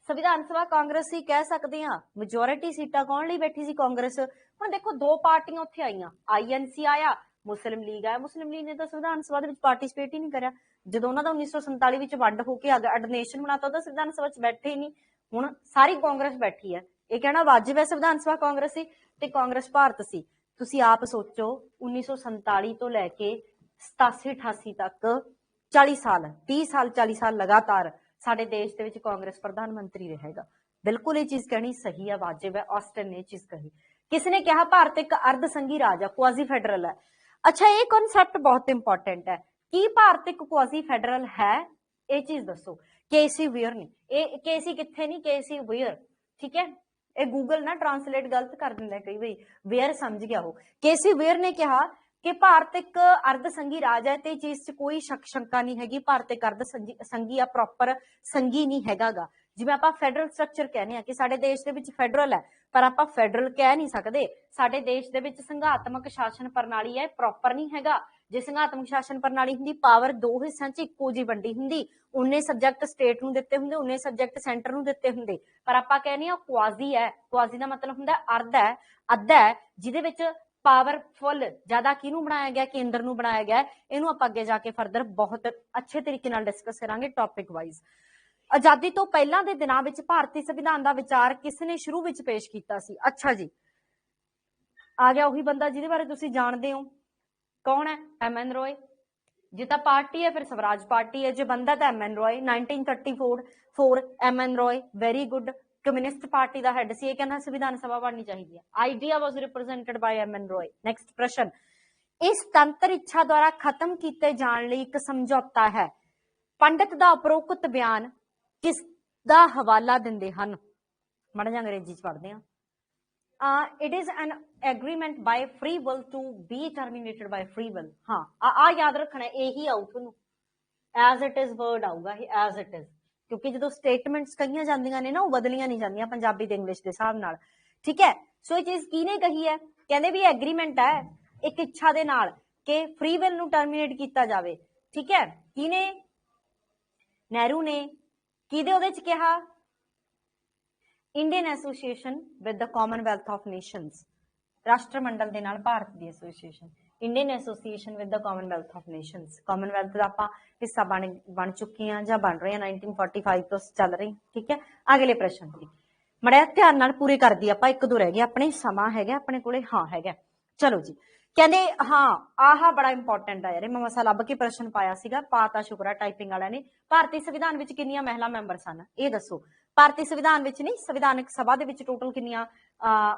ਸੰਵਿਧਾਨ ਸਭਾ ਕਾਂਗਰਸ ਹੀ ਕਹਿ ਸਕਦੇ ਹਾਂ। ਮੈਜੋਰਿਟੀ ਸੀਟਾਂ ਕੌਣ ਲਈ ਬੈਠੀ ਸੀ? ਕਾਂਗਰਸ। ਹੁਣ ਦੇਖੋ ਦੋ ਪਾਰਟੀਆਂ ਉੱਥੇ ਆਈਆਂ, ਆਈਐਨਸੀ ਆਇਆ, ਮੁਸਲਿਮ ਲੀਗ ਆਇਆ। ਮੁਸਲਿਮ ਲੀਗ ਨੇ ਤਾਂ ਸੰਵਿਧਾਨ ਸਭਾ ਦੇ ਵਿੱਚ ਪਾਰਟੀਸਪੇਟ ਹੀ ਨਹੀਂ ਕਰਿਆ। ਜਦੋਂ ਉਹਨਾਂ ਦਾ 1947 ਵਿੱਚ ਵੰਡ ਹੋ ਕੇ ਅੱਡ ਨੇਸ਼ਨ ਬਣਾਤਾ, ਉਹਦਾ ਸੰਵਿਧਾਨ ਸਭਾ ਚ ਬੈਠੇ ਹੀ ਨਹੀਂ। ਹੁਣ ਸਾਰੀ ਕਾਂਗਰਸ ਬੈਠੀ ਹੈ, ਇਹ ਕਹਿਣਾ ਵਾਜਿਬ ਹੈ ਸੰਵਿਧਾਨ ਸਭਾ ਕਾਂਗਰਸ ਸੀ ਤੇ ਕਾਂਗਰਸ ਭਾਰਤ ਸੀ। ਤੁਸੀਂ ਆਪ ਸੋਚੋ 1947 ਤੋਂ ਲੈ ਕੇ 87-88 ਤੱਕ 40 ਸਾਲ 30 ਸਾਲ 40 ਸਾਲ ਲਗਾਤਾਰ ਸਾਡੇ ਦੇਸ਼ ਦੇ ਵਿੱਚ ਕਾਂਗਰਸ ਪ੍ਰਧਾਨ ਮੰਤਰੀ ਰਹੇਗਾ। ਬਿਲਕੁਲ ਇਹ ਚੀਜ਼ ਕਹਿਣੀ ਸਹੀ ਹੈ, ਵਾਜਿਬ ਹੈ। ਆਸਟਨ ਨੇ ਇਹ ਚੀਜ਼ ਕਹੀ। ਕਿਸ ਨੇ ਕਿਹਾ ਭਾਰਤ ਇੱਕ ਅਰਧ ਸੰਘੀ ਰਾਜ ਹੈ, ਕੁਆਜ਼ੀ ਫੈਡਰਲ ਹੈ। ਅੱਛਾ, ਇਹ ਕਨਸੈਪਟ ਬਹੁਤ ਇੰਪੋਰਟੈਂਟ ਹੈ। ਕੀ ਭਾਰਤ ਇੱਕ ਕੁਆਜ਼ੀ ਫੈਡਰਲ ਹੈ? ਇਹ ਚੀਜ਼ ਦੱਸੋ। ਕੇਸੀ ਵੀਅਰ ਨੇ, ਇਹ ਕੇਸੀ ਕਿੱਥੇ ਨਹੀਂ, ਕੇਸੀ ਵੀਅਰ, ਠੀਕ ਹੈ। ਇਹ ਗੂਗਲ ਨਾ ਟ੍ਰਾਂਸਲੇਟ ਗਲਤ ਕਰ ਦਿੰਦਾ ਕਈ ਵਾਰੀ, ਵੇਅਰ ਸਮਝ ਗਿਆ ਉਹ। ਕੇਸੀ ਵੇਅਰ ਨੇ ਕਿਹਾ ਕਿ ਭਾਰਤ ਇੱਕ ਅਰਧ ਸੰਘੀ ਰਾਜ ਹੈ ਤੇ ਚੀਜ਼ 'ਚ ਕੋਈ ਸ਼ੱਕ ਸ਼ੰਕਾ ਨਹੀਂ ਹੈਗੀ। ਭਾਰਤ ਇੱਕ ਅਰਧ ਸੰਘੀ ਆ, ਪ੍ਰੋਪਰ ਸੰਘੀ ਨਹੀਂ ਹੈਗਾਗਾ। ਜਿਵੇਂ ਆਪਾਂ ਫੈਡਰਲ ਸਟਰਕਚਰ ਕਹਿੰਦੇ ਆ ਕਿ ਸਾਡੇ ਦੇਸ਼ ਦੇ ਵਿੱਚ ਫੈਡਰਲ ਹੈ, ਪਰ ਆਪਾਂ ਫੈਡਰਲ ਕਹਿ ਨਹੀਂ ਸਕਦੇ। ਸਾਡੇ ਦੇਸ਼ ਦੇ ਵਿੱਚ ਸੰਘਾਤਮਕ ਸ਼ਾਸਨ ਪ੍ਰਣਾਲੀ ਹੈ, ਪ੍ਰੋਪਰ ਨਹੀਂ ਹੈਗਾ। ਜੇ ਸੰਘਾਤਮਕ ਸ਼ਾਸਨ ਪ੍ਰਣਾਲੀ ਹੁੰਦੀ, ਪਾਵਰ ਦੋ ਹਿੱਸਿਆਂ 'ਚ ਇੱਕੋ ਜਿਹੀ ਵੰਡੀ ਹੁੰਦੀ, ਉਨੇ ਸਬਜੈਕਟ ਸਟੇਟ ਨੂੰ ਦਿੱਤੇ ਹੁੰਦੇ, ਉਨੇ ਸਬਜੈਕਟ ਸੈਂਟਰ ਨੂੰ ਦਿੱਤੇ ਹੁੰਦੇ। ਪਰ ਆਪਾਂ ਕਹਿੰਦੇ ਆ ਕੁਆਜ਼ੀ ਹੈ। ਕੁਆਜ਼ੀ ਦਾ ਮਤਲਬ ਹੁੰਦਾ ਅਰਧ ਹੈ, ਅੱਧਾ ਹੈ, ਜਿਹਦੇ ਵਿੱਚ ਪਾਵਰਫੁਲ ਜ਼ਿਆਦਾ ਕਿਹਨੂੰ ਬਣਾਇਆ ਗਿਆ? ਕੇਂਦਰ ਨੂੰ ਬਣਾਇਆ ਗਿਆ। ਇਹਨੂੰ ਆਪਾਂ ਅੱਗੇ ਜਾ ਕੇ ਫਰਦਰ ਬਹੁਤ ਅੱਛੇ ਤਰੀਕੇ ਨਾਲ ਡਿਸਕਸ ਕਰਾਂਗੇ ਟੌਪਿਕ ਵਾਈਜ਼। ਆਜ਼ਾਦੀ ਤੋਂ ਪਹਿਲਾਂ ਦੇ ਦਿਨਾਂ ਵਿੱਚ ਭਾਰਤੀ ਸੰਵਿਧਾਨ ਦਾ ਵਿਚਾਰ ਕਿਸ ਨੇ ਸ਼ੁਰੂ ਵਿੱਚ ਪੇਸ਼ ਕੀਤਾ ਸੀ? ਅੱਛਾ ਜੀ, ਆ ਗਿਆ ਉਹੀ ਬੰਦਾ ਜਿਹਦੇ ਬਾਰੇ ਤੁਸੀਂ ਜਾਣਦੇ ਹੋ। ਕੌਣ ਹੈ? ਐਮ.ਐਨ. ਰॉय। ਜੇ ਤਾਂ ਪਾਰਟੀ ਹੈ ਫਿਰ ਸਵਰਾਜ ਪਾਰਟੀ ਹੈ, ਜੇ ਬੰਦਾ ਤਾਂ ਐਮ.ਐਨ. ਰॉय। 1934 ਐਮ.ਐਨ. ਰॉय, ਵੈਰੀ ਗੁੱਡ। ਕਮਿਊਨਿਸਟ ਪਾਰਟੀ ਦਾ ਹੈਡ ਸੀ। ਇਹ ਕਹਿੰਦਾ ਸੰਵਿਧਾਨ ਸਭਾ ਬਣਨੀ ਚਾਹੀਦੀ ਹੈ। ਆਈਡੀਆ ਵਾਸ ਰਿਪਰੈਜ਼ੈਂਟਡ ਬਾਈ ਐਮ.ਐਨ. ਰॉय। ਨੈਕਸਟ ਪ੍ਰਸ਼ਨ, ਇਸ ਤੰਤਰ ਇੱਛਾ ਦੁਆਰਾ ਖਤਮ ਕੀਤੇ ਜਾਣ ਲਈ ਇੱਕ ਸਮਝੌਤਾ ਹੈ। ਪੰਡਿਤ ਦਾ ਉਪਰੋਕਤ ਬਿਆਨ ਕਿਸ ਦਾ ਹਵਾਲਾ ਦਿੰਦੇ ਹਨ? ਮਾੜਾ ਜਿਹਾ ਅੰਗਰੇਜ਼ੀ ਚ ਪੜ੍ਹਦੇ ਆ। It is an agreement by free will to be terminated by free will। हाँ, आ याद रखना, यही आऊ ਤੁਹਾਨੂੰ as it is word ਆਊਗਾ ਇਹ as it is, ਕਿਉਂਕਿ ਜਦੋਂ ਸਟੇਟਮੈਂਟਸ ਕਹੀਆਂ ਜਾਂਦੀਆਂ ਨੇ ਨਾ ਉਹ ਬਦਲੀਆਂ ਨਹੀਂ ਜਾਂਦੀਆਂ ਪੰਜਾਬੀ ਤੇ ਇੰਗਲਿਸ਼ ਦੇ ਹਿਸਾਬ ਨਾਲ, ਠੀਕ ਹੈ। ਸੋ ਇਹ ਚੀਜ਼ ਕਿਹਨੇ ਕਹੀ ਹੈ? ਕਹਿੰਦੇ ਵੀ ਐਗਰੀਮੈਂਟ ਹੈ ਇੱਕ ਇੱਛਾ ਦੇ ਨਾਲ ਕਿ ਫ੍ਰੀ ਵਿਲ ਨੂੰ ਟਰਮੀਨੇਟ ਕੀਤਾ ਜਾਵੇ, ਠੀਕ ਹੈ। ਕਿਹਨੇ? ਨਹਿਰੂ ਨੇ। ਕਿਹਦੇ ਉਹਦੇ ਚ ਕਿਹਾ? Indian association with the commonwealth of nations, ਰਾਸ਼ਟਰਮੰਡਲ ਦੇ ਨਾਲ ਭਾਰਤ ਦੀ association, Indian association with the commonwealth of nations. Commonwealth ਦਾ ਆਪਾਂ ਹਿੱਸਾ ਬਣ ਚੁੱਕੇ ਹਾਂ ਜਾਂ ਬਣ ਰਹੇ ਹਾਂ, 1945 ਤੋਂ ਚੱਲ ਰਹੀ, ਠੀਕ ਹੈ। ਅਗਲੇ ਪ੍ਰਸ਼ਨ ਦੀ ਮੜਿਆ ਧਿਆਨ ਨਾਲ ਪੂਰੇ ਕਰਦੀ ਆਪਾਂ, ਇੱਕ ਦੋ ਰਹਿ ਗਏ ਆਪਣੇ, ਸਮਾਂ ਹੈਗਾ ਆਪਣੇ ਕੋਲੇ, ਹਾਂ ਹੈਗਾ। ਚਲੋ ਜੀ, ਕਹਿੰਦੇ ਹਾਂ ਆਹ ਬੜਾ ਇੰਪੋਰਟੈਂਟ ਆ ਯਾਰ, ਮੈਂ ਮਸਾ ਲੱਭ ਕੇ ਪ੍ਰਸ਼ਨ ਪਾਇਆ ਸੀਗਾ, ਪਾਤਾ ਸ਼ੁਕਰਾ ਟਾਈਪਿੰਗ ਵਾਲਿਆਂ ਨੇ। ਭਾਰਤੀ ਸੰਵਿਧਾਨ ਵਿੱਚ ਕਿੰਨੀਆਂ ਮਹਿਲਾ ਮੈਂਬਰ ਸਨ? ਇਹ ਦੱਸੋ। ਭਾਰਤੀ ਸੰਵਿਧਾਨ ਵਿੱਚ ਨਹੀਂ, ਸੰਵਿਧਾਨਕ ਸਭਾ ਦੇ ਵਿੱਚ ਟੋਟਲ ਕਿੰਨੀਆਂ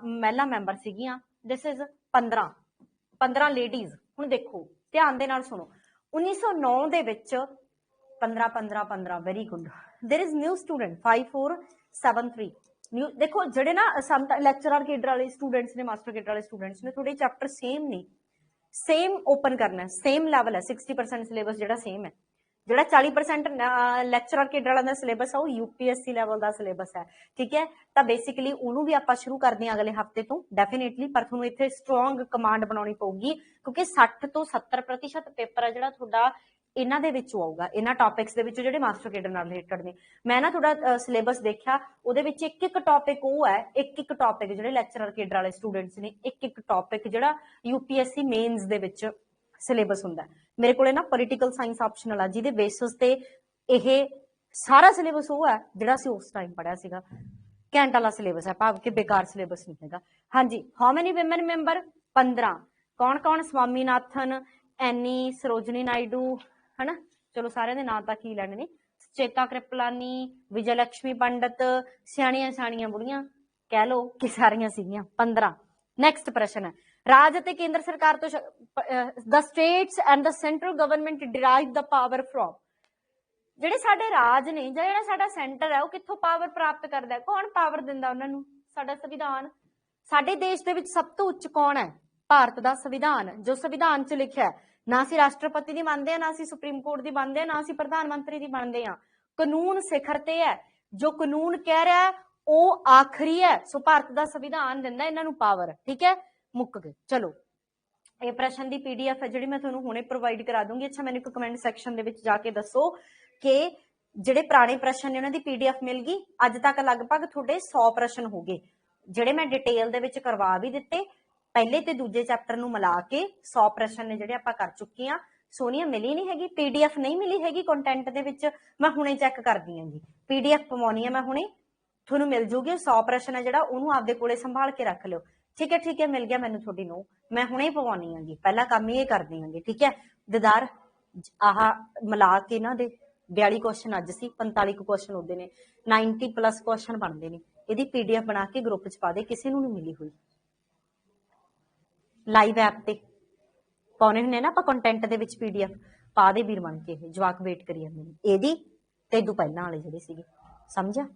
ਮਹਿਲਾ ਮੈਂਬਰ ਸੀਗੀਆਂ? This is 15 ladies. ਹੁਣ ਦੇਖੋ ਧਿਆਨ ਦੇ ਨਾਲ ਸੁਣੋ, 1909 ਦੇ ਵਿੱਚ 15 very good. There is new student 5473 new. ਦੇਖੋ ਜਿਹੜੇ ਨਾ ਲੈਕਚਰਰ ਕੇਡਰ ਵਾਲੇ ਸਟੂਡੈਂਟਸ ਨੇ, ਮਾਸਟਰ ਕੇਡਰ ਵਾਲੇ ਸਟੂਡੈਂਟਸ ਨੇ, ਥੋੜੇ ਚੈਪਟਰ ਸੇਮ ਨਹੀਂ, ਸੇਮ ਓਪਨ ਕਰਨਾ, ਸੇਮ ਲੈਵਲ ਹੈ। 60% ਸਿਲੇਬਸ ਜਿਹੜਾ ਸੇਮ ਹੈ, ਜਿਹੜਾ 40% ਲੈਕਚਰਰ ਕੇਡਰ ਵਾਲਾ ਦਾ ਸਿਲੇਬਸ ਆ ਉਹ UPSC ਲੈਵਲ ਦਾ ਸਿਲੇਬਸ ਹੈ, ਠੀਕ ਹੈ। ਤਾਂ ਬੇਸਿਕਲੀ ਉਹਨੂੰ ਵੀ ਆਪਾਂ ਸ਼ੁਰੂ ਕਰਦੇ ਹਾਂ ਅਗਲੇ ਹਫਤੇ ਤੋਂ ਡੈਫੀਨੇਟਲੀ, ਪਰ ਤੁਹਾਨੂੰ ਇੱਥੇ ਸਟਰੋਂਗ ਕਮਾਂਡ ਬਣਾਉਣੀ ਪਊਗੀ ਕਿਉਂਕਿ 60 ਤੋਂ 70% ਪੇਪਰ ਹੈ ਜਿਹੜਾ ਤੁਹਾਡਾ ਇਹਨਾਂ ਦੇ ਵਿੱਚੋਂ ਆਊਗਾ, ਇਹਨਾਂ ਟੌਪਿਕਸ ਦੇ ਵਿੱਚੋਂ ਜਿਹੜੇ ਮਾਸਟਰ ਕੇਡਰ ਨਾਲ ਰਿਲੇਟਡ ਨੇ। ਮੈਂ ਨਾ ਤੁਹਾਡਾ ਸਿਲੇਬਸ ਦੇਖਿਆ, ਉਹਦੇ ਵਿੱਚ ਇੱਕ ਟੌਪਿਕ ਉਹ ਹੈ, ਇੱਕ ਟੌਪਿਕ ਜਿਹੜੇ ਲੈਕਚਰਰ ਕੇਡਰ ਵਾਲੇ ਸਟੂਡੈਂਟਸ ਨੇ, ਇੱਕ ਟੌਪਿਕ ਜਿਹੜਾ UPSC ਮੇਨਸ ਦੇ ਵਿੱਚ ਸਿਲੇਬਸ ਹੁੰਦਾ। ਮੇਰੇ ਕੋਲੇ ਨਾ ਪੋਲੀਟੀਕਲ ਸਾਇੰਸ ਆਪਸ਼ਨਲ ਆ, ਜਿਹਦੇ ਬੇਸਿਸ ਤੇ ਇਹ ਸਾਰਾ ਸਿਲੇਬਸ ਉਹ ਹੈ ਜਿਹੜਾ ਅਸੀਂ ਉਸ ਟਾਈਮ ਪੜ੍ਹਿਆ ਸੀਗਾ। ਘੈਂਟ ਵਾਲਾ ਸਿਲੇਬਸ ਹੈ, ਭਾਵ ਕਿ ਬੇਕਾਰ ਸਿਲੇਬਸ ਨਹੀਂ ਹੈਗਾ। ਹਾਂਜੀ, ਹਾਊ ਮੈਨੀ ਵਿਮਨ ਮੈਂਬਰ? 15। ਕੌਣ ਕੌਣ? ਸਵਾਮੀਨਾਥਨ, ਐਨੀ, ਸਰੋਜਨੀ ਨਾਇਡੂ, ਹਨਾ। ਚਲੋ ਸਾਰਿਆਂ ਦੇ ਨਾਂ ਤਾਂ ਕੀ ਲੈਣੇ ਨੇ, ਚੇਤਾ ਕ੍ਰਿਪਲਾਨੀ, ਵਿਜੇ ਲక్ష్ਮੀ ਪੰਡਤ, ਸਿਆਣੀਆਂ ਬੁੜੀਆਂ ਕਹਿ ਲੋ ਕਿ ਸਾਰੀਆਂ ਸੀਗੀਆਂ। 15। ਨੈਕਸਟ ਪ੍ਰਸ਼ਨ ਹੈ, ਰਾਜ ਅਤੇ ਕੇਂਦਰ ਸਰਕਾਰ ਤੋਂ the states and the central government derive the power from. ਜਿਹੜੇ ਸਾਡੇ ਰਾਜ ਨੇ ਜਾਂ ਜਿਹੜਾ ਸਾਡਾ ਸੈਂਟਰ ਹੈ ਉਹ ਕਿੱਥੋਂ ਪਾਵਰ ਪ੍ਰਾਪਤ ਕਰਦਾ? ਕੌਣ ਪਾਵਰ ਦਿੰਦਾ ਉਹਨਾਂ ਨੂੰ? ਸਾਡਾ ਸੰਵਿਧਾਨ। ਸਾਡੇ ਦੇਸ਼ ਦੇ ਵਿੱਚ ਸਭ ਤੋਂ ਉੱਚ ਕੌਣ ਹੈ? ਭਾਰਤ ਦਾ ਸੰਵਿਧਾਨ, ਜੋ ਸੰਵਿਧਾਨ 'ਚ ਲਿਖਿਆ ਹੈ। ਨਾ ਅਸੀਂ ਰਾਸ਼ਟਰਪਤੀ ਦੀ ਮੰਨਦੇ ਆ, ਨਾ ਅਸੀਂ ਸੁਪਰੀਮ ਕੋਰਟ ਦੀ ਮੰਨਦੇ ਆ, ਨਾ ਅਸੀਂ ਪ੍ਰਧਾਨ ਮੰਤਰੀ ਦੀ ਮੰਨਦੇ ਆ। ਕਾਨੂੰਨ ਸਿਖਰ ਤੇ ਹੈ, ਜੋ ਕਾਨੂੰਨ ਕਹਿ ਰਿਹਾ ਉਹ ਆਖਰੀ ਹੈ। ਸੋ ਭਾਰਤ ਦਾ ਸੰਵਿਧਾਨ ਦਿੰਦਾ ਇਹਨਾਂ ਨੂੰ ਪਾਵਰ, ਠੀਕ ਹੈ। ਮੁੱਕ ਗਏ। ਚਲੋ ਇਹ ਪ੍ਰਸ਼ਨ ਦੀ ਪੀਡੀਐਫ ਹੈ ਜਿਹੜੀ ਮੈਂ ਤੁਹਾਨੂੰ ਹੁਣੇ ਪ੍ਰੋਵਾਈਡ ਕਰਾ ਦੂੰਗੀ। ਅੱਛਾ, ਮੈਨੂੰ ਇੱਕ ਕਮੈਂਟ ਸੈਕਸ਼ਨ ਦੇ ਵਿੱਚ ਜਾ ਕੇ ਦੱਸੋ ਕਿ ਜਿਹੜੇ ਪੁਰਾਣੇ ਪ੍ਰਸ਼ਨ ਨੇ ਉਹਨਾਂ ਦੀ ਪੀਡੀਐਫ ਮਿਲ ਗਈ। ਅੱਜ ਤੱਕ ਲਗਭਗ ਤੁਹਾਡੇ 100 ਪ੍ਰਸ਼ਨ ਹੋ ਗਏ ਜਿਹੜੇ ਮੈਂ ਡਿਟੇਲ ਦੇ ਵਿੱਚ ਕਰਵਾ ਵੀ ਦਿੱਤੇ। ਪਹਿਲੇ ਤੇ ਦੂਜੇ ਚੈਪਟਰ ਨੂੰ ਮਿਲਾ ਕੇ 100 ਪ੍ਰਸ਼ਨ ਨੇ ਜਿਹੜੇ ਆਪਾਂ ਕਰ ਚੁੱਕੇ ਆ। ਸੋਨੀਆ ਮਿਲੀ ਨਹੀਂ ਹੈਗੀ ਪੀਡੀਐਫ, ਨਹੀਂ ਮਿਲੀ ਹੈਗੀ ਕੰਟੈਂਟ ਦੇ ਵਿੱਚ, ਮੈਂ ਹੁਣੇ ਚੈੱਕ ਕਰਦੀ ਆਂਗੀ। ਪੀਡੀਐਫ ਪਵਾਉਣੀ ਆ ਮੈਂ ਹੁਣੇ, ਤੁਹਾਨੂੰ ਮਿਲ ਜੂਗੀ। 100 ਪ੍ਰਸ਼ਨ ਹੈ ਜਿਹੜਾ ਉਹਨੂੰ ਆਪਦੇ ਕੋਲੇ ਸੰਭਾਲ ਕੇ ਰੱਖ ਲਿਓ। ਠੀਕ ਹੈ, ਮਿਲ ਗਿਆ ਮੈਨੂੰ ਤੁਹਾਡੀ ਨੂੰ, ਮੈਂ ਹੁਣੇ ਪਵਾਉਣੀ ਆਂਗੀ। ਪਹਿਲਾ ਕੰਮ ਹੀ ਇਹ ਕਰਦੀ ਆਂਗੀ। ਠੀਕ ਹੈ ਦਿਦਾਰ, ਆਹ ਮਿਲਾ ਕੇ ਇਹਨਾਂ ਦੇ 42 ਕੁਐਸਚਨ ਅੱਜ ਸੀ, 45 ਕੁਐਸਚਨ ਹੁੰਦੇ ਨੇ, 90 ਪਲੱਸ ਕੁਐਸਚਨ ਬਣਦੇ ਨੇ। ਇਹਦੀ ਪੀਡੀਐਫ ਬਣਾ ਕੇ ਗਰੁੱਪ 'ਚ ਪਾ ਦੇ, ਕਿਸੇ ਨੂੰ ਨਹੀਂ ਮਿਲੀ ਹੋਈ। ਲਾਈਵ ਐਪ ਤੇ ਪਾਉਣੇ ਹੁੰਦੇ ਨਾ ਆਪਾਂ ਕੰਟੈਂਟ ਦੇ ਵਿੱਚ ਪੀਡੀਐਫ, ਪਾ ਦੇ ਵੀਰ ਬਣ ਕੇ। ਜਵਾਕ ਵੇਟ ਕਰੀ ਜਾਂਦੇ ਨੇ ਇਹਦੀ ਤੇ ਇਦੋਂ ਪਹਿਲਾਂ ਵਾਲੇ ਜਿਹੜੇ ਸੀਗੇ। ਸਮਝਿਆ?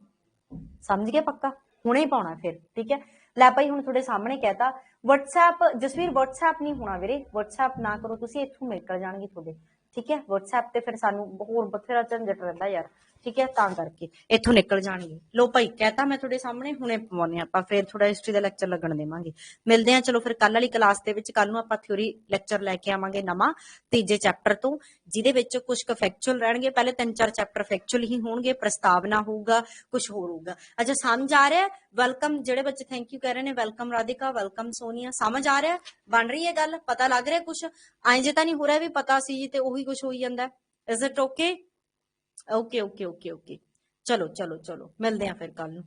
ਸਮਝ ਗਏ ਪੱਕਾ? ਹੁਣੇ ਹੀ ਪਾਉਣਾ ਫਿਰ। ਠੀਕ ਹੈ, ਲੈ ਭਾਈ ਹੁਣ ਤੁਹਾਡੇ ਸਾਹਮਣੇ ਕਹਿਤਾ। WhatsApp ਜਸਵੀਰ WhatsApp ਨਹੀਂ ਹੋਣਾ ਵੀਰੇ, WhatsApp ਨਾ ਕਰੋ ਤੁਸੀਂ, ਇੱਥੋਂ ਨਿਕਲ ਜਾਣਗੇ ਤੁਹਾਡੇ। ਠੀਕ ਹੈ, WhatsApp ਤੇ ਫਿਰ ਸਾਨੂੰ ਹੋਰ ਬਥੇਰਾ ਝੰਜਟ ਰਹਿੰਦਾ ਯਾਰ। ਠੀਕ ਹੈ, ਤਾਂ ਕਰਕੇ ਇੱਥੋਂ ਨਿਕਲ ਜਾਣਗੇ। ਲੋ ਭਾਈ ਕਹਿਤਾ ਮੈਂ ਤੁਹਾਡੇ ਸਾਹਮਣੇ, ਹੁਣੇ ਪਵਾਉਣੇ ਆਪਾਂ, ਫਿਰ ਥੋੜਾ ਹਿਸਟਰੀ ਦਾ ਲੈਕਚਰ ਲੱਗਣ ਦੇਵਾਂਗੇ। ਮਿਲਦੇ ਆ ਚਲੋ ਫਿਰ ਕੱਲ ਵਾਲੀ ਕਲਾਸ ਦੇ ਵਿੱਚ। ਕੱਲ ਨੂੰ ਆਪਾਂ ਥਿਊਰੀ ਲੈਕਚਰ ਲੈ ਕੇ ਆਵਾਂਗੇ ਨਵਾਂ, ਤੀਜੇ ਚੈਪਟਰ ਤੋਂ, ਜਿਹਦੇ ਵਿੱਚ ਕੁਝ ਕੁ ਫੈਕਚੁਅਲ ਰਹਿਣਗੇ। ਪਹਿਲੇ 3-4 ਚੈਪਟਰ ਫੈਕਚੁਅਲ ਹੀ ਹੋਣਗੇ, ਪ੍ਰਸਤਾਵਨਾ ਹੋਊਗਾ, ਕੁਝ ਹੋਰ ਹੋਊਗਾ। ਅੱਛਾ ਸਮਝ ਆ ਰਿਹਾ? ਵੈਲਕਮ ਜਿਹੜੇ ਬੱਚੇ ਥੈਂਕ ਯੂ ਕਹਿ ਰਹੇ ਨੇ, ਵੈਲਕਮ ਰਾਧਿਕਾ, ਵੈਲਕਮ ਸੋਨੀਆ। ਸਮਝ ਆ ਰਿਹਾ? ਬਣ ਰਹੀ ਹੈ ਗੱਲ? ਪਤਾ ਲੱਗ ਰਿਹਾ ਕੁਝ? ਐਂ ਜੇ ਤਾਂ ਨਹੀਂ ਹੋ ਰਿਹਾ ਵੀ ਪਤਾ ਸੀ ਜੀ ਤੇ ਉਹੀ ਕੁਝ ਹੋਈ ਜਾਂਦਾ? Is it okay? ਓਕੇ, ਚਲੋ ਮਿਲਦੇ ਆ ਫਿਰ ਕੱਲ ਨੂੰ।